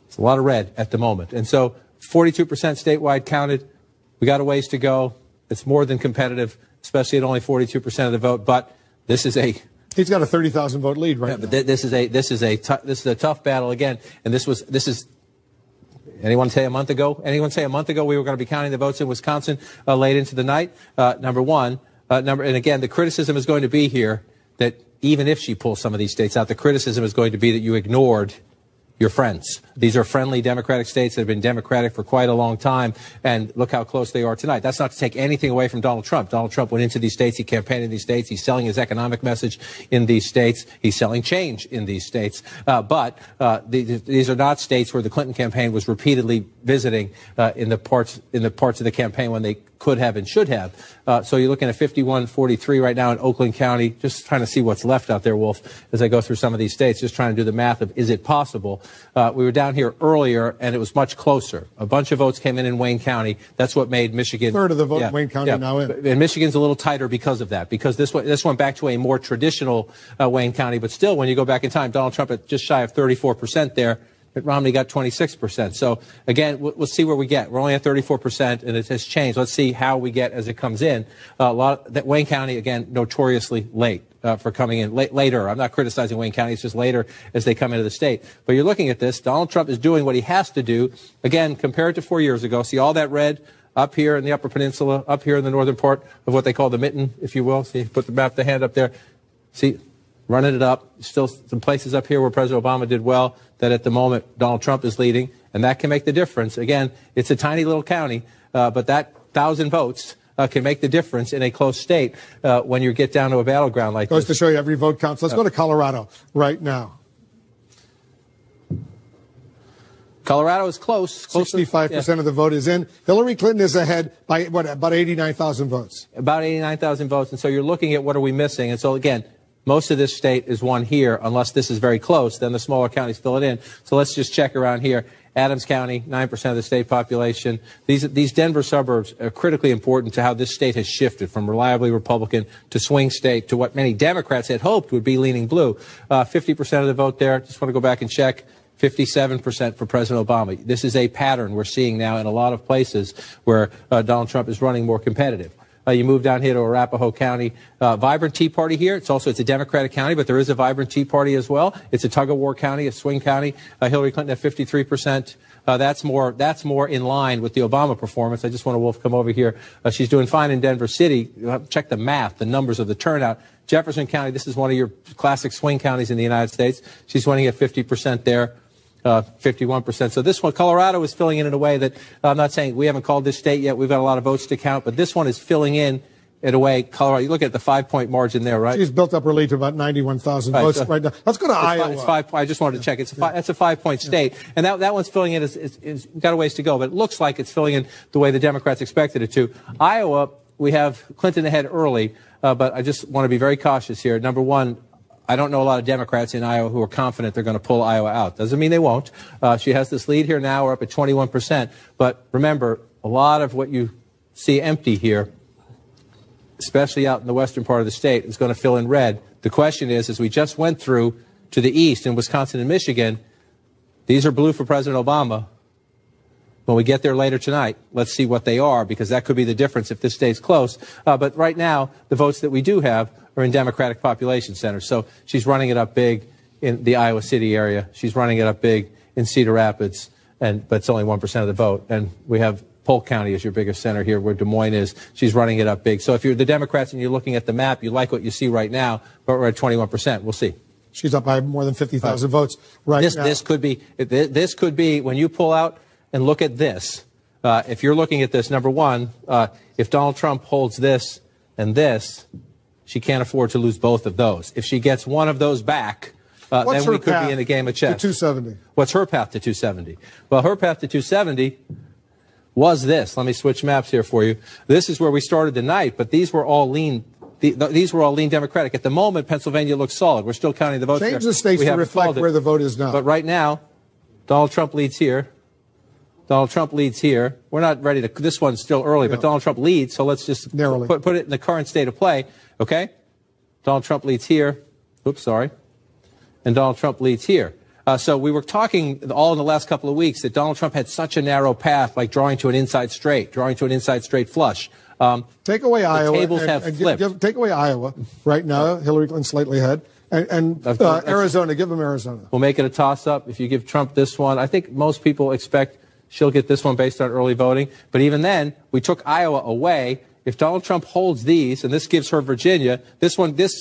It's a lot of red at the moment. And so 42% statewide counted. We got a ways to go. It's more than competitive, especially at only 42% of the vote. But this is he's got a 30,000 vote lead right now. But this is a tough battle again. And this is. Anyone say a month ago? Anyone say a month ago we were going to be counting the votes in Wisconsin late into the night? Number one, and again, the criticism is going to be here that even if she pulls some of these states out, the criticism is going to be that you ignored your friends. These are friendly Democratic states that have been Democratic for quite a long time, and look how close they are tonight. That's not to take anything away from Donald Trump. Donald Trump went into these states. He campaigned in these states. He's selling his economic message in these states. He's selling change in these states. But these are not states where the Clinton campaign was repeatedly visiting in the parts of the campaign when they could have and should have. So you're looking at 51-43 right now in Oakland County. Just trying to see what's left out there, Wolf, as I go through some of these states, just trying to do the math of is it possible. We were down here earlier, and it was much closer. A bunch of votes came in Wayne County. That's what made Michigan. Third of the vote in Wayne County now in. And Michigan's a little tighter because of that, because this went back to a more traditional Wayne County. But still, when you go back in time, Donald Trump at just shy of 34% there. Mitt Romney got 26%. So, again, we'll see where we get. We're only at 34%, and it has changed. Let's see how we get as it comes in. That Wayne County, again, notoriously late for coming in later. I'm not criticizing Wayne County. It's just later as they come into the state. But you're looking at this. Donald Trump is doing what he has to do. Again, compared to 4 years ago. See all that red up here in the Upper Peninsula, up here in the northern part of what they call the mitten, if you will. See, put the hand up there. See, running it up. Still some places up here where President Obama did well that at the moment Donald Trump is leading, and that can make the difference. Again, it's a tiny little county, but that 1,000 votes can make the difference in a close state when you get down to a battleground like this. Goes to show you every vote counts. Let's go to Colorado right now. Colorado is close. 65% of the vote is in. Hillary Clinton is ahead by, about 89,000 votes. About 89,000 votes. And so you're looking at what are we missing. And so, again, most of this state is won here, unless this is very close. Then the smaller counties fill it in. So let's just check around here. Adams County, 9% of the state population. These Denver suburbs are critically important to how this state has shifted from reliably Republican to swing state to what many Democrats had hoped would be leaning blue. 50% of the vote there. Just want to go back and check. 57% for President Obama. This is a pattern we're seeing now in a lot of places where Donald Trump is running more competitive. You move down here to Arapahoe County, vibrant Tea Party here. It's a Democratic county, but there is a vibrant Tea Party as well. It's a tug-of-war county, a swing county. Hillary Clinton at 53%. That's more in line with the Obama performance. I just want to, Wolf, come over here. She's doing fine in Denver City. Check the math, the numbers of the turnout. Jefferson County, this is one of your classic swing counties in the United States. She's winning at 50% there. 51%. So this one, Colorado is filling in a way that I'm not saying we haven't called this state yet. We've got a lot of votes to count, but this one is filling in a way. Colorado, you look at the 5-point margin there, right? She's built up her lead to about 91,000 votes right now. Let's go to Iowa. I just wanted to check. That's a 5-point state, and that one's filling in. Is got a ways to go, but it looks like it's filling in the way the Democrats expected it to. Iowa, we have Clinton ahead early, but I just want to be very cautious here. Number one, I don't know a lot of Democrats in Iowa who are confident they're going to pull Iowa out. Doesn't mean they won't. She has this lead here now. We're up at 21%. But remember, a lot of what you see empty here, especially out in the western part of the state, is going to fill in red. The question is, as we just went through to the east in Wisconsin and Michigan, these are blue for President Obama. When we get there later tonight, let's see what they are, because that could be the difference if this stays close. But right now, the votes that we do have are in Democratic population centers. So she's running it up big in the Iowa City area. She's running it up big in Cedar Rapids, but it's only 1% of the vote. And we have Polk County as your biggest center here, where Des Moines is. She's running it up big. So if you're the Democrats and you're looking at the map, you like what you see right now, but we're at 21%. We'll see. She's up by more than 50,000 votes right now. This could be when you pull out and look at this. If you're looking at this, number one, if Donald Trump holds this and this, she can't afford to lose both of those. If she gets one of those back, then we could be in a game of chess. To 270. What's her path to 270? Well, her path to 270 was this. Let me switch maps here for you. This is where we started the night, but these were all lean. These were all lean Democratic. At the moment, Pennsylvania looks solid. We're still counting the votes. Change the states to reflect where the vote is now. But right now, Donald Trump leads here. Donald Trump leads here. We're not ready to. This one's still early, but Donald Trump leads. So let's just put it in the current state of play. Okay, Donald Trump leads here. Oops, sorry. And Donald Trump leads here. So we were talking all in the last couple of weeks that Donald Trump had such a narrow path, like drawing to an inside straight flush. Take away Iowa. Tables have flipped. Take away Iowa right now. Hillary Clinton slightly ahead. And Arizona, give them Arizona. We'll make it a toss-up. If you give Trump this one, I think most people expect she'll get this one based on early voting. But even then, we took Iowa away, if Donald Trump holds these, and this gives her Virginia, this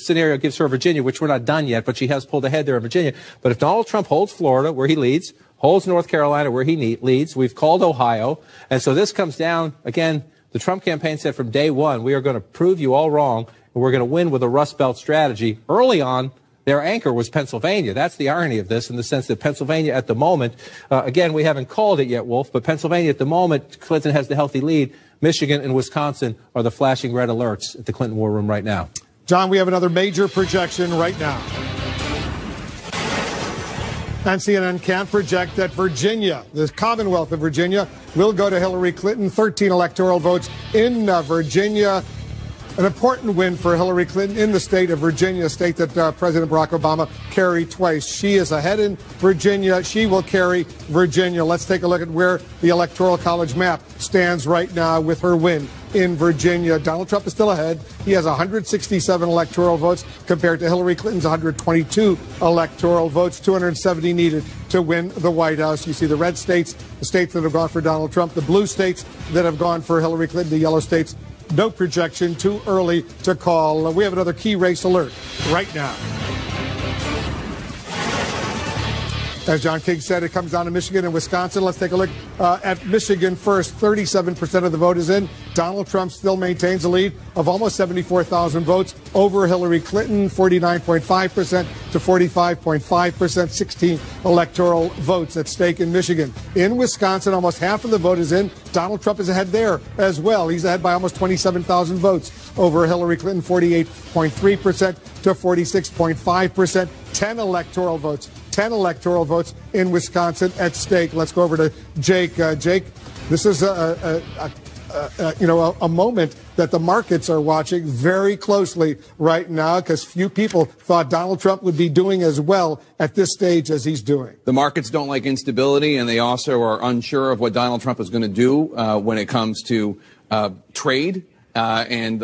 scenario gives her Virginia, which we're not done yet, but she has pulled ahead there in Virginia. But if Donald Trump holds Florida, where he leads, holds North Carolina, where he leads, we've called Ohio. And so this comes down, again, the Trump campaign said from day one, we are going to prove you all wrong, and we're going to win with a Rust Belt strategy. Early on, their anchor was Pennsylvania. That's the irony of this, in the sense that Pennsylvania at the moment, again, we haven't called it yet, Wolf, but Pennsylvania at the moment, Clinton has the healthy lead. Michigan and Wisconsin are the flashing red alerts at the Clinton War Room right now. John, we have another major projection right now. And CNN can't project that Virginia, the Commonwealth of Virginia, will go to Hillary Clinton. 13 electoral votes in Virginia. An important win for Hillary Clinton in the state of Virginia, a state that President Barack Obama carried twice. She is ahead in Virginia. She will carry Virginia. Let's take a look at where the Electoral College map stands right now with her win in Virginia. Donald Trump is still ahead. He has 167 electoral votes compared to Hillary Clinton's 122 electoral votes, 270 needed to win the White House. You see the red states, the states that have gone for Donald Trump, the blue states that have gone for Hillary Clinton, the yellow states. No projection, too early to call. We have another key race alert right now. As John King said, it comes down to Michigan and Wisconsin. Let's take a look at Michigan first. 37% of the vote is in. Donald Trump still maintains a lead of almost 74,000 votes over Hillary Clinton, 49.5% to 45.5%, 16 electoral votes at stake in Michigan. In Wisconsin, almost half of the vote is in. Donald Trump is ahead there as well. He's ahead by almost 27,000 votes over Hillary Clinton, 48.3% to 46.5%, 10 electoral votes. 10 electoral votes in Wisconsin at stake. Let's go over to Jake. Jake, this is a moment that the markets are watching very closely right now, because few people thought Donald Trump would be doing as well at this stage as he's doing. The markets don't like instability, and they also are unsure of what Donald Trump is going to do when it comes to trade. And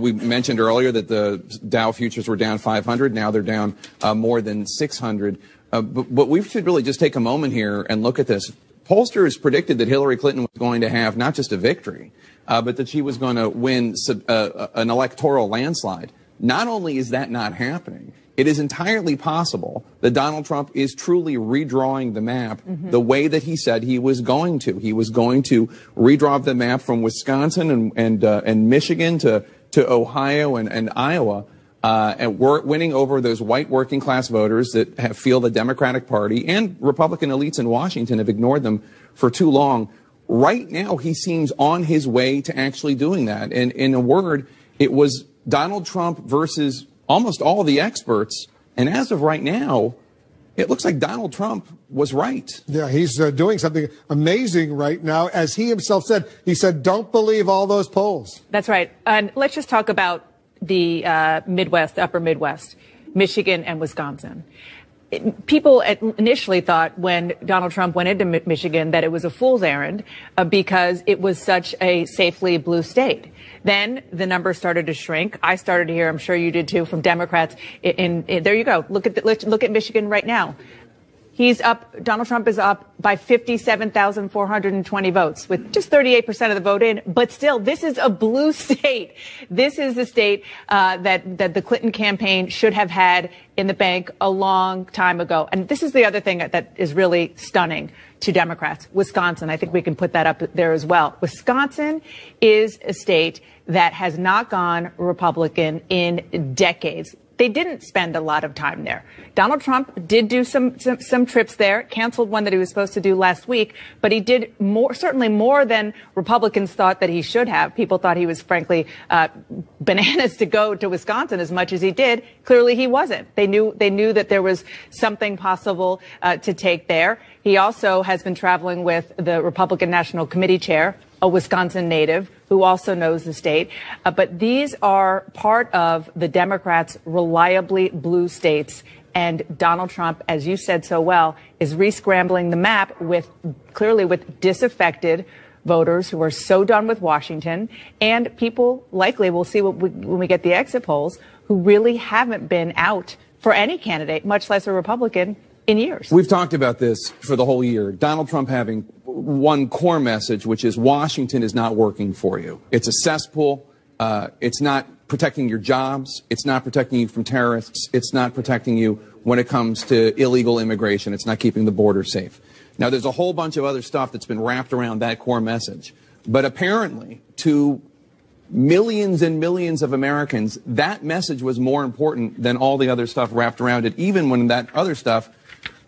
we mentioned earlier that the Dow futures were down 500. Now they're down more than 600. But we should really just take a moment here and look at this. Pollsters predicted that Hillary Clinton was going to have not just a victory, but that she was going to win an electoral landslide. Not only is that not happening, it is entirely possible that Donald Trump is truly redrawing the map the way that he said he was going to. He was going to redraw the map from Wisconsin and Michigan to Ohio and Iowa. And we're winning over those white working class voters that feel the Democratic Party and Republican elites in Washington have ignored them for too long. Right now, he seems on his way to actually doing that. And in a word, it was Donald Trump versus almost all the experts. And as of right now, it looks like Donald Trump was right. Yeah, he's doing something amazing right now. As he himself said, he said, don't believe all those polls. That's right. And let's just talk about the Midwest, upper Midwest, Michigan and Wisconsin. People initially thought when Donald Trump went into Michigan that it was a fool's errand because it was such a safely blue state. Then the numbers started to shrink. I started to hear, I'm sure you did too, from Democrats. There you go. Look at Michigan right now. He's up. Donald Trump is up by 57,420 votes, with just 38% of the vote in. But still, this is a blue state. This is the state that the Clinton campaign should have had in the bank a long time ago. And this is the other thing that is really stunning to Democrats. Wisconsin, I think we can put that up there as well. Wisconsin is a state that has not gone Republican in decades. They didn't spend a lot of time there. Donald Trump did do some trips there, canceled one that he was supposed to do last week, but he did certainly more than Republicans thought that he should have. People thought he was, frankly, bananas to go to Wisconsin as much as he did. Clearly, he wasn't. They knew that there was something possible to take there. He also has been traveling with the Republican National Committee chair, a Wisconsin native who also knows the state. But these are part of the Democrats' reliably blue states. And Donald Trump, as you said so well, is re-scrambling the map clearly with disaffected voters who are so done with Washington, and people likely, we'll see when we get the exit polls, who really haven't been out for any candidate, much less a Republican, in years. We've talked about this for the whole year. Donald Trump having one core message, which is Washington is not working for you. It's a cesspool. It's not protecting your jobs. It's not protecting you from terrorists. It's not protecting you when it comes to illegal immigration. It's not keeping the border safe. Now, there's a whole bunch of other stuff that's been wrapped around that core message. But apparently, to millions and millions of Americans, that message was more important than all the other stuff wrapped around it, even when that other stuff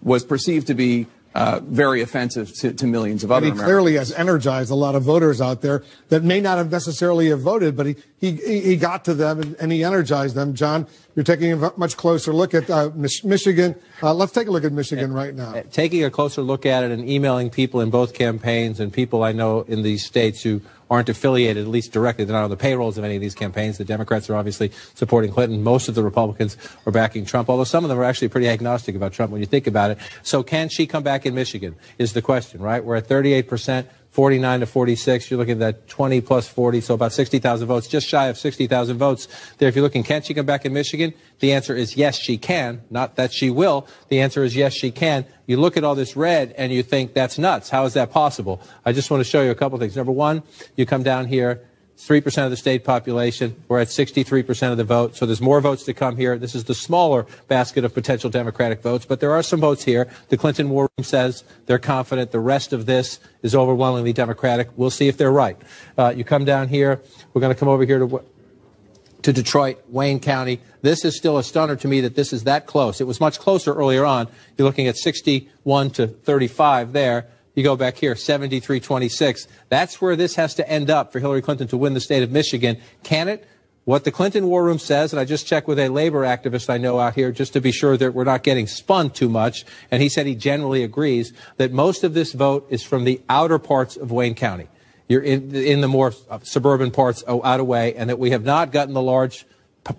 was perceived to be very offensive to millions of other Americans. He clearly has energized a lot of voters out there that may not have necessarily have voted, but he got to them and he energized them. John, you're taking a much closer look at Michigan. Let's take a look at Michigan right now. Taking a closer look at it and emailing people in both campaigns and people I know in these states who aren't affiliated, at least directly. They're not on the payrolls of any of these campaigns. The Democrats are obviously supporting Clinton. Most of the Republicans are backing Trump, although some of them are actually pretty agnostic about Trump when you think about it. So can she come back in Michigan is the question, right? We're at 38%. 49 to 46, you're looking at that 20 plus 40, so about 60,000 votes, just shy of 60,000 votes there. If you're looking, can she come back in Michigan? The answer is yes, she can. Not that she will. The answer is yes, she can. You look at all this red and you think that's nuts. How is that possible? I just want to show you a couple things. Number one, you come down here, 3% of the state population. We're at 63% of the vote. So there's more votes to come here. This is the smaller basket of potential Democratic votes, but there are some votes here. The Clinton War Room says they're confident the rest of this is overwhelmingly Democratic. We'll see if they're right. You come down here. We're going to come over here to Detroit, Wayne County. This is still a stunner to me that this is that close. It was much closer earlier on. You're looking at 61 to 35 there. You go back here, 73-26. That's where this has to end up for Hillary Clinton to win the state of Michigan. Can it? What the Clinton War Room says, and I just checked with a labor activist I know out here just to be sure that we're not getting spun too much, and he said he generally agrees that most of this vote is from the outer parts of Wayne County. You're in the more suburban parts out of way, and that we have not gotten the large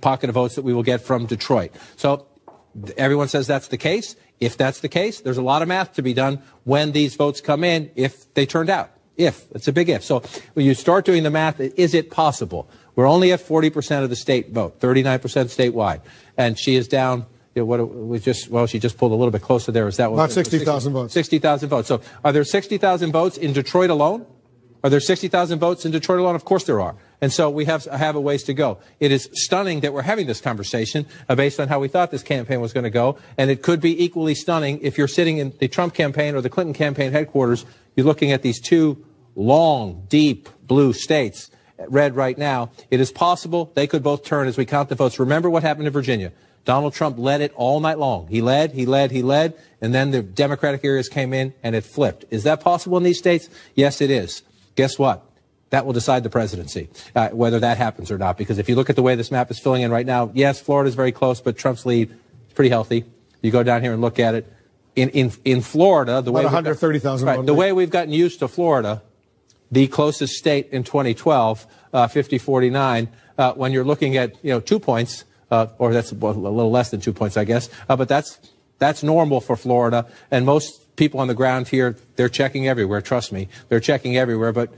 pocket of votes that we will get from Detroit. So everyone says that's the case. If that's the case, there's a lot of math to be done when these votes come in, if they turned out. If. It's a big if. So when you start doing the math, is it possible? We're only at 40% of the state vote, 39% statewide. And she is down, she just pulled a little bit closer there. Is that what? About 60,000 votes. 60,000 votes. So are there 60,000 votes in Detroit alone? Are there 60,000 votes in Detroit alone? Of course there are. And so we have a ways to go. It is stunning that we're having this conversation based on how we thought this campaign was going to go. And it could be equally stunning if you're sitting in the Trump campaign or the Clinton campaign headquarters. You're looking at these two long, deep blue states, red right now. It is possible they could both turn as we count the votes. Remember what happened in Virginia. Donald Trump led it all night long. He led, and then the Democratic areas came in and it flipped. Is that possible in these states? Yes, it is. Guess what? That will decide the presidency, whether that happens or not. Because if you look at the way this map is filling in right now, yes, Florida is very close, but Trump's lead is pretty healthy. You go down here and look at it. In Florida, the way 130,000. Right, the way we've gotten used to Florida, the closest state in 2012, 50-49, when you're looking at 2 points, or that's a little less than 2 points, I guess, but that's normal for Florida, and most people on the ground here, they're checking everywhere. Trust me, they're checking everywhere. But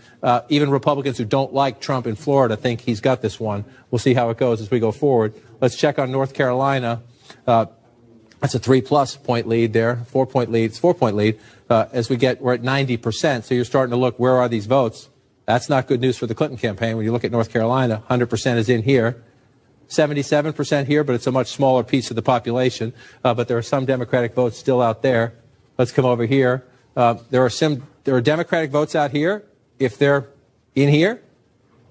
even Republicans who don't like Trump in Florida think he's got this one. We'll see how it goes as we go forward. Let's check on North Carolina. That's a 3+ point lead there, 4-point lead. It's 4-point lead. We're at 90%. So you're starting to look, where are these votes? That's not good news for the Clinton campaign. When you look at North Carolina, 100% is in here. 77% here, but it's a much smaller piece of the population. But there are some Democratic votes still out there. Let's come over here. There are Democratic votes out here. If they're in here,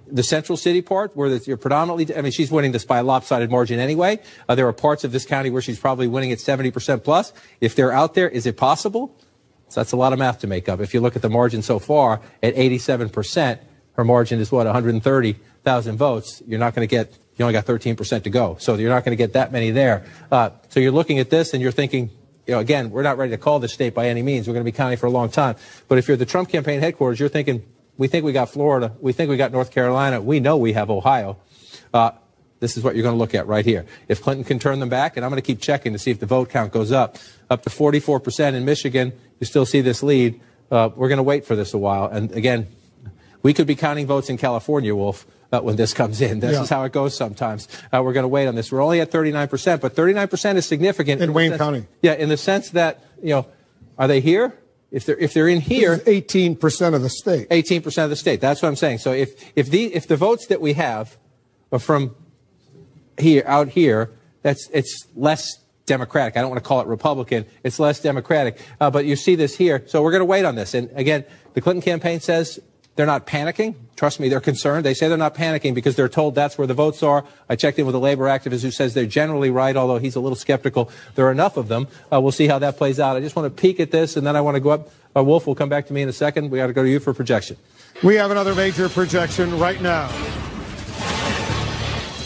the central city part where you're predominantly, she's winning this by a lopsided margin anyway. There are parts of this county where she's probably winning at 70% plus. If they're out there, is it possible? So that's a lot of math to make up. If you look at the margin so far at 87%, her margin is 130,000 votes. You're not going to get, you only got 13% to go. So you're not going to get that many there. So you're looking at this and you're thinking, again, we're not ready to call this state by any means. We're going to be counting for a long time. But if you're the Trump campaign headquarters, you're thinking, we think we got Florida. We think we got North Carolina. We know we have Ohio. This is what you're going to look at right here. If Clinton can turn them back, and I'm going to keep checking to see if the vote count goes up to 44% in Michigan, you still see this lead. We're going to wait for this a while. And again, we could be counting votes in California, Wolf, when this comes in. This is how it goes sometimes. We're going to wait on this. We're only at 39%, but 39% is significant. In Wayne County. Yeah, in the sense that, are they here? If they're in here, 18% of the state. 18% of the state. That's what I'm saying. So if the votes that we have from here out here, it's less Democratic. I don't want to call it Republican. It's less Democratic. But you see this here. So we're going to wait on this. And again, the Clinton campaign says they're not panicking. Trust me, they're concerned. They say they're not panicking because they're told that's where the votes are. I checked in with a labor activist who says they're generally right, although he's a little skeptical. There are enough of them. We'll see how that plays out. I just want to peek at this, and then I want to go up. Wolf will come back to me in a second. We got to go to you for projection. We have another major projection right now.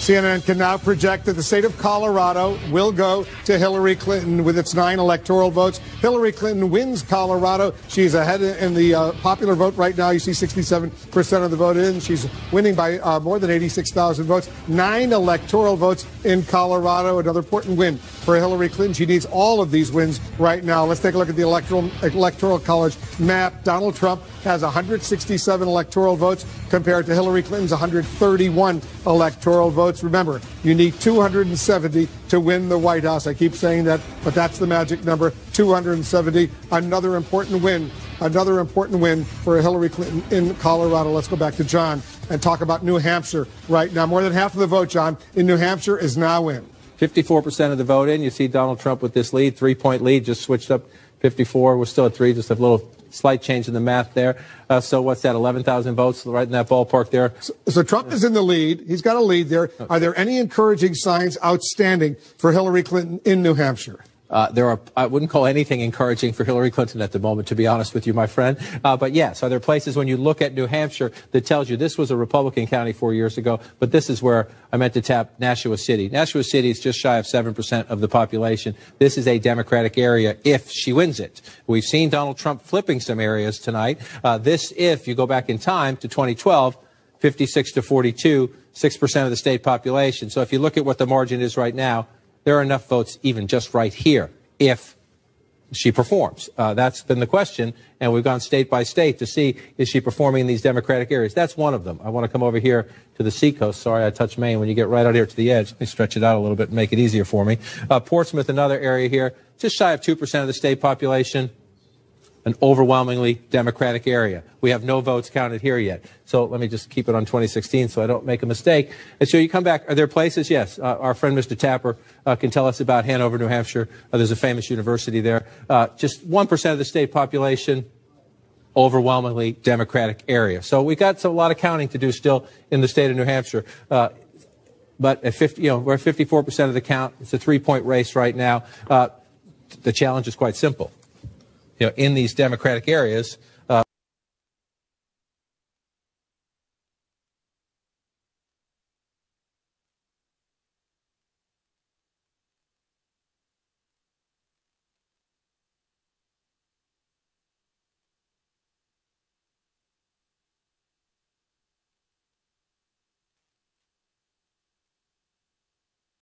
CNN can now project that the state of Colorado will go to Hillary Clinton with its 9 electoral votes. Hillary Clinton wins Colorado. She's ahead in the popular vote right now. You see 67% of the vote in. She's winning by more than 86,000 votes. 9 electoral votes in Colorado. Another important win for Hillary Clinton. She needs all of these wins right now. Let's take a look at the electoral college map. Donald Trump has 167 electoral votes compared to Hillary Clinton's 131 electoral votes. Remember, you need 270 to win the White House. I keep saying that, but that's the magic number, 270. Another important win for Hillary Clinton in Colorado. Let's go back to John and talk about New Hampshire right now. More than half of the vote, John, in New Hampshire is now in. 54% of the vote in. You see Donald Trump with this lead, 3-point lead, just switched up 54. We're still at 3, just a little slight change in the math there. So what's that, 11,000 votes right in that ballpark there? So Trump is in the lead. He's got a lead there. Okay. Are there any encouraging signs outstanding for Hillary Clinton in New Hampshire? I wouldn't call anything encouraging for Hillary Clinton at the moment, to be honest with you, my friend. But yes, are there places when you look at New Hampshire that tells you this was a Republican county 4 years ago, but this is where I meant to tap Nashua City. Nashua City is just shy of 7% of the population. This is a Democratic area if she wins it. We've seen Donald Trump flipping some areas tonight. This, if you go back in time to 2012, 56 to 42, 6% of the state population. So if you look at what the margin is right now, there are enough votes even just right here if she performs. That's been the question, and we've gone state by state to see is she performing in these Democratic areas. That's one of them. I want to come over here to the seacoast. Sorry, I touched Maine. When you get right out here to the edge, let me stretch it out a little bit and make it easier for me. Portsmouth, another area here, just shy of 2% of the state population. An overwhelmingly Democratic area. We have no votes counted here yet. So let me just keep it on 2016 so I don't make a mistake. And so you come back. Are there places? Yes. Our friend Mr. Tapper can tell us about Hanover, New Hampshire. There's a famous university there. Just 1% of the state population, overwhelmingly Democratic area. So we got a lot of counting to do still in the state of New Hampshire. But at 50, we're at 54% of the count. It's a 3-point race right now. The challenge is quite simple. In these Democratic areas,